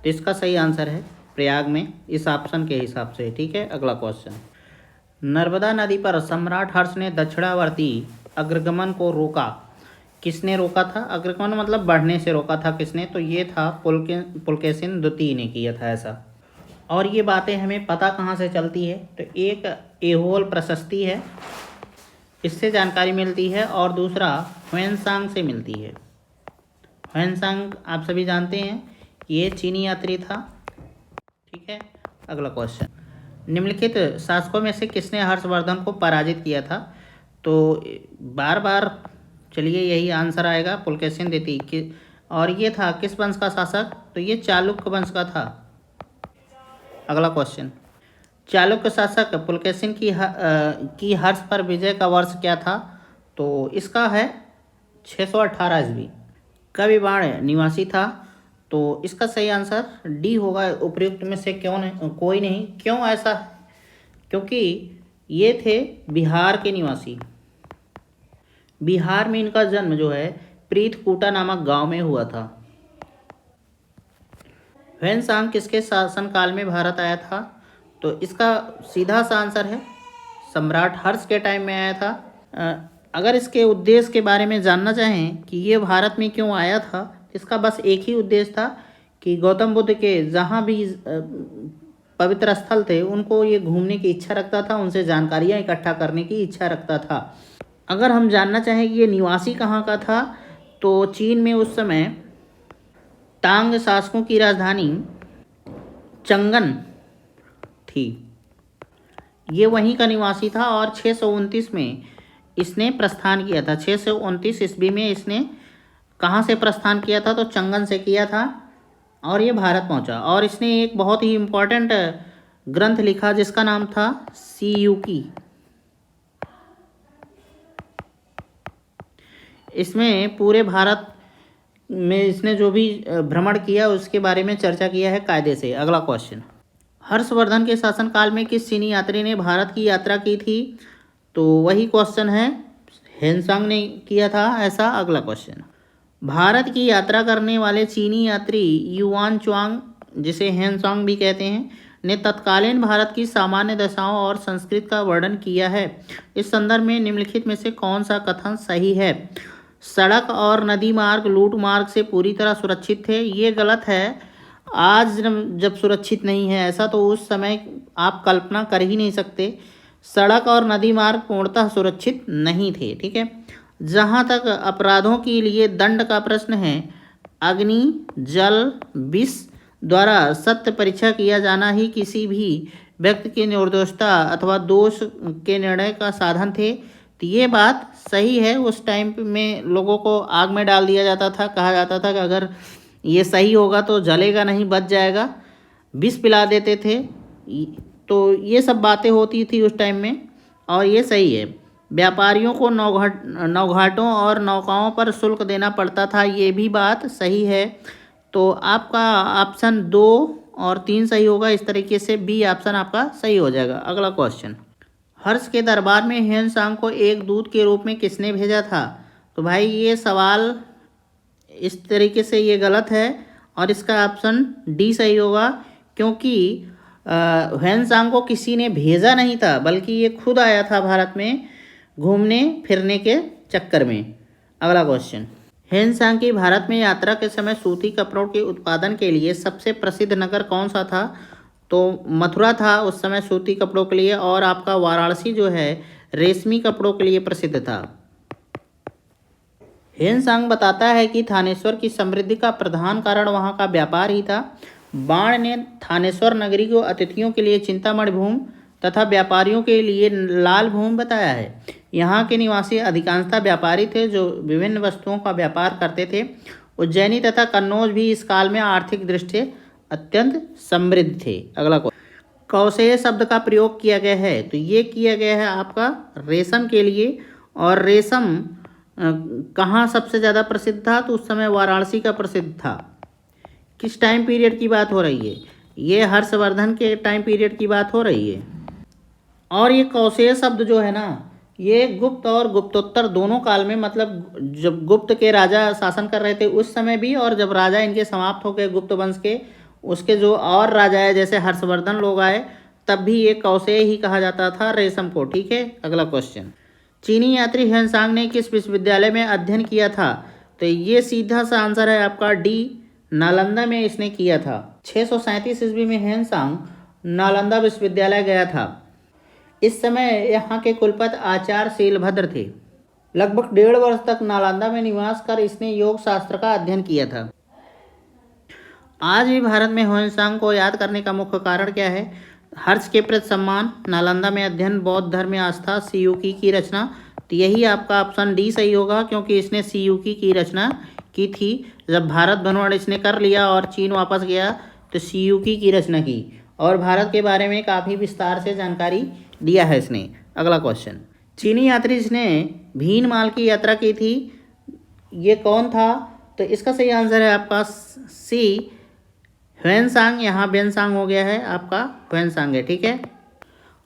तो इसका सही आंसर है प्रयाग में, इस ऑप्शन के हिसाब से, ठीक है। अगला क्वेश्चन, नर्मदा नदी पर सम्राट हर्ष ने दक्षिणावर्ती अग्रगमन को रोका, किसने रोका था? अग्रगमन मतलब बढ़ने से रोका था, किसने? तो ये था पुलकेशिन द्वितीय ने किया था ऐसा। और ये बातें हमें पता कहाँ से चलती है? तो एक ऐहोल प्रशस्ति है, इससे जानकारी मिलती है, और दूसरा ह्वेनसांग से मिलती है। ह्वेनसांग आप सभी जानते हैं, ये चीनी यात्री था, ठीक है। अगला क्वेश्चन, निम्नलिखित शासकों में से किसने हर्षवर्धन को पराजित किया था? तो बार बार चलिए यही आंसर आएगा, पुलकेशिन द्वितीय। और ये था किस वंश का शासक? तो ये चालुक्य वंश का था। अगला क्वेश्चन, चालुक्य शासक पुलकेशिन की हर्ष पर विजय का वर्ष क्या था? तो इसका है 618 ईस्वी। कविबाण निवासी था, तो इसका सही आंसर डी होगा। उपयुक्त में से क्यों नहीं, कोई नहीं। क्यों ऐसा? क्योंकि ये थे बिहार के निवासी। बिहार में इनका जन्म जो है प्रीतकूटा नामक गांव में हुआ था। ह्वेनसांग किसके शासनकाल में भारत आया था? तो इसका सीधा सा आंसर है सम्राट हर्ष के टाइम में आया था। अगर इसके उद्देश्य के बारे में जानना चाहें कि ये भारत में क्यों आया था, इसका बस एक ही उद्देश्य था कि गौतम बुद्ध के जहाँ भी पवित्र स्थल थे उनको ये घूमने की इच्छा रखता था, उनसे जानकारियाँ इकट्ठा करने की इच्छा रखता था। अगर हम जानना चाहें कि ये निवासी कहाँ का था, तो चीन में उस समय तांग शासकों की राजधानी चंगन थी, ये वहीं का निवासी था। और 629 में इसने प्रस्थान किया था। 629 ईस्वी में इसने कहाँ से प्रस्थान किया था? तो चंगन से किया था और ये भारत पहुंचा। और इसने एक बहुत ही इम्पोर्टेंट ग्रंथ लिखा जिसका नाम था सीयूकी। इसमें पूरे भारत में इसने जो भी भ्रमण किया उसके बारे में चर्चा किया है कायदे से। अगला क्वेश्चन, हर्षवर्धन के शासनकाल में किस चीनी यात्री ने भारत की यात्रा की थी? तो वही क्वेश्चन है, ह्वेनसांग ने किया था ऐसा। अगला क्वेश्चन, भारत की यात्रा करने वाले चीनी यात्री युआन च्वांग, जिसे ह्वेनसांग भी कहते हैं, ने तत्कालीन भारत की सामान्य दशाओं और संस्कृति का वर्णन किया है। इस संदर्भ में निम्नलिखित में से कौन सा कथन सही है? सड़क और नदी मार्ग लूट मार्ग से पूरी तरह सुरक्षित थे, ये गलत है। आज जब सुरक्षित नहीं है ऐसा, तो उस समय आप कल्पना कर ही नहीं सकते। सड़क और नदी मार्ग पूर्णतः सुरक्षित नहीं थे, ठीक है। जहाँ तक अपराधों के लिए दंड का प्रश्न है, अग्नि, जल, विष द्वारा सत्य परीक्षा किया जाना ही किसी भी व्यक्ति की निर्दोषता अथवा दोष के निर्णय का साधन थे। तो ये बात सही है। उस टाइम में लोगों को आग में डाल दिया जाता था, कहा जाता था कि अगर ये सही होगा तो जलेगा नहीं, बच जाएगा। विष पिला देते थे। तो ये सब बातें होती थी उस टाइम में, और ये सही है। व्यापारियों को नौघाटों और नौकाओं पर शुल्क देना पड़ता था, ये भी बात सही है। तो आपका ऑप्शन 2 और 3 सही होगा। इस तरीके से बी ऑप्शन आपका सही हो जाएगा। अगला क्वेश्चन, हर्ष के दरबार में ह्वेनसांग को एक दूत के रूप में किसने भेजा था? तो भाई ये सवाल इस तरीके से ये गलत है, और इसका ऑप्शन डी सही होगा, क्योंकि ह्वेनसांग को किसी ने भेजा नहीं था, बल्कि ये खुद आया था भारत में घूमने फिरने के चक्कर में। अगला क्वेश्चन, ह्वेनसांग की भारत में यात्रा के समय सूती कपड़ों के उत्पादन के लिए सबसे प्रसिद्ध नगर कौन सा था? तो मथुरा था उस समय सूती कपड़ों के लिए, और आपका वाराणसी जो है रेशमी कपड़ों के लिए प्रसिद्ध था। ह्वेनसांग बताता है कि थानेश्वर की समृद्धि का प्रधान कारण वहाँ का व्यापार ही था। बाण ने थानेश्वर नगरी को अतिथियों के लिए चिंतामणि भूमि तथा व्यापारियों के लिए लाल भूमि बताया है। यहाँ के निवासी अधिकांशतः व्यापारी थे जो विभिन्न वस्तुओं का व्यापार करते थे। उज्जैनी तथा कन्नौज भी इस काल में आर्थिक दृष्टि से अत्यंत समृद्ध थे। अगला कौशेय शब्द का प्रयोग किया गया है, तो ये किया गया है आपका रेशम के लिए। और रेशम कहाँ सबसे ज़्यादा प्रसिद्ध था? तो उस समय वाराणसी का प्रसिद्ध था। किस टाइम पीरियड की बात हो रही है? ये हर्षवर्धन के टाइम पीरियड की बात हो रही है। और ये कौशेय शब्द जो है ना, ये गुप्त और गुप्तोत्तर दोनों काल में, मतलब जब गुप्त के राजा शासन कर रहे थे उस समय भी, और जब राजा इनके समाप्त हो गए गुप्त वंश के, उसके जो और राजा है जैसे हर्षवर्धन लोग आए, तब भी ये कौशेय ही कहा जाता था रेशम को। ठीक है। अगला क्वेश्चन, चीनी यात्री ह्वेनसांग ने किस विश्वविद्यालय में अध्ययन किया था? तो ये सीधा सा आंसर है आपका डी, नालंदा में इसने किया था। 637 ईस्वी में ह्वेनसांग नालंदा विश्वविद्यालय गया था। इस समय यहाँ के कुलपति आचार्य शीलभद्र थे। लगभग 1.5 वर्ष तक नालंदा में निवास कर इसने योग शास्त्र का अध्ययन किया था। आज भी भारत में ह्वेनसांग को याद करने का मुख्य कारण क्या है? हर्ष के प्रति सम्मान, नालंदा में अध्ययन, बौद्ध धर्म में आस्था, सीयूकी की रचना। तो यही आपका ऑप्शन डी सही होगा, क्योंकि इसने सीयूकी की रचना की थी। जब भारत भ्रमण इसने कर लिया और चीन वापस गया तो सीयूकी की रचना की, और भारत के बारे में काफ़ी विस्तार से जानकारी दिया है इसने। अगला क्वेश्चन, चीनी यात्री जिसने भीनमाल की यात्रा की थी, ये कौन था? तो इसका सही आंसर है आपका सी, ह्वेनसांग। यहाँ बेनसांग हो गया है, आपका ह्वेनसांग है। ठीक है।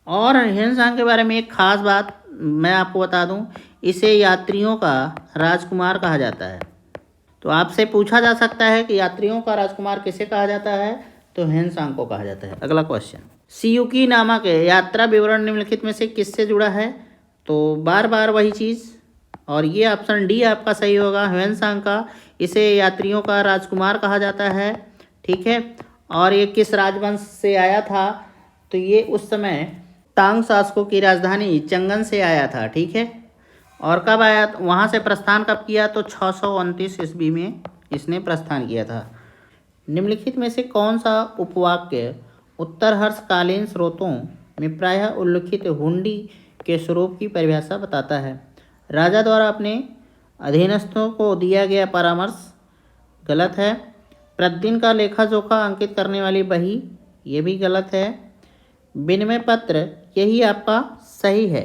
और ह्वेनसांग के बारे में एक खास बात मैं आपको बता दूं, इसे यात्रियों का राजकुमार कहा जाता है। तो आपसे पूछा जा सकता है कि यात्रियों का राजकुमार किसे कहा जाता है? तो ह्वेनसांग को कहा जाता है। अगला क्वेश्चन, सीयूकी नामक यात्रा विवरण निम्नलिखित में से किससे जुड़ा है? तो बार बार वही चीज़, और ये ऑप्शन डी आपका सही होगा, ह्वेनसांग का। इसे यात्रियों का राजकुमार कहा जाता है। ठीक है। और ये किस राजवंश से आया था? तो ये उस समय तांग शासकों की राजधानी चंगन से आया था। ठीक है। और कब आया, वहाँ से प्रस्थान कब किया? तो 629 ईस्वी में इसने प्रस्थान किया था। निम्नलिखित में से कौन सा उपवाक्य उत्तर हर्षकालीन स्रोतों में प्रायः उल्लिखित हुंडी के स्वरूप की परिभाषा बताता है? राजा द्वारा अपने अधीनस्थों को दिया गया परामर्श, गलत है। प्रतिदिन का लेखा जोखा अंकित करने वाली बही, ये भी गलत है। विनिमय पत्र, यही आपका सही है।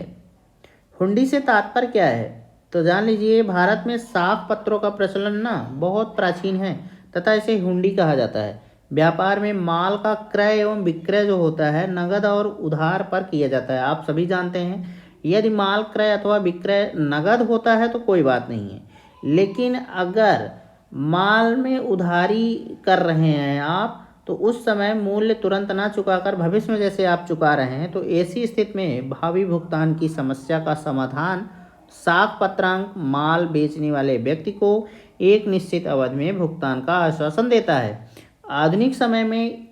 हुंडी से तात्पर्य क्या है? तो जान लीजिए, भारत में साफ पत्रों का प्रचलन ना बहुत प्राचीन है, तथा इसे हुंडी कहा जाता है। व्यापार में माल का क्रय एवं विक्रय जो होता है नगद और उधार पर किया जाता है। आप सभी जानते हैं, यदि माल क्रय अथवा विक्रय नगद होता है तो कोई बात नहीं है, लेकिन अगर माल में उधारी कर रहे हैं आप, तो उस समय मूल्य तुरंत ना चुकाकर भविष्य में जैसे आप चुका रहे हैं, तो ऐसी स्थिति में भावी भुगतान की समस्या का समाधान साख पत्रांक माल बेचने वाले व्यक्ति को एक निश्चित अवधि में भुगतान का आश्वासन देता है। आधुनिक समय में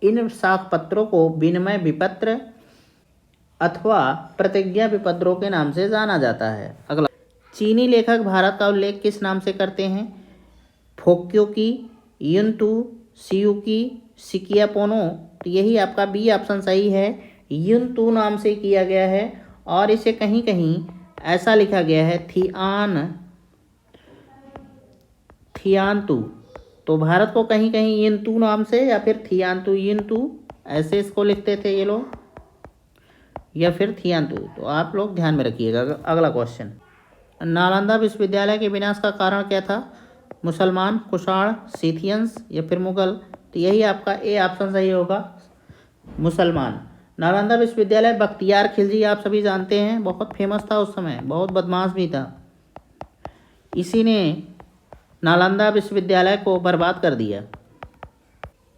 इन साख पत्रों को विनिमय विपत्र अथवा प्रतिज्ञा विपत्रों के नाम से जाना जाता है। अगला, चीनी लेखक भारत का उल्लेख किस नाम से करते हैं? फोक्योकी, युनतू, सीयूकी, सिकियापोनो। तो यही आपका बी ऑप्शन सही है, युनतू नाम से किया गया है। और इसे कहीं कहीं ऐसा लिखा गया है थियानतू। तो भारत को कहीं कहीं यिंतू नाम से या फिर थियांतु यिंतु ऐसे इसको लिखते थे ये लोग, या फिर थियांतु। तो आप लोग ध्यान में रखिएगा। अगला क्वेश्चन, नालंदा विश्वविद्यालय के विनाश का कारण क्या था? मुसलमान, कुषाण, सीथियंस या फिर मुगल? तो यही आपका ए ऑप्शन सही होगा, मुसलमान। नालंदा विश्वविद्यालय बख्तियार खिलजी आप सभी जानते हैं, बहुत फेमस था उस समय, बहुत बदमाश भी था। इसी ने नालंदा विश्वविद्यालय को बर्बाद कर दिया।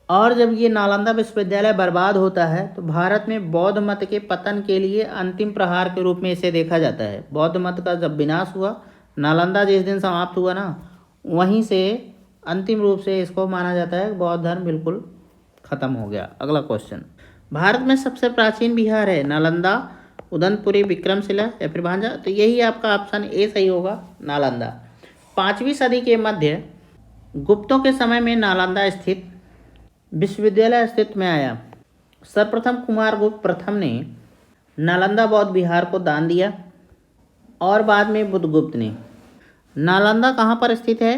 और जब ये नालंदा विश्वविद्यालय बर्बाद होता है तो भारत में बौद्ध मत के पतन के लिए अंतिम प्रहार के रूप में इसे देखा जाता है। बौद्ध मत का जब विनाश हुआ, नालंदा जिस दिन समाप्त हुआ ना, वहीं से अंतिम रूप से इसको माना जाता है बौद्ध धर्म बिल्कुल खत्म हो गया। अगला क्वेश्चन, भारत में सबसे प्राचीन विहार है नालंदा, उदनपुरी, विक्रमशिला या फिर भांजा? तो यही आपका ऑप्शन ए सही होगा, नालंदा। 5वीं सदी के मध्य गुप्तों के समय में नालंदा स्थित विश्वविद्यालय अस्तित्व में आया। सर्वप्रथम कुमारगुप्त प्रथम ने नालंदा बौद्ध विहार को दान दिया और बाद में बुद्धगुप्त ने। नालंदा कहाँ पर स्थित है?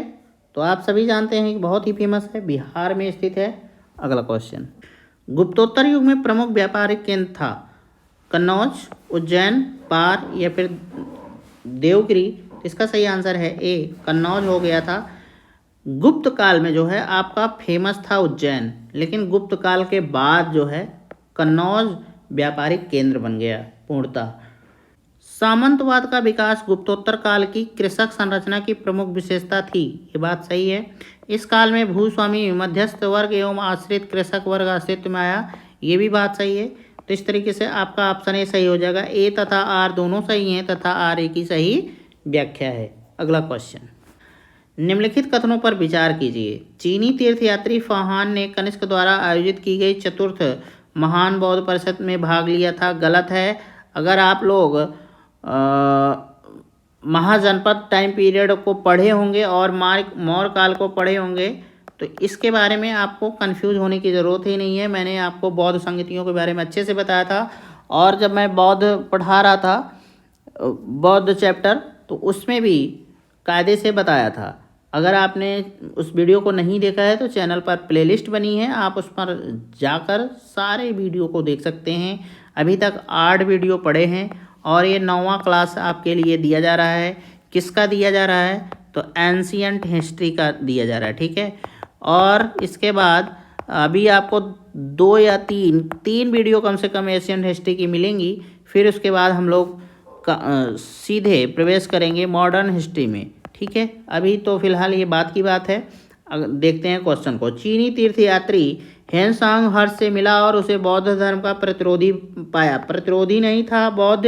तो आप सभी जानते हैं कि बहुत ही फेमस है, बिहार में स्थित है। अगला क्वेश्चन, गुप्तोत्तर युग में प्रमुख व्यापारिक केंद्र था कन्नौज, उज्जैन, पार या फिर देवगिरी? इसका सही आंसर है ए, कन्नौज हो गया था। गुप्त काल में जो है आपका फेमस था उज्जैन, लेकिन गुप्त काल के बाद जो है कन्नौज व्यापारिक केंद्र बन गया पूर्णतः। सामंतवाद का विकास गुप्तोत्तर काल की कृषक संरचना की प्रमुख विशेषता थी, ये बात सही है। इस काल में भूस्वामी, मध्यस्थ वर्ग एवं आश्रित कृषक वर्ग अस्तित्व में आया, ये भी बात सही है। तो इस तरीके से आपका ऑप्शन ए सही हो जाएगा। ए तथा आर दोनों सही हैं तथा आर ए की सही व्याख्या है। अगला क्वेश्चन, निम्नलिखित कथनों पर विचार कीजिए। चीनी तीर्थयात्री फाहान ने कनिष्क द्वारा आयोजित की गई चतुर्थ महान बौद्ध परिषद में भाग लिया था, गलत है। अगर आप लोग महाजनपद टाइम पीरियड को पढ़े होंगे और मौर्य काल को पढ़े होंगे तो इसके बारे में आपको कंफ्यूज होने की ज़रूरत ही नहीं है। मैंने आपको बौद्ध संगतियों के बारे में अच्छे से बताया था, और जब मैं बौद्ध पढ़ा रहा था, बौद्ध चैप्टर, तो उसमें भी कायदे से बताया था। अगर आपने उस वीडियो को नहीं देखा है तो चैनल पर प्लेलिस्ट बनी है, आप उस पर जाकर सारे वीडियो को देख सकते हैं। अभी तक 8 वीडियो पड़े हैं और ये 9वां क्लास आपके लिए दिया जा रहा है। किसका दिया जा रहा है? तो एंशियंट हिस्ट्री का दिया जा रहा है, ठीक है। और इसके बाद अभी आपको 2 या 3 वीडियो कम से कम एशियन हिस्ट्री की मिलेंगी। फिर उसके बाद हम लोग सीधे प्रवेश करेंगे मॉडर्न हिस्ट्री में, ठीक है। अभी तो फिलहाल ये बात की बात है। देखते हैं क्वेश्चन को। चीनी तीर्थयात्री हेनसांग हर्ष से मिला और उसे बौद्ध धर्म का प्रतिरोधी पाया। प्रतिरोधी नहीं था, बौद्ध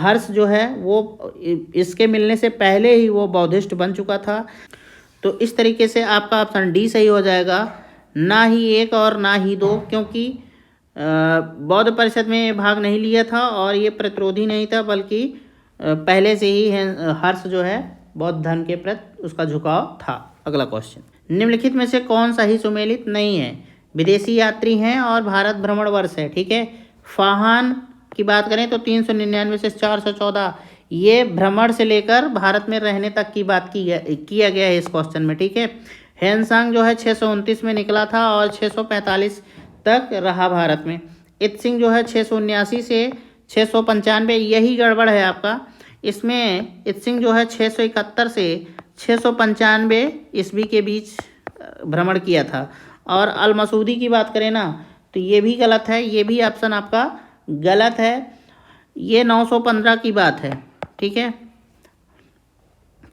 हर्ष जो है वो इसके मिलने से पहले ही वो बौद्धिस्ट बन चुका था। तो इस तरीके से आपका ऑप्शन डी सही हो जाएगा, ना ही 1 और ना ही 2, क्योंकि बौद्ध परिषद में भाग नहीं लिया था और ये प्रतिरोधी नहीं था, बल्कि पहले से ही हर्ष जो है बौद्ध धर्म के प्रति उसका झुकाव था। अगला क्वेश्चन, निम्नलिखित में से कौन सा ही सुमेलित नहीं है? विदेशी यात्री हैं और भारत भ्रमण वर्ष है, ठीक है। फाहान की बात करें तो 399 से 414, ये भ्रमण से लेकर भारत में रहने तक की बात किया गया है इस क्वेश्चन में, ठीक है। हेनसांग जो है 629 में निकला था और 645 तक रहा भारत में। इत्सिंग जो है 679 से 695, यही गड़बड़ है आपका। इसमें इत्सिंग जो है 671 से 695 ईस्वी के बीच भ्रमण किया था। और अल मसूदी की बात करें ना तो ये भी गलत है, ये भी ऑप्शन आपका गलत है। ये 915 की बात है, ठीक है।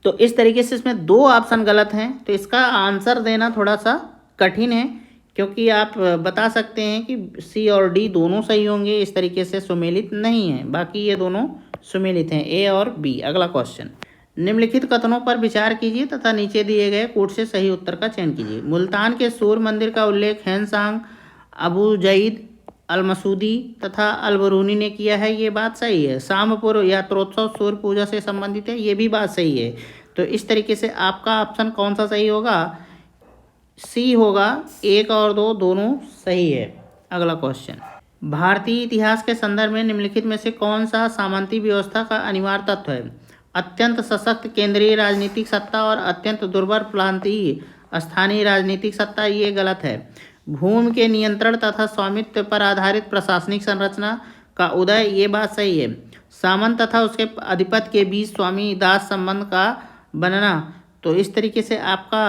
तो इस तरीके से इसमें 2 ऑप्शन गलत हैं। तो इसका आंसर देना थोड़ा सा कठिन है, क्योंकि आप बता सकते हैं कि सी और डी दोनों सही होंगे, इस तरीके से सुमेलित नहीं है। बाकी ये दोनों सुमेलित हैं, ए और बी। अगला क्वेश्चन, निम्नलिखित कथनों पर विचार कीजिए तथा नीचे दिए गए कोड से सही उत्तर का चयन कीजिए। मुल्तान के सूर्य मंदिर का उल्लेख हेनसांग, अबू जईद, अल मसूदी तथा अल बरूनी ने किया है, ये बात सही है। शामपुर यात्रोत्सव सूर्य पूजा से संबंधित है, ये भी बात सही है। तो इस तरीके से आपका ऑप्शन कौन सा सही होगा? सी होगा। 1 और 2 दोनों सही है। अगला क्वेश्चन, भारतीय इतिहास के संदर्भ में निम्नलिखित में से कौन सा सामंती व्यवस्था का अनिवार्य तत्व है? अत्यंत सशक्त केंद्रीय राजनीतिक सत्ता और अत्यंत दुर्बल प्रांतीय स्थानीय राजनीतिक सत्ता, ये गलत है। भूमि के नियंत्रण तथा स्वामित्व पर आधारित प्रशासनिक संरचना का उदय, ये बात सही है। सामंत तथा उसके अधिपति के बीच स्वामी दास संबंध का बनना, तो इस तरीके से आपका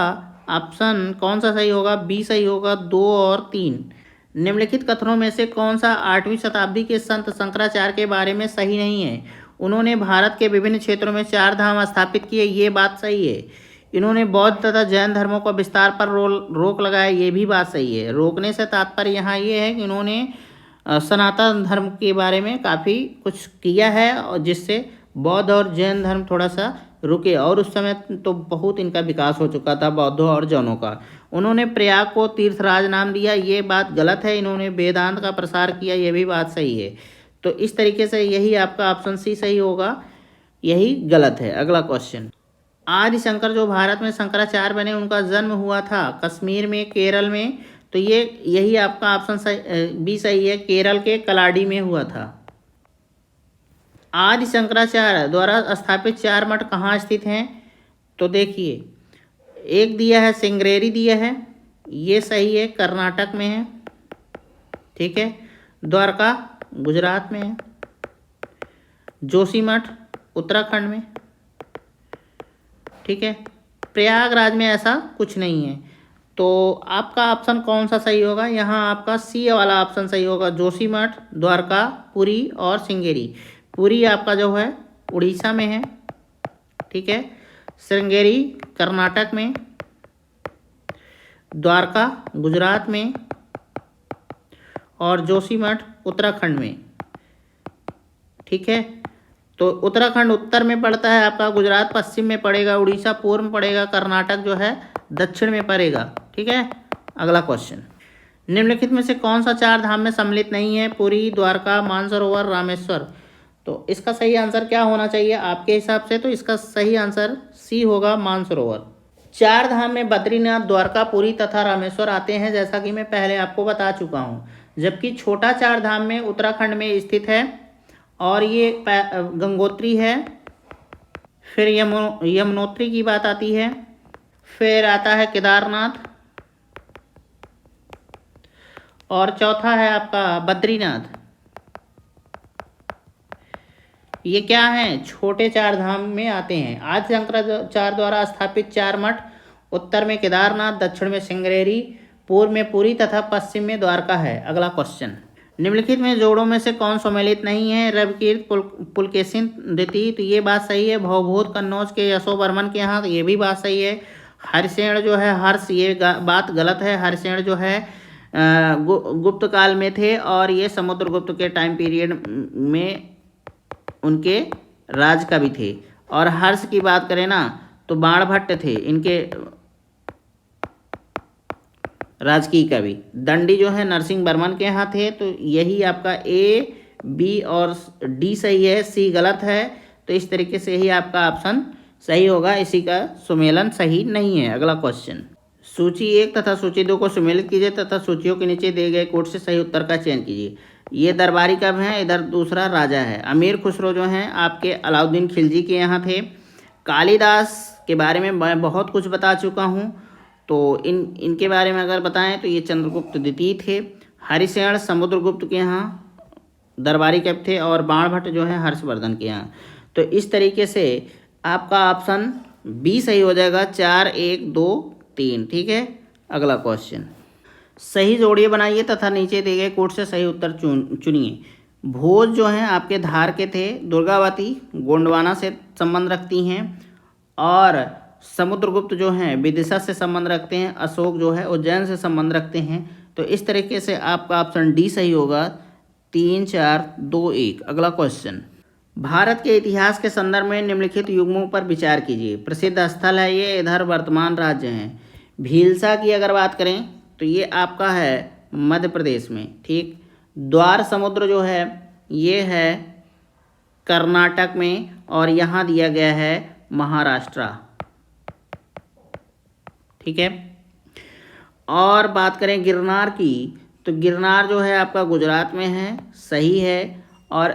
ऑप्शन कौन सा सही होगा? बी सही होगा, 2 और 3। निम्नलिखित कथनों में से कौन सा 8वीं शताब्दी के संत शंकराचार्य के बारे में सही नहीं है? उन्होंने भारत के विभिन्न क्षेत्रों में 4 धाम स्थापित किए, ये बात सही है। इन्होंने बौद्ध तथा जैन धर्मों का विस्तार पर रोक लगाया, ये भी बात सही है। रोकने से तात्पर्य यहाँ ये है कि इन्होंने सनातन धर्म के बारे में काफ़ी कुछ किया है और जिससे बौद्ध और जैन धर्म थोड़ा सा रुके, और उस समय तो बहुत इनका विकास हो चुका था बौद्धों और जैनों का। उन्होंने प्रयाग को तीर्थराज नाम दिया, ये बात गलत है। इन्होंने वेदांत का प्रसार किया, ये भी बात सही है। तो इस तरीके से यही आपका ऑप्शन सी सही होगा, यही गलत है। अगला क्वेश्चन, आदि शंकर जो भारत में शंकराचार्य बने, उनका जन्म हुआ था कश्मीर में, केरल में, तो यही आपका ऑप्शन बी सही है, केरल के कलाडी में हुआ था। आदि शंकराचार्य द्वारा स्थापित 4 मठ कहाँ स्थित हैं? तो देखिए, एक दिया है सिंगरेरी दिया है, ये सही है, कर्नाटक में है, ठीक है। द्वारका गुजरात में है। जोशीमठ उत्तराखंड में, ठीक है। प्रयागराज में ऐसा कुछ नहीं है। तो आपका ऑप्शन कौन सा सही होगा? यहाँ आपका सी वाला ऑप्शन सही होगा, जोशीमठ, द्वारका, पुरी और श्रृंगेरी। पुरी आपका जो है उड़ीसा में है, ठीक है। श्रृंगेरी कर्नाटक में, द्वारका गुजरात में और जोशीमठ उत्तराखंड में, ठीक है। तो उत्तराखंड उत्तर में पड़ता है आपका, गुजरात पश्चिम में पड़ेगा, उड़ीसा पूर्व में पड़ेगा, कर्नाटक जो है दक्षिण में पड़ेगा, ठीक है। अगला क्वेश्चन, निम्नलिखित में से कौन सा 4 धाम में सम्मिलित नहीं है? पुरी, द्वारका, मानसरोवर, रामेश्वर। तो इसका सही आंसर क्या होना चाहिए आपके हिसाब से? तो इसका सही आंसर सी होगा, मानसरोवर। 4 धाम में बद्रीनाथ, द्वारका, पुरी तथा रामेश्वर आते हैं, जैसा कि मैं पहले आपको बता चुका हूँ। जबकि छोटा 4 धाम में उत्तराखंड में स्थित है और ये गंगोत्री है, फिर यमुनोत्री की बात आती है, फिर आता है केदारनाथ और चौथा है आपका बद्रीनाथ। ये क्या हैं? छोटे 4 धाम में आते हैं। आदि शंकराचार्य द्वारा स्थापित 4 मठ, उत्तर में केदारनाथ, दक्षिण में श्रृंगेरी, पूर्व में पुरी तथा पश्चिम में द्वारका है। अगला क्वेश्चन, निम्नलिखित में जोड़ों में से कौन सम्मिलित नहीं है? रविकीर्त पुलकेशिन द्वितीय, तो ये बात सही है। भवभूत कन्नौज के यशोवर्मन के यहाँ, तो ये भी बात सही है। हरिसेन जो है हर्ष, ये बात गलत है। हरिसेन जो है गुप्त काल में थे और ये समुद्रगुप्त के टाइम पीरियड में उनके राज कवि थे। और हर्ष की बात करें ना, तो बाणभट्ट थे इनके राजकीय कवि। दंडी जो है नरसिंह वर्मन के यहाँ थे। तो यही आपका ए, बी और डी सही है, सी गलत है। तो इस तरीके से ही आपका ऑप्शन सही होगा, इसी का सुमेलन सही नहीं है। अगला क्वेश्चन, सूची 1 तथा सूची 2 को सुमेलित कीजिए तथा सूचियों के नीचे दिए गए कोड से सही उत्तर का चयन कीजिए। ये दरबारी कब हैं? इधर दूसरा राजा है। अमीर खुसरो जो हैं आपके अलाउद्दीन खिलजी के यहाँ थे। कालिदास के बारे में मैं बहुत कुछ बता चुका हूँ, तो इनके बारे में अगर बताएं तो ये चंद्रगुप्त द्वितीय थे। हरिसेन समुद्रगुप्त के यहाँ दरबारी कब थे और बाणभट्ट जो है हर्षवर्धन के यहाँ। तो इस तरीके से आपका ऑप्शन बी सही हो जाएगा, 4, 1, 2, 3, ठीक है। अगला क्वेश्चन, सही जोड़िए बनाइए तथा नीचे दिए गए कोड से सही उत्तर चुनिए। भोज जो हैं आपके धार के थे, दुर्गावती गोंडवाना से संबंध रखती हैं और समुद्रगुप्त जो हैं विदिशा से संबंध रखते हैं, अशोक जो है उज्जैन से संबंध रखते हैं। तो इस तरीके से आपका ऑप्शन डी सही होगा, 3, 4, 2, 1। अगला क्वेश्चन, भारत के इतिहास के संदर्भ में निम्नलिखित युग्मों पर विचार कीजिए। प्रसिद्ध स्थल है ये, इधर वर्तमान राज्य हैं। भीलसा की अगर बात करें तो ये आपका है मध्य प्रदेश में, ठीक। द्वार समुद्र जो है ये है कर्नाटक में और यहाँ दिया गया है महाराष्ट्र, ठीक है। और बात करें गिरनार की, तो गिरनार जो है आपका गुजरात में है, सही है। और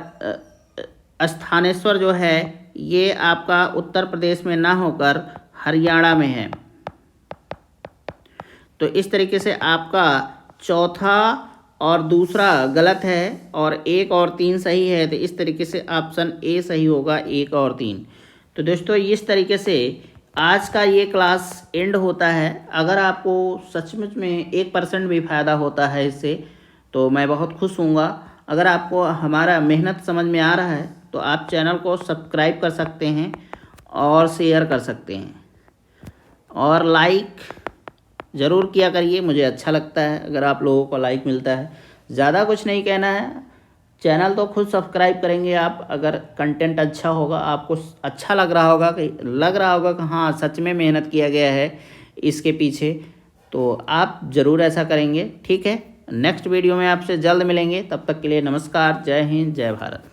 स्थानेश्वर जो है ये आपका उत्तर प्रदेश में ना होकर हरियाणा में है, तो इस तरीके से आपका चौथा और दूसरा गलत है और 1 और 3 सही है, तो इस तरीके से ऑप्शन ए सही होगा, 1 और 3। तो दोस्तों इस तरीके से आज का ये क्लास एंड होता है। अगर आपको सचमुच में 1% भी फ़ायदा होता है इससे तो मैं बहुत खुश हूँगा। अगर आपको हमारा मेहनत समझ में आ रहा है तो आप चैनल को सब्सक्राइब कर सकते हैं और शेयर कर सकते हैं और लाइक ज़रूर किया करिए, मुझे अच्छा लगता है अगर आप लोगों को लाइक मिलता है। ज़्यादा कुछ नहीं कहना है, चैनल तो खुद सब्सक्राइब करेंगे आप अगर कंटेंट अच्छा होगा, आपको अच्छा लग रहा होगा कि हाँ सच में मेहनत किया गया है इसके पीछे, तो आप ज़रूर ऐसा करेंगे। ठीक है, नेक्स्ट वीडियो में आपसे जल्द मिलेंगे, तब तक के लिए नमस्कार, जय हिंद, जय भारत।